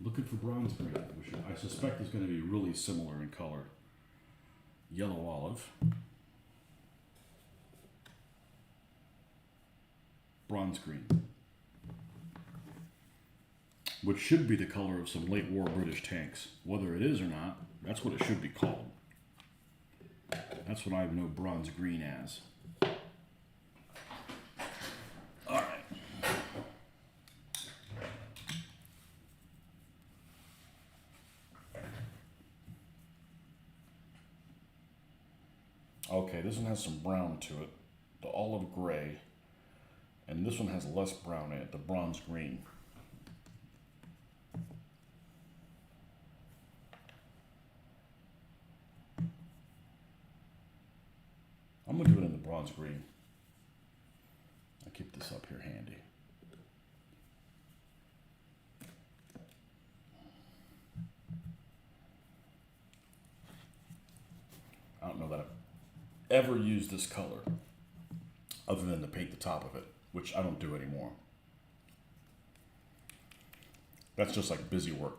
Looking for bronze green, which I suspect is going to be really similar in color. Yellow olive. Bronze green. Which should be the color of some late war British tanks. Whether it is or not, that's what it should be called. That's what I know bronze green as. Alright. Okay, this one has some brown to it. The olive gray. And this one has less brown in it, the bronze green. I'm going to do it in the bronze green. I'll keep this up here handy. I don't know that I've ever used this color other than to paint the top of it, which I don't do anymore. That's just like busy work.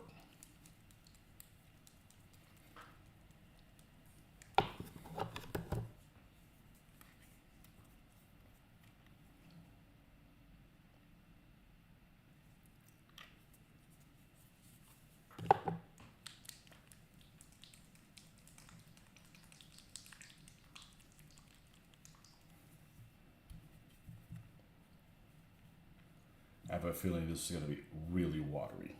have a feeling this is going to be really watery.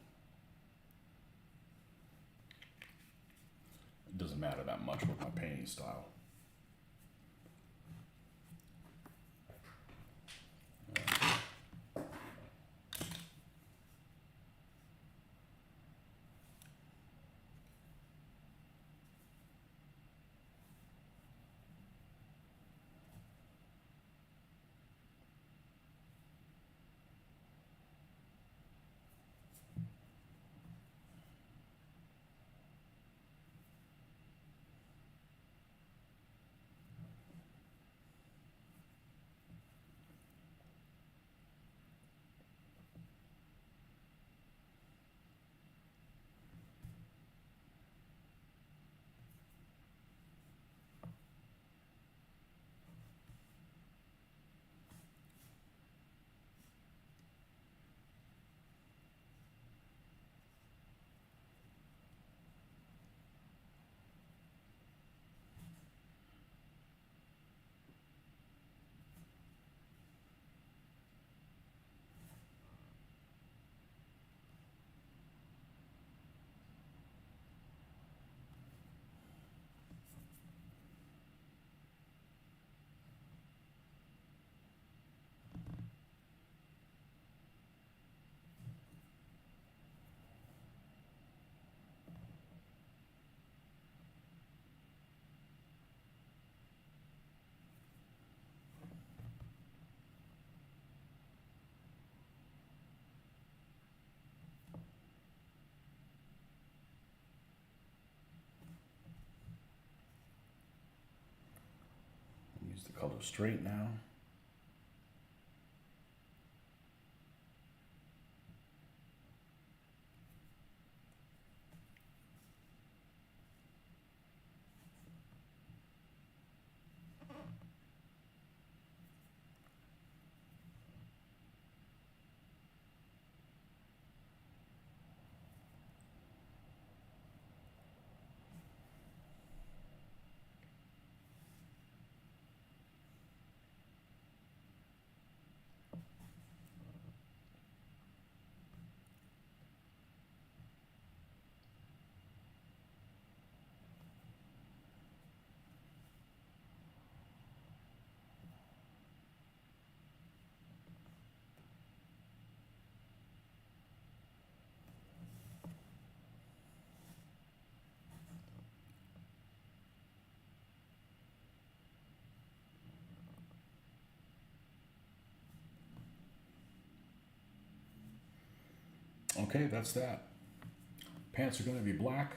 It doesn't matter that much with my painting style. Use the color straight now. Okay, that's that. Pants are going to be black.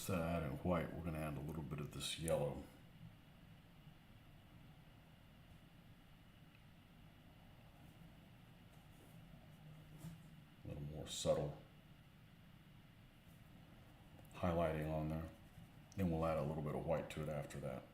Instead of adding white, we're going to add a little bit of this yellow. A little more subtle highlighting on there. Then we'll add a little bit of white to it after that.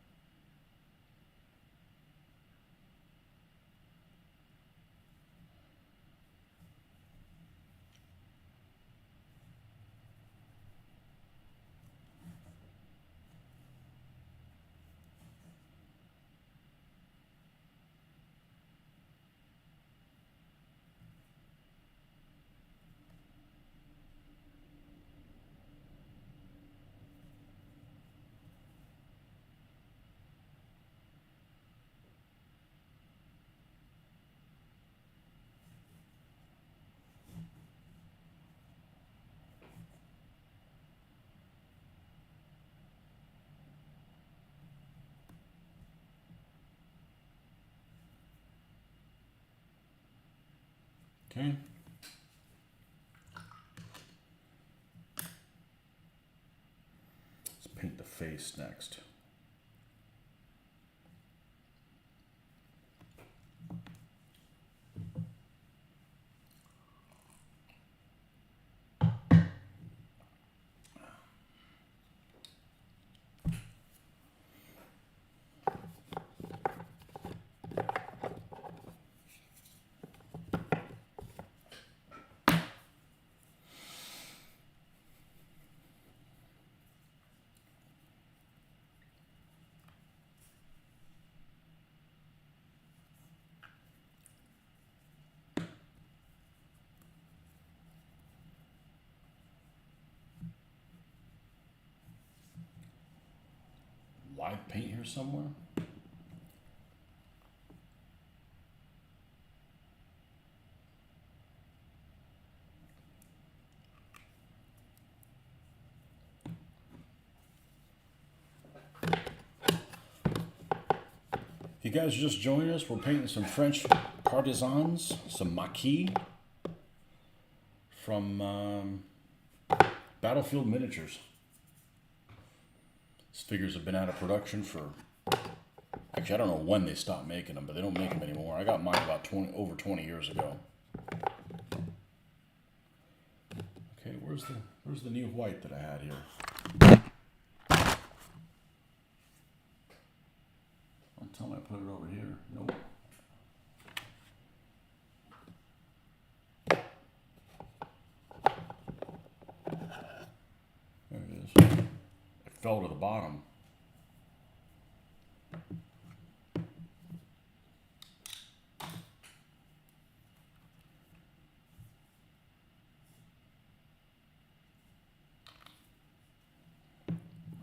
Okay. Let's paint the face next. Live paint here somewhere? If you guys just joined us, we're painting some French partisans, some maquis from Battlefield Miniatures. These figures have been out of production for, actually I don't know when they stopped making them, but they don't make them anymore. I got mine about over 20 years ago. Okay, where's the new white that I had here? Don't tell me I put it over here. Nope. There it is. It fell to the bottom.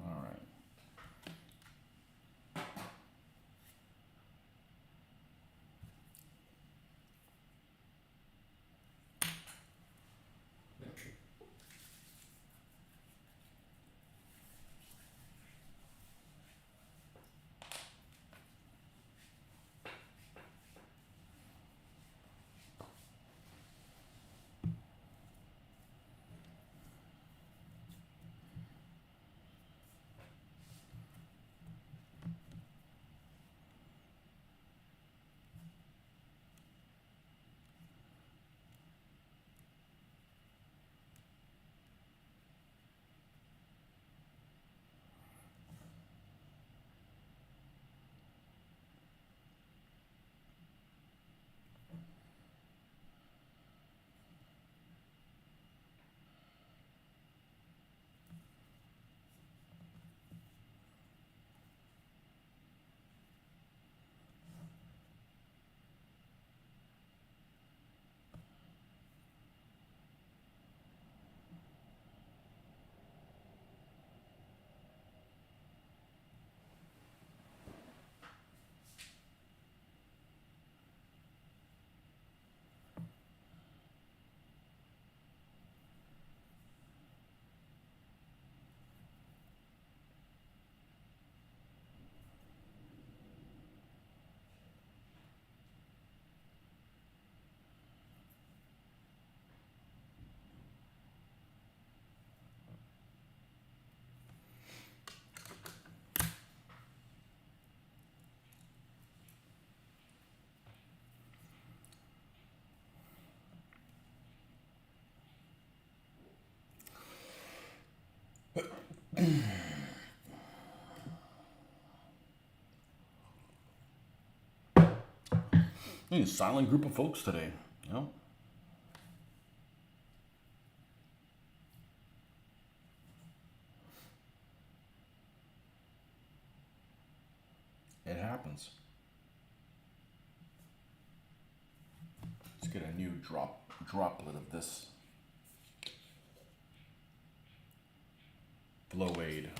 All right. A silent group of folks today. Yep. It happens. Let's get a new droplet of this Flow Aid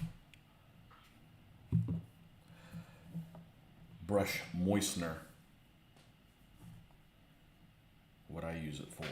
brush moistener. What I use it for.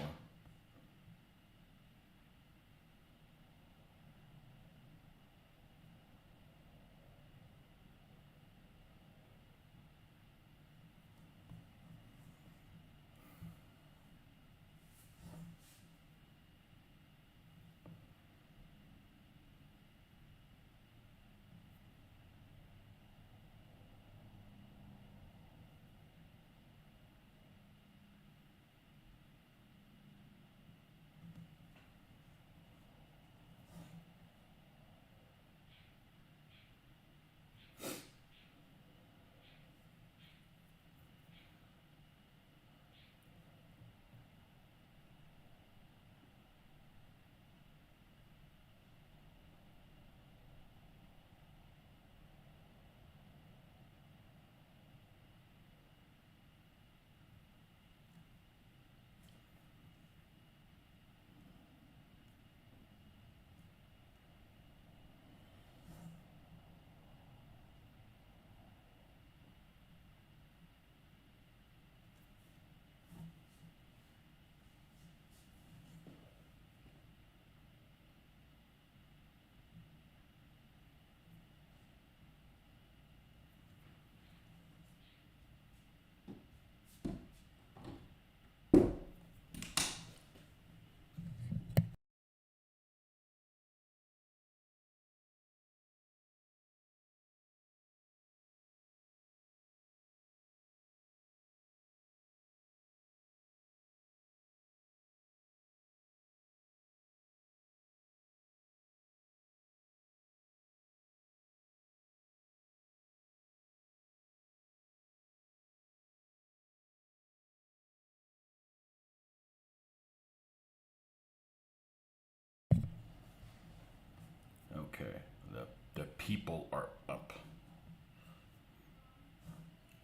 people are up.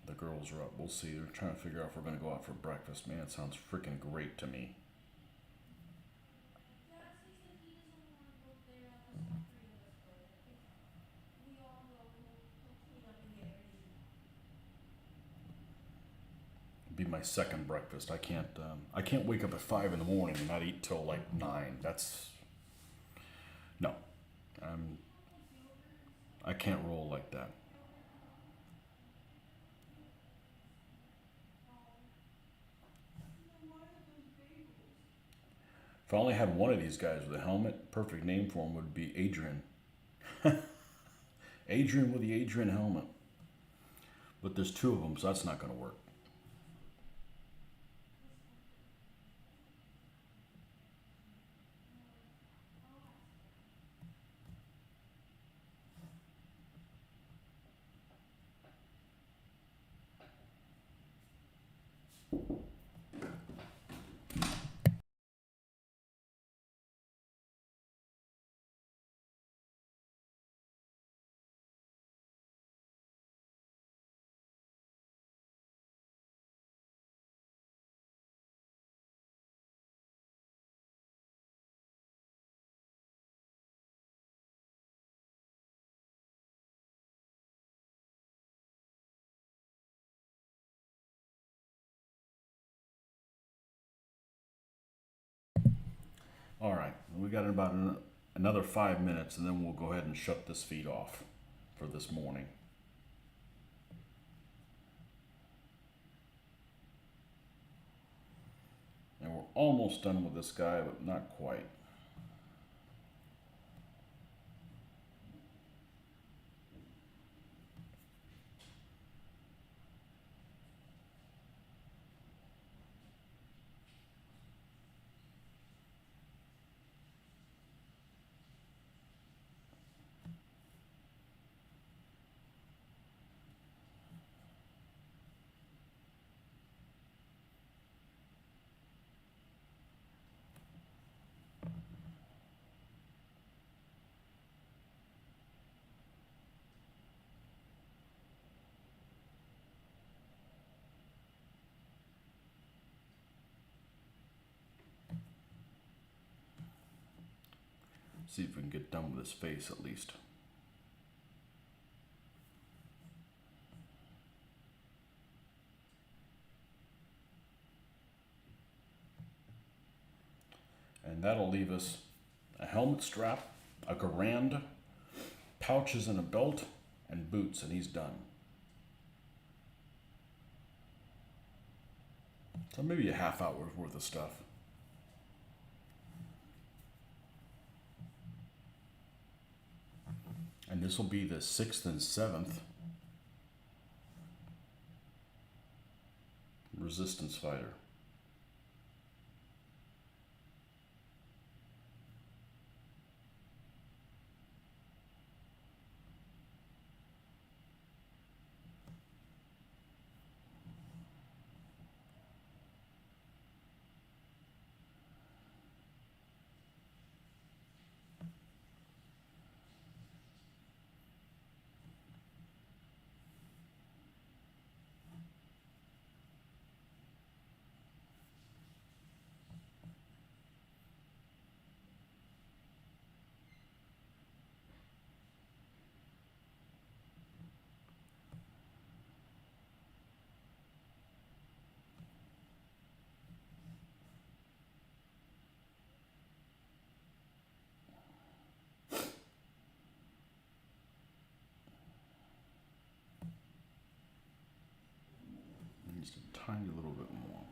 The girls are up. We'll see. They're trying to figure out if we're going to go out for breakfast. Man, it sounds freaking great to me. Be my second breakfast. I can't wake up at 5 in the morning and not eat till like 9. That's no. I can't roll like that. If I only had one of these guys with a helmet, perfect name for him would be Adrian. Adrian with the Adrian helmet. But there's 2 of them, so that's not going to work. All right, we got about another 5 minutes, and then we'll go ahead and shut this feed off for this morning. And we're almost done with this guy, but not quite. See if we can get done with his face at least. And that'll leave us a helmet strap, a garand, pouches and a belt, and boots, and he's done. So maybe a half hour's worth of stuff. And this will be the 6th and 7th resistance fighter. Just a tiny little bit more.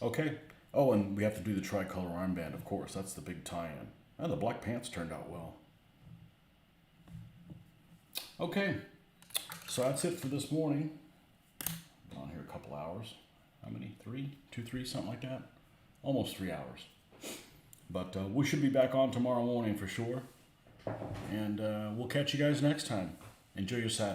Okay. Oh, and we have to do the tricolor armband, of course. That's the big tie-in. And the black pants turned out well. Okay. So that's it for this morning. Been on here a couple hours. How many? 3? 2, 3, something like that. Almost 3 hours. But we should be back on tomorrow morning for sure. And we'll catch you guys next time. Enjoy your Saturday.